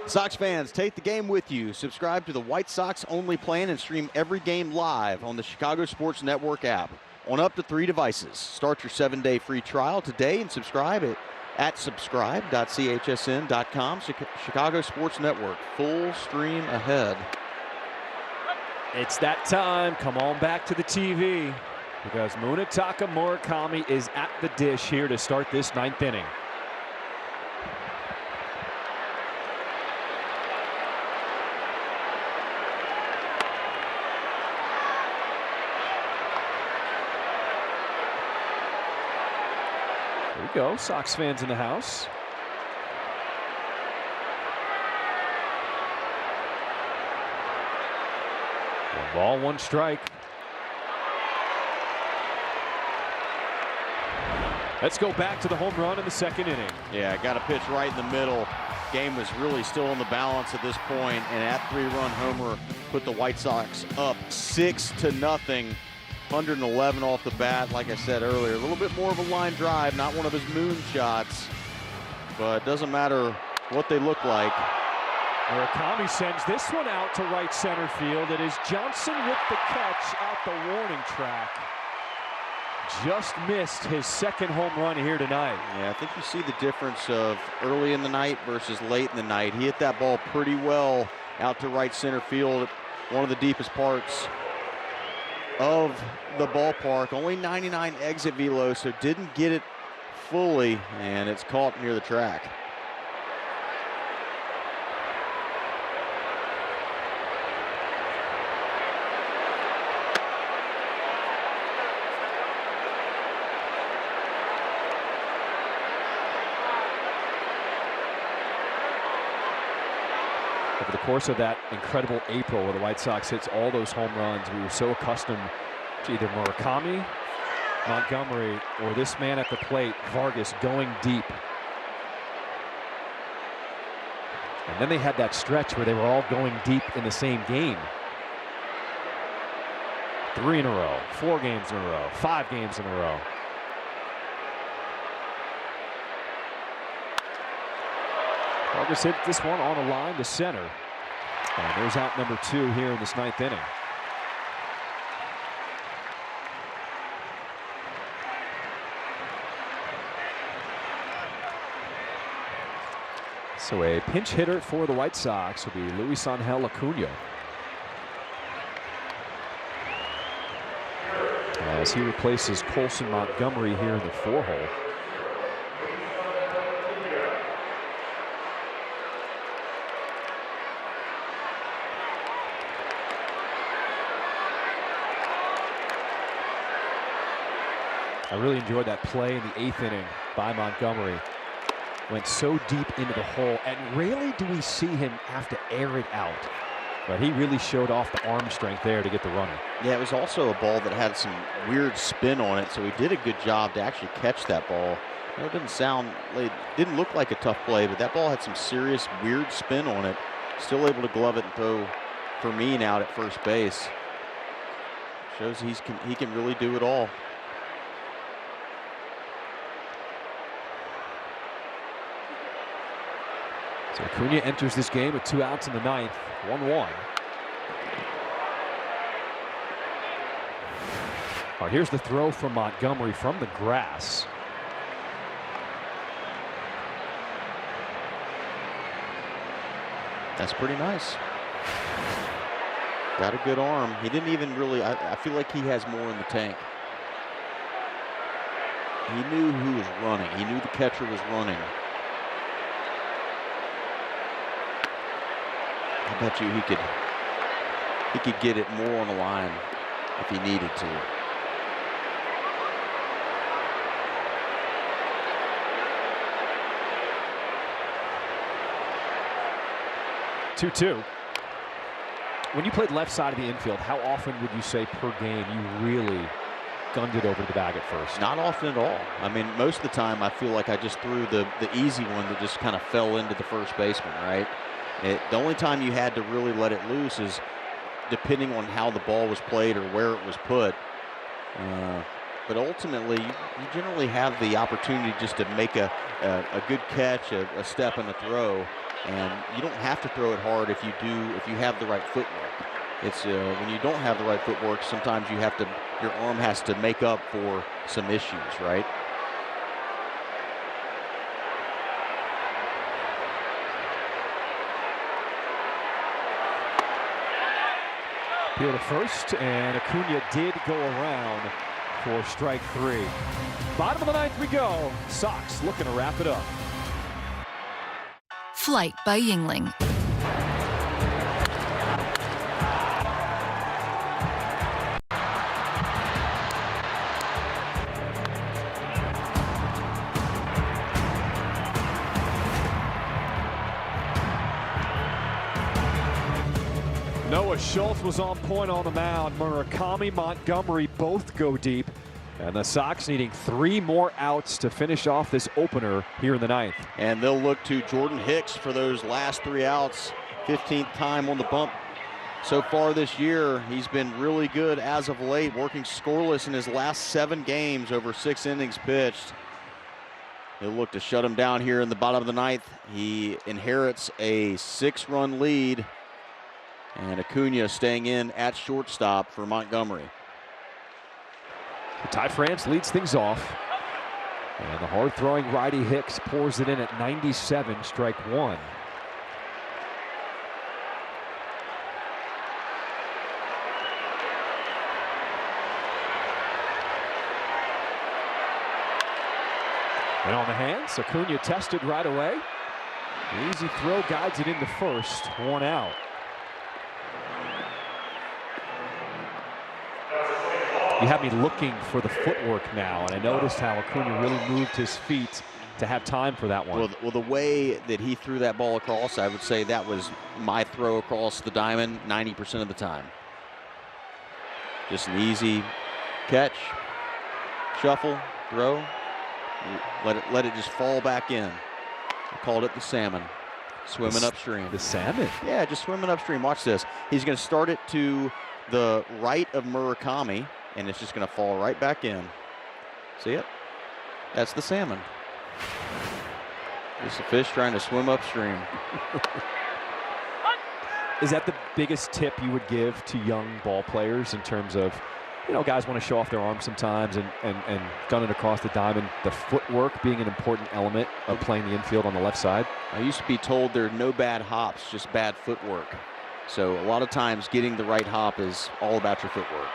Sox fans, take the game with you. Subscribe to the White Sox only plan and stream every game live on the Chicago Sports Network app on up to 3 devices. Start your 7-day free trial today and subscribe at at subscribe.chsn.com. Chicago Sports Network, full stream ahead. It's that time. Come on back to the TV because Munetaka Murakami is at the dish here to start this 9th inning. There we go, Sox fans in the house. One ball, one strike. Let's go back to the home run in the 2nd inning. Yeah, got a pitch right in the middle. Game was really still on the balance at this point, and that 3-run homer put the White Sox up 6-0. 111 off the bat, like I said earlier. A little bit more of a line drive, not one of his moon shots, but it doesn't matter what they look like. Murakami sends this one out to right center field. It is Johnson with the catch out the warning track. Just missed his 2nd home run here tonight. Yeah, I think you see the difference of early in the night versus late in the night. He hit that ball pretty well out to right center field, one of the deepest parts of the ballpark. Only 99 exit velo, so didn't get it fully, and it's caught near the track. Over the course of that incredible April where the White Sox hits all those home runs, we were so accustomed to either Murakami, Montgomery, or this man at the plate, Vargas, going deep. And then they had that stretch where they were all going deep in the same game. 3 in a row, 4 games in a row, 5 games in a row. Vargas hit this one on a line to center. And there's out number 2 here in this 9th inning. So a pinch hitter for the White Sox will be Luis Angel Acuna, as he replaces Colson Montgomery here in the 4-hole. I really enjoyed that play in the 8th inning by Montgomery. Went so deep into the hole, and rarely do we see him have to air it out. But he really showed off the arm strength there to get the runner. Yeah, it was also a ball that had some weird spin on it, so he did a good job to actually catch that ball. You know, it didn't look like a tough play, but that ball had some serious weird spin on it. Still able to glove it and throw Fermin out at first base. Shows he can really do it all. So Acuna enters this game with 2 outs in the 9th, 1-1. All right, here's the throw from Montgomery from the grass. That's pretty nice. Got a good arm. He didn't even really, I feel like he has more in the tank. He knew who was running. He knew the catcher was running. I bet you he could get it more on the line if he needed to. Two. When you played left side of the infield, how often would you say per game you really gunned it over the bag at first? Not often at all. I mean, most of the time I feel like I just threw the easy one that just kind of fell into the first baseman, right? The only time you had to really let it loose is depending on how the ball was played or where it was put. But ultimately, you generally have the opportunity just to make a good catch, a step and a throw, and you don't have to throw it hard if you have the right footwork. It's when you don't have the right footwork, sometimes your arm has to make up for some issues, right? Here to first, and Acuna did go around for strike 3. Bottom of the 9th we go. Sox looking to wrap it up. Flight by Yingling. Noah Schultz was on point on the mound. Murakami, Montgomery both go deep. And the Sox needing 3 more outs to finish off this opener here in the 9th. And they'll look to Jordan Hicks for those last 3 outs. 15th time on the bump so far this year. He's been really good as of late, working scoreless in his last 7 games over 6 innings pitched. He'll look to shut him down here in the bottom of the 9th. He inherits a 6-run lead. And Acuna staying in at shortstop for Montgomery. Ty France leads things off. And the hard-throwing righty Hicks pours it in at 97, strike 1. And on the hands, Acuna tested right away. An easy throw guides it into first, 1 out. You have me looking for the footwork now, and I noticed how Acuna really moved his feet to have time for that one. Well, the way that he threw that ball across, I would say that was my throw across the diamond 90% of the time. Just an easy catch, shuffle, throw, let it just fall back in. I called it the salmon, swimming upstream. The salmon? Yeah, just swimming upstream. Watch this. He's going to start it to the right of Murakami, and it's just going to fall right back in. See it? That's the salmon. Just a fish trying to swim upstream. Is that the biggest tip you would give to young ball players in terms of, you know, guys want to show off their arms sometimes and gun it across the diamond, the footwork being an important element of playing the infield on the left side? I used to be told there are no bad hops, just bad footwork. So a lot of times getting the right hop is all about your footwork.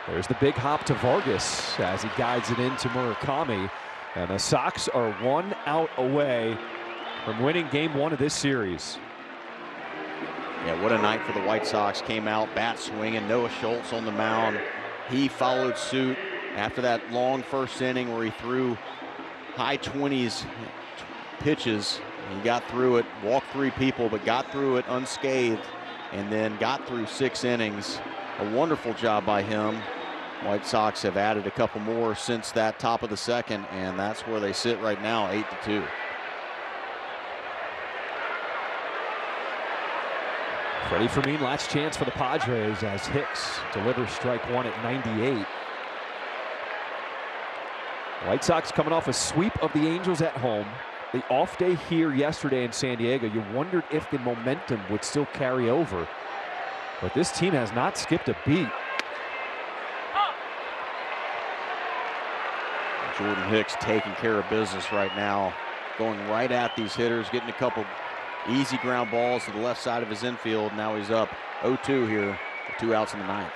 There's the big hop to Vargas as he guides it into Murakami. And the Sox are 1 out away from winning game 1 of this series. Yeah, what a night for the White Sox. Came out, bat swinging. Noah Schultz on the mound. He followed suit after that long first inning where he threw high 20s pitches. He got through it, walked 3 people, but got through it unscathed, and then got through 6 innings. A wonderful job by him. White Sox have added a couple more since that top of the 2nd, and that's where they sit right now, 8-2. Freddie Fermin, last chance for the Padres as Hicks delivers strike 1 at 98. White Sox coming off a sweep of the Angels at home. The off day here yesterday in San Diego. You wondered if the momentum would still carry over. But this team has not skipped a beat. Jordan Hicks taking care of business right now. Going right at these hitters, getting a couple easy ground balls to the left side of his infield. Now he's up 0-2 here with 2 outs in the 9th.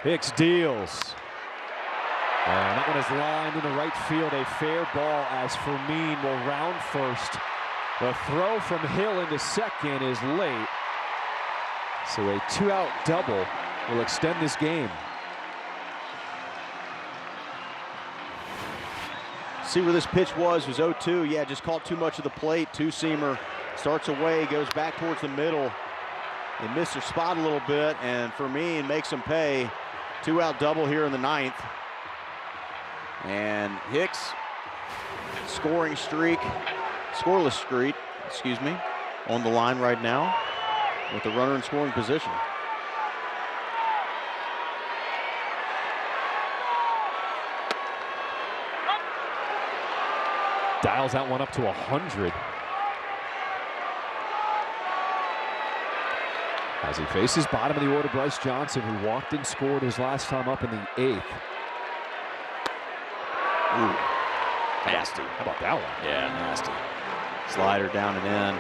Hicks deals. And that one is lined into right field. A fair ball as Fermin will round first. The throw from Hill into second is late. So a 2-out double will extend this game. See where this pitch was 0-2. Yeah, just caught too much of the plate. Two-seamer starts away, goes back towards the middle. They missed their spot a little bit, and Fermin makes them pay. 2-out double here in the 9th. And Hicks, scoreless streak, on the line right now with the runner in scoring position. Dials that one up to 100. As he faces bottom of the order, Bryce Johnson, who walked and scored his last time up in the 8th. Ooh, nasty. How about that one? Yeah, nasty. Slider down and in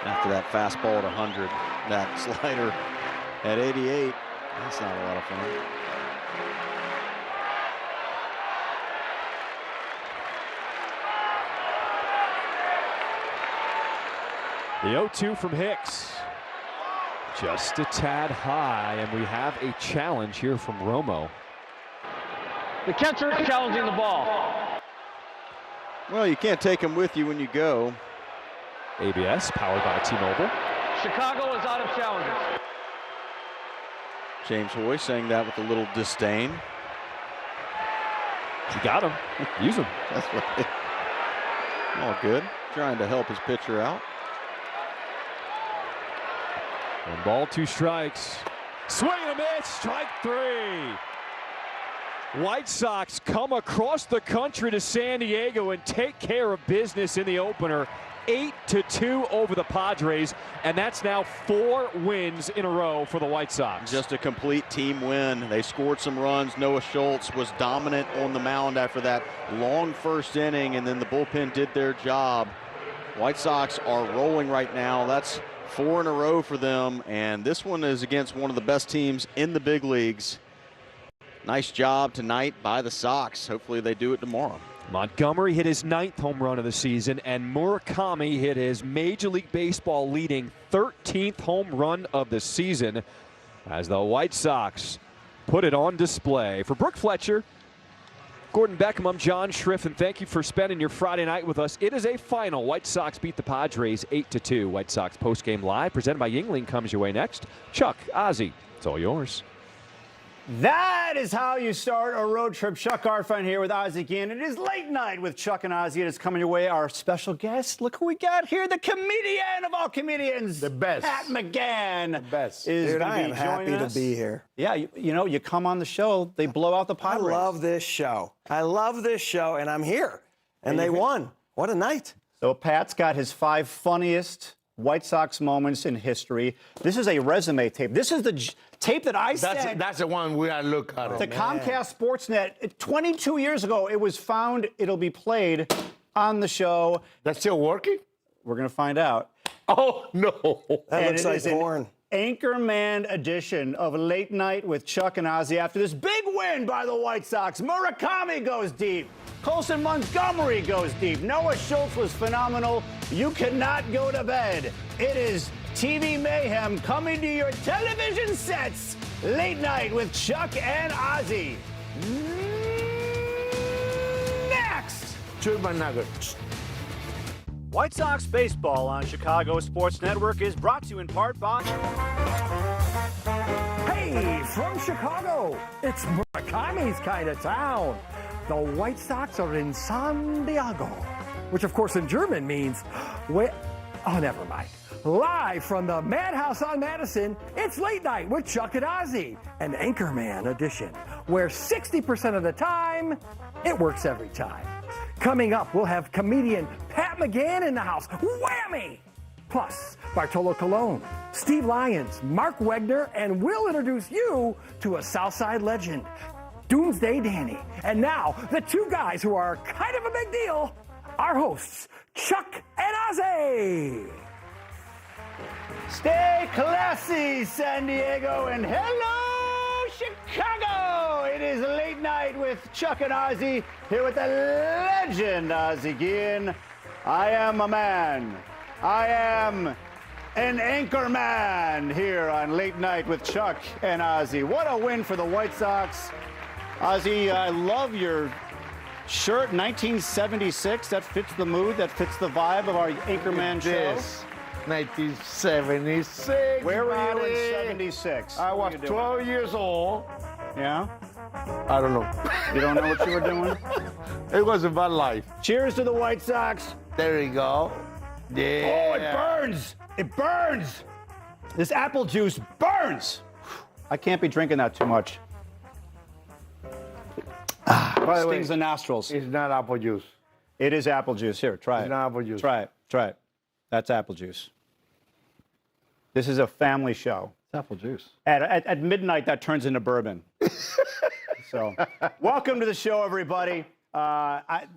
after that fastball at 100. That slider at 88. That's not a lot of fun. The 0-2 from Hicks. Just a tad high, and we have a challenge here from Romo. The catcher challenging the ball. Well, you can't take him with you when you go. ABS, powered by T-Mobile. Chicago is out of challenges. James Hoy saying that with a little disdain. You got him. Use him. That's right. All good. Trying to help his pitcher out. 1 ball, 2 strikes. Swing and a miss, strike 3. White Sox come across the country to San Diego and take care of business in the opener. 8-2 over the Padres, and that's now 4 wins in a row for the White Sox. Just a complete team win. They scored some runs. Noah Schultz was dominant on the mound after that long first inning, and then the bullpen did their job. White Sox are rolling right now. That's 4 in a row for them, and this one is against one of the best teams in the big leagues. Nice job tonight by the Sox. Hopefully they do it tomorrow. Montgomery hit his 9th home run of the season, and Murakami hit his Major League Baseball leading 13th home run of the season as the White Sox put it on display. For Brooke Fletcher, Gordon Beckham, I'm John Schriff, and thank you for spending your Friday night with us. It is a final. White Sox beat the Padres 8-2. White Sox postgame live, presented by Yingling, comes your way next. Chuck, Ozzie, it's all yours. That is how you start a road trip. Chuck Arfine here with Ozzie again. It is late night with Chuck and Ozzie. It is coming your way. Our special guest, look who we got here, the comedian of all comedians. The best. Pat McGann. The best. Is Dude, I am joining happy us. to be here. Yeah, you know, you come on the show, they blow out the Padres. I love this show. I love this show, and I'm here. And they won. What a night. So Pat's got his 5 funniest White Sox moments in history. This is a resume tape. This is the tape that I sent. That's the one we gotta look at. The Comcast Sportsnet, 22 years ago, it was found. It'll be played on the show. That's still working? We're going to find out. Oh, no. That looks like porn. Anchorman edition of Late Night with Chuck and Ozzie. After this big win by the White Sox, Murakami goes deep. Colson Montgomery goes deep. Noah Schultz was phenomenal. You cannot go to bed. It is TV mayhem coming to your television sets. Late Night with Chuck and Ozzie. Next. Tuba nuggets. White Sox baseball on Chicago Sports Network is brought to you in part by... Hey, from Chicago, it's Murakami's kind of town. The White Sox are in San Diego, which of course in German means, oh, never mind. Live from the Madhouse on Madison, it's Late Night with Chuck and Ozzie, an Anchorman edition, where 60% of the time, it works every time. Coming up, we'll have comedian Pat McGann in the house. Whammy! Plus, Bartolo Colon, Steve Lyons, Mark Wegner, and we'll introduce you to a Southside legend, Doomsday Danny. And now, the 2 guys who are kind of a big deal, our hosts, Chuck and Ozzie. Stay classy, San Diego, and hello, Chicago! It is Late Night with Chuck and Ozzie, here with the legend, Ozzie Guillen. I am a man. I am an anchor man here on Late Night with Chuck and Ozzie. What a win for the White Sox. Ozzie, I love your shirt, 1976. That fits the mood, that fits the vibe of our Anchorman show. 1976. Where were you in 76? I was 12 years old. Yeah? I don't know. You don't know what you were doing? It was a bad life. Cheers to the White Sox. There you go. Yeah. Oh, it burns. It burns. This apple juice burns. I can't be drinking that too much. By the way, stings the nostrils. It's not apple juice. It is apple juice. Here, try it. It's not apple juice. Try it. Try it. That's apple juice. This is a family show. It's apple juice. At midnight, that turns into bourbon. So, welcome to the show, everybody.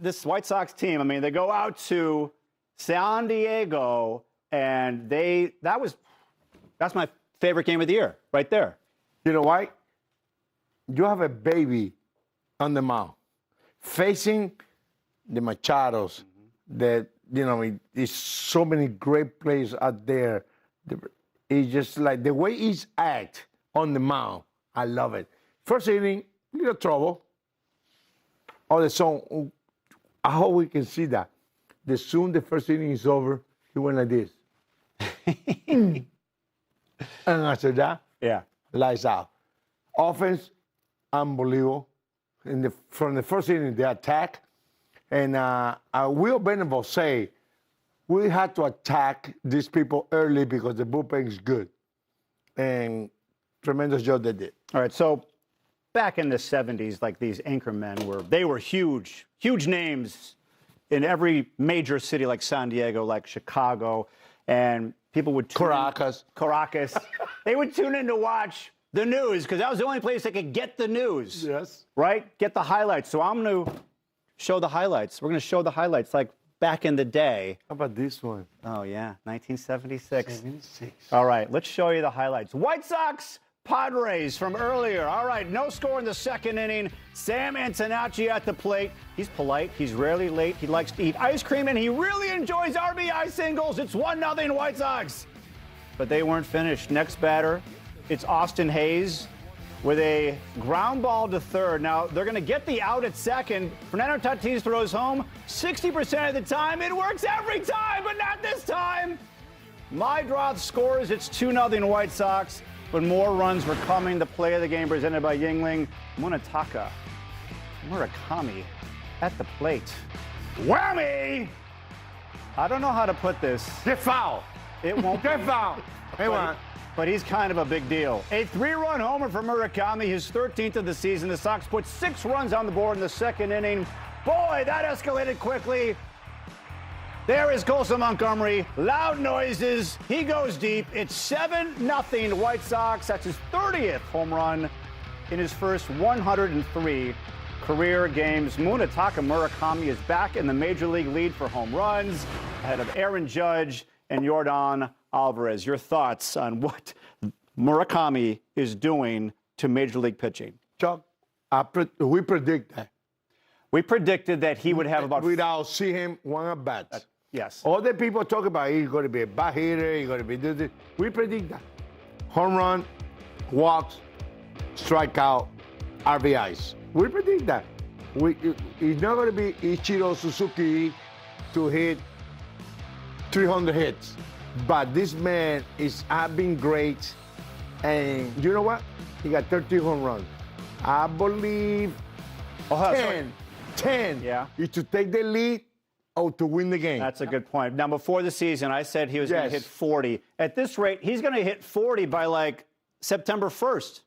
This White Sox team, I mean, they go out to San Diego, and that was That's my favorite game of the year, right there. You know why? You have a baby on the mound facing the Machados. That, you know, there's so many great players out there. It's just like the way he's act on the mound. I love it. First inning, little trouble. Oh, the song. I hope we can see that. Soon the first inning is over, he went like this. And after that, lights out. Offense, unbelievable. From the first inning, they attack. And Will Venable say, we had to attack these people early because the bullpen is good. And tremendous job they did. All right, so back in the 70s, like these anchormen were huge names in every major city like San Diego, like Chicago, and people would tune Caracas. They would tune in to watch the news because that was the only place they could get the news. Yes. Right? Get the highlights. So I'm going to show the highlights. We're going to show the highlights like back in the day. How about this one? Oh, yeah, 1976. 76. All right, let's show you the highlights. White Sox, Padres from earlier. All right, no score in the second inning. Sam Antonacci at the plate. He's polite. He's rarely late. He likes to eat ice cream, and he really enjoys RBI singles. It's 1-0 White Sox. But they weren't finished. Next batter, it's Austin Hayes with a ground ball to third. Now, they're going to get the out at second. Fernando Tatis throws home 60% of the time. It works every time, but not this time. Mydroth scores. It's 2-0 White Sox. But more runs were coming. The play of the game presented by Yingling. Munetaka Murakami at the plate. Whammy! I don't know how to put this. Get foul. It won't get foul. Hey, but he's kind of a big deal. A 3-run homer for Murakami, his 13th of the season. The Sox put 6 runs on the board in the second inning. Boy, that escalated quickly. There is Colson Montgomery. Loud noises. He goes deep. It's 7-0 White Sox. That's his 30th home run in his first 103 career games. Munetaka Murakami is back in the Major League lead for home runs, ahead of Aaron Judge and Yordan Alvarez. Your thoughts on what Murakami is doing to Major League pitching? Chuck, we predict that. We predicted that he would have about... Without see him one at bat. Yes. All the people talk about he's going to be a bad hitter, he's going to be this. We predict that. Home run, walks, strikeout, RBIs. We predict that. He's not going to be Ichiro Suzuki to hit 300 hits. But this man has been great. And you know what? He got 13 home runs. I believe 10 is to take the lead or to win the game. That's a good point. Now, before the season, I said he was going to hit 40. At this rate, he's going to hit 40 by like September 1st.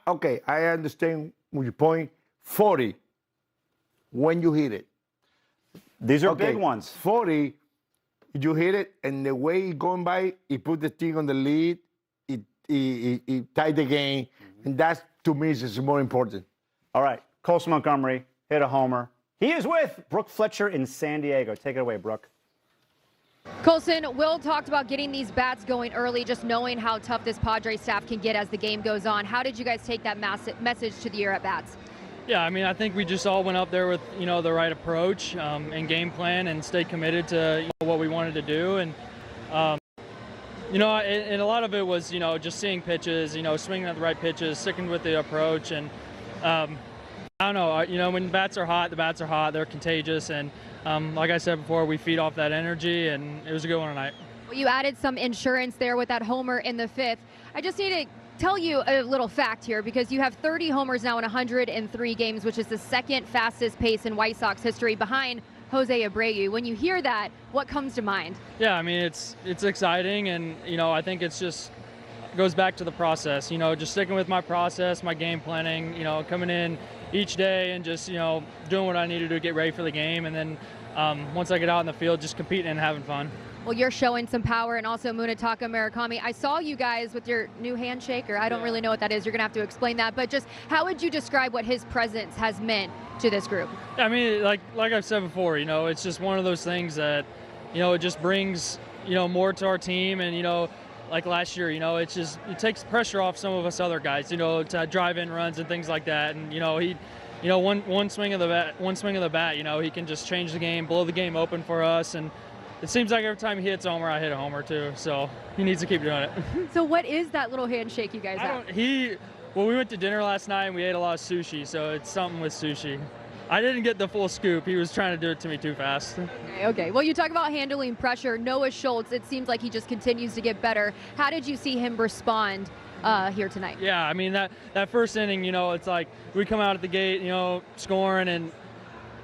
Okay, I understand your point. 40 when you hit it. These are big ones. 40, you hit it, and the way he's going by, he put the thing on the lead, he tied the game, and that, to me, is more important. All right, Colson Montgomery hit a homer. He is with Brooke Fletcher in San Diego. Take it away, Brooke. Colson, Will talked about getting these bats going early, just knowing how tough this Padres staff can get as the game goes on. How did you guys take that message to the year at bats? Yeah, I mean, I think we just all went up there with, the right approach and game plan and stayed committed to what we wanted to do. And, and a lot of it was, just seeing pitches, swinging at the right pitches, sticking with the approach. And I don't know, when bats are hot, the bats are hot, they're contagious. And like I said before, we feed off that energy, and it was a good one tonight. Well, you added some insurance there with that homer in the 5th. I just need to tell you a little fact here, because you have 30 homers now in 103 games, which is the second fastest pace in White Sox history behind Jose Abreu. When you hear that, what comes to mind? Yeah, I mean, it's exciting, and, I think it's just goes back to the process, just sticking with my process, my game planning, coming in each day and just, doing what I need to do to get ready for the game. And then once I get out in the field, just competing and having fun. Well, you're showing some power, and also Munetaka Murakami. I saw you guys with your new handshake, or I don't really know what that is. You're going to have to explain that. But just how would you describe what his presence has meant to this group? I mean, like I've said before, it's just one of those things that, it just brings, more to our team. And, like last year. You know, it takes pressure off some of us other guys. You know, to drive in runs and things like that. And you know, one swing of the bat. You know, he can just change the game, blow the game open for us. And it seems like every time he hits a homer, I hit a homer too. So he needs to keep doing it. So what is that little handshake you guys have? Well, we went to dinner last night and we ate a lot of sushi, so it's something with sushi. I didn't get the full scoop. He was trying to do it to me too fast. Okay. Well, you talk about handling pressure. Noah Schultz, it seems like he just continues to get better. How did you see him respond here tonight? Yeah, I mean, that first inning, you know, it's like we come out at the gate, you know, scoring, and,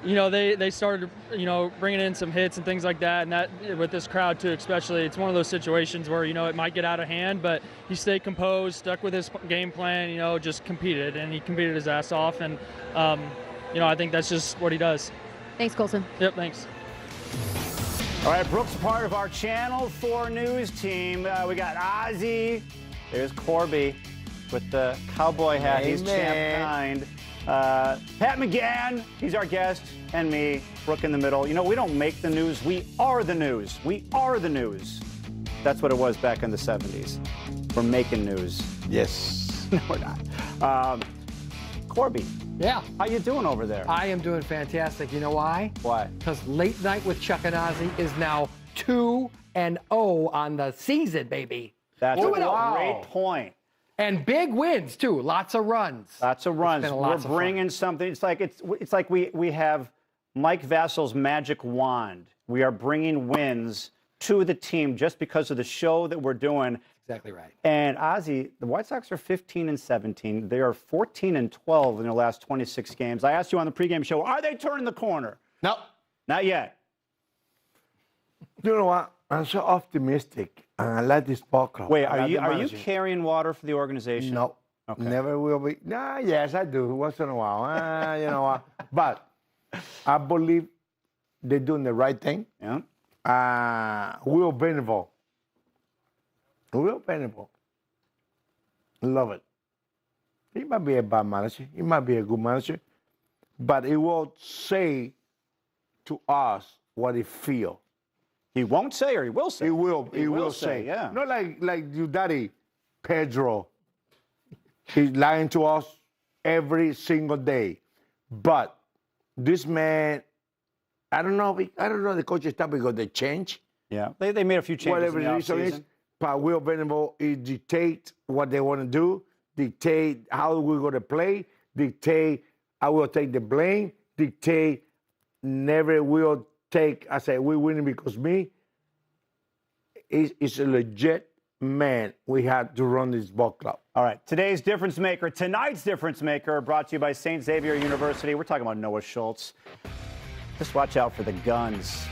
you know, they started, you know, bringing in some hits and things like that. And that, with this crowd too, especially, it's one of those situations where, you know, it might get out of hand, but he stayed composed, stuck with his game plan, you know, just competed, and he competed his ass off. And, you know, I think that's just what he does. Thanks, Colson. Yep, thanks. All right, Brooks, part of our Channel 4 News team. We got Ozzy. There's Corby with the cowboy hat. Hey, he's man. champ kind. Pat McGann, he's our guest, and me, Brooke in the middle. You know, we don't make the news. We are the news. We are the news. That's what it was back in the 70s. We're making news. Yes. No, we're not. Corby. Yeah. How you doing over there? I am doing fantastic. You know why? Why? Because Late Night with Chuck and Ozzy is now 2-0 on the season, baby. That's a 2-0. great point. And big wins too. Lots of runs. Lots of runs. We're bringing something. It's like we have Mike Vassal's magic wand. We are bringing wins to the team just because of the show that we're doing. Exactly right. And Ozzy, the White Sox are 15-17. They are 14-12 in their last 26 games. I asked you on the pregame show, are they turning the corner? No. Not yet. You know what? I'm so optimistic, and I like this ball club. Wait, are you carrying water for the organization? No. Okay. Never will be. Nah, yes, I do. Once in a while. You know what? But I believe they're doing the right thing. Yeah. Will Venable. Love it. He might be a bad manager. He might be a good manager. But he will say to us what he feels. He won't say, or he will say? He will. He will say. Yeah. Not like your daddy, Pedro. He's lying to us every single day. But this man, I don't know the coaching staff because they change. Yeah. They made a few changes Whatever in the the reason is. offseason. But Will Venable, he dictate what they want to do, dictate how we're going to play, dictate I will take the blame, dictate never will take, I say, we're winning because me. It's a legit man we had to run this ball club. All right, today's difference maker, tonight's difference maker, brought to you by St. Xavier University. We're talking about Noah Schultz. Just watch out for the guns.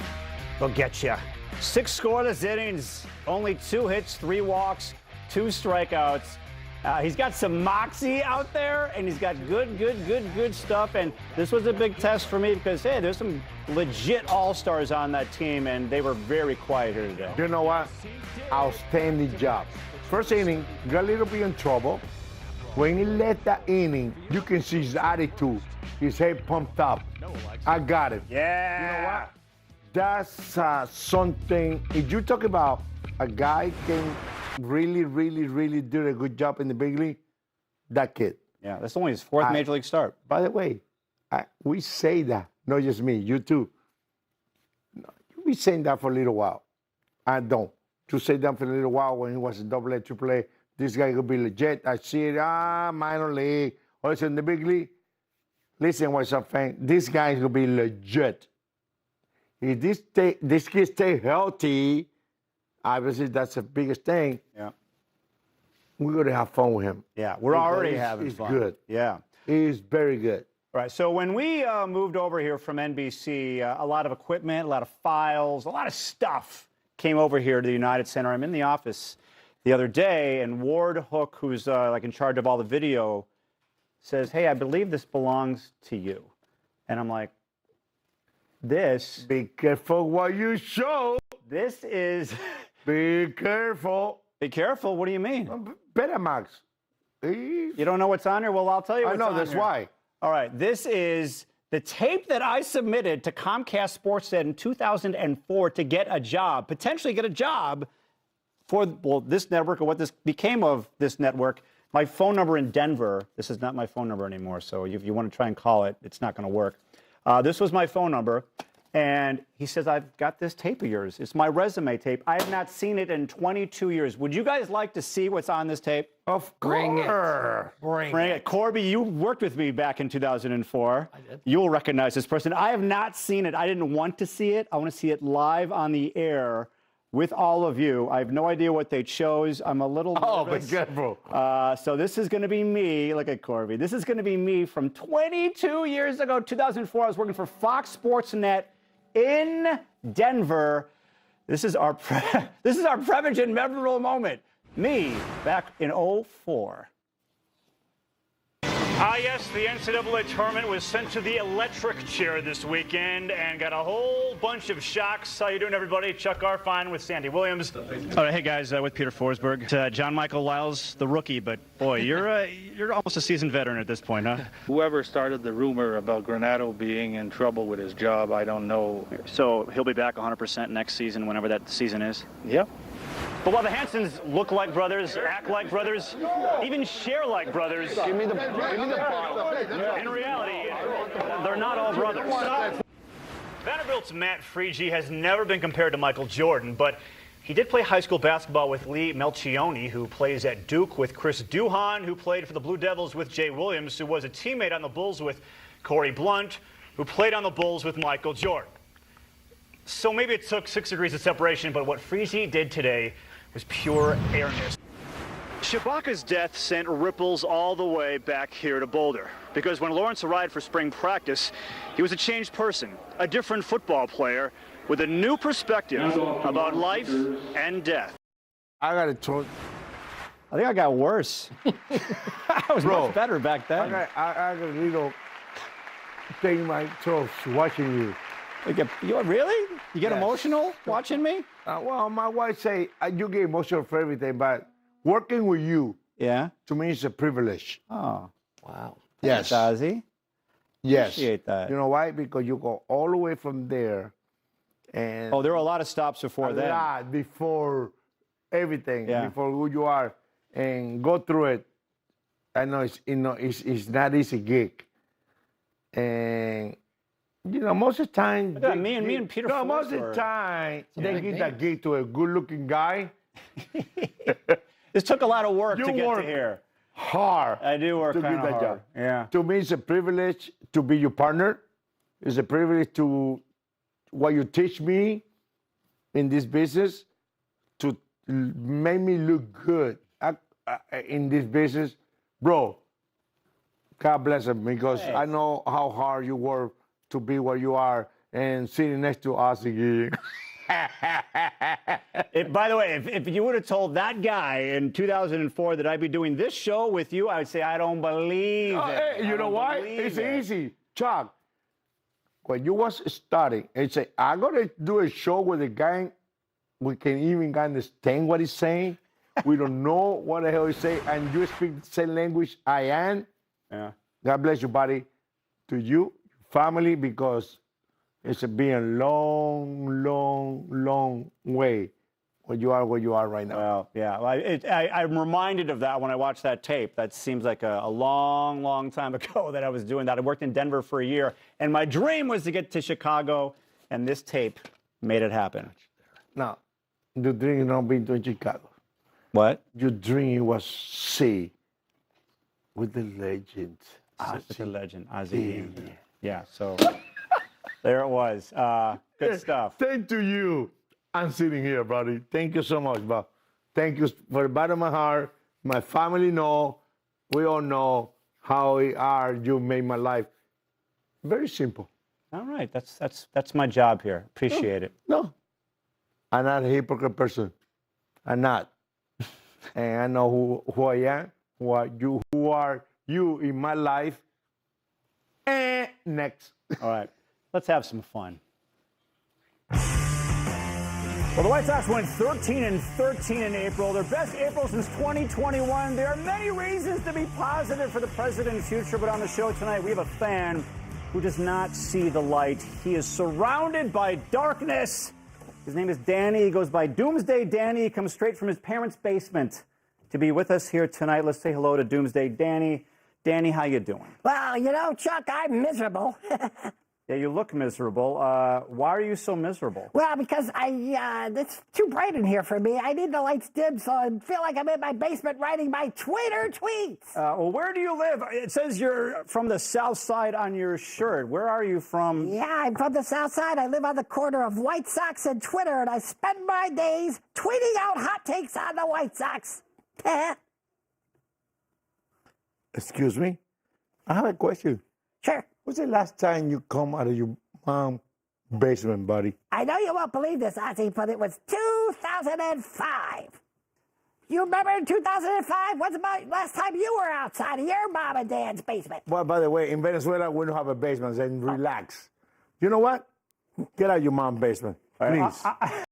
They'll get you. 6 scoreless innings, only 2 hits, 3 walks, 2 strikeouts. He's got some moxie out there, and he's got good stuff. And this was a big test for me because, hey, there's some legit all-stars on that team, and they were very quiet here today. You know what? Outstanding job. First inning, got a little bit in trouble. When he left that inning, you can see his attitude, his head pumped up. I got it. Yeah. You know what? That's something. If you talk about a guy can really do a good job in the big league, that kid. Yeah, that's only his 4th major league start. By the way, we say that, not just me, you too. You've been saying that for a little while. I don't. To say that for a little while when he was in AA, AAA, this guy could be legit. I see it, minor league, or it's in the big league. Listen, what's up, fan? This guy could be legit. If this kid stay healthy, obviously that's the biggest thing. Yeah. We're going to have fun with him. Yeah, we're already having fun. He's good. Yeah. He's very good. All right, so when we moved over here from NBC, a lot of equipment, a lot of files, a lot of stuff came over here to the United Center. I'm in the office the other day, and Ward Hook, who's like in charge of all the video, says, hey, I believe this belongs to you. And I'm like, this... Be careful what you show. This is... Be careful. Be careful? What do you mean? Betamax. You don't know what's on here? Well, I'll tell you what's on here. I know, that's why. All right, this is the tape that I submitted to Comcast Sportsnet in 2004 to get a job, potentially get a job for this network, or what this became of this network, my phone number in Denver, this is not my phone number anymore, so if you want to try and call it, it's not going to work. This was my phone number, and he says, I've got this tape of yours. It's my resume tape. I have not seen it in 22 years. Would you guys like to see what's on this tape? Of course. Bring it. Corby, you worked with me back in 2004. I did. You'll recognize this person. I have not seen it. I didn't want to see it. I want to see it live on the air with all of you. I have no idea what they chose. I'm a little nervous. Oh, be careful. So this is going to be me. Look at Corby. This is going to be me from 22 years ago, 2004. I was working for Fox Sports Net in Denver. This is our Prevagen memorable moment. Me back in 04. Yes, the NCAA tournament was sent to the electric chair this weekend and got a whole bunch of shocks. How you doing, everybody? Chuck Garfine with Sandy Williams. Hey, guys, with Peter Forsberg. John Michael Lyles, the rookie, but boy, you're almost a seasoned veteran at this point, huh? Whoever started the rumor about Granato being in trouble with his job, I don't know. So he'll be back 100% next season, whenever that season is? Yep. But while the Hansons look like brothers, act like brothers, even share like brothers, give me the bottle. In reality, they're not all brothers. Vanderbilt's Matt Freege has never been compared to Michael Jordan, but he did play high school basketball with Lee Melchioni, who plays at Duke with Chris Duhon, who played for the Blue Devils with Jay Williams, who was a teammate on the Bulls with Corey Blunt, who played on the Bulls with Michael Jordan. So maybe it took 6 degrees of separation, but what Freege did today was pure airness. Shabaka's death sent ripples all the way back here to Boulder, because when Lawrence arrived for spring practice, he was a changed person, a different football player with a new perspective about life and death. I got to talk. I think I got worse. I was much better back then. I got a little thing in my throat watching you. Really? You get emotional watching me? Well, my wife say you get emotional for everything, but working with you, to me, it's a privilege. Oh, wow. Yes, Ozzy. Yes. Appreciate that. You know why? Because you go all the way from there, and there were a lot of stops before then. A lot before everything, Yeah. before who you are, and go through it. I know it's not easy gig, and. Most of the time... Me and Peter No, most of the time, they give that gig to a good-looking guy. This took a lot of work to get to here. Hard. I do work to get that hard. job. Yeah. To me, it's a privilege to be your partner. It's a privilege to what you teach me in this business, to make me look good in this business. Bro, God bless him, because I know how hard you work to be where you are and sitting next to us again. By the way, if you would have told that guy in 2004 that I'd be doing this show with you, I would say, I don't believe it. Hey, you know why? It's easy. Chuck, when you was starting, and say, I'm going to do a show with a guy, we can even understand what he's saying. We don't know what the hell he's saying, and you speak the same language I am. Yeah. God bless you, buddy. To you, family, because it's been a long, long, long way where you are right now. Well, yeah. I'm reminded of that when I watched that tape. That seems like a long, long time ago that I was doing that. I worked in Denver for a year, and my dream was to get to Chicago, and this tape made it happen. Now, the dream is not being to Chicago. What? Your dream was see with the legend. With the legend, Ozzy. Yeah, so there it was. Good stuff. Thank to you. I'm sitting here, buddy. Thank you so much, Bob. Thank you for the bottom of my heart. My family know. We all know how you made my life very simple. All right, that's my job here. Appreciate it. No, I'm not a hypocrite person. I'm not. And I know who I am, who are you in my life. And next. All right, let's have some fun. Well, the White Sox went 13-13 in April, their best April since 2021. There are many reasons to be positive for the president's future, but on the show tonight, we have a fan who does not see the light. He is surrounded by darkness. His name is Danny. He goes by Doomsday Danny. He comes straight from his parents' basement to be with us here tonight. Let's say hello to Doomsday Danny. Danny, how you doing? Well, you know, Chuck, I'm miserable. Yeah, you look miserable. Why are you so miserable? Well, because it's too bright in here for me. I need the lights dim so I feel like I'm in my basement writing my Twitter tweets. Well, where do you live? It says you're from the South Side on your shirt. Where are you from? Yeah, I'm from the South Side. I live on the corner of White Sox and Twitter, and I spend my days tweeting out hot takes on the White Sox. Excuse me? I have a question. Sure. When's the last time you come out of your mom's basement, buddy? I know you won't believe this, Ozzy, but it was 2005. You remember in 2005? When's the last time you were outside of your mom and dad's basement? Well, by the way, in Venezuela, we don't have a basement, then relax. You know what? Get out of your mom's basement, please.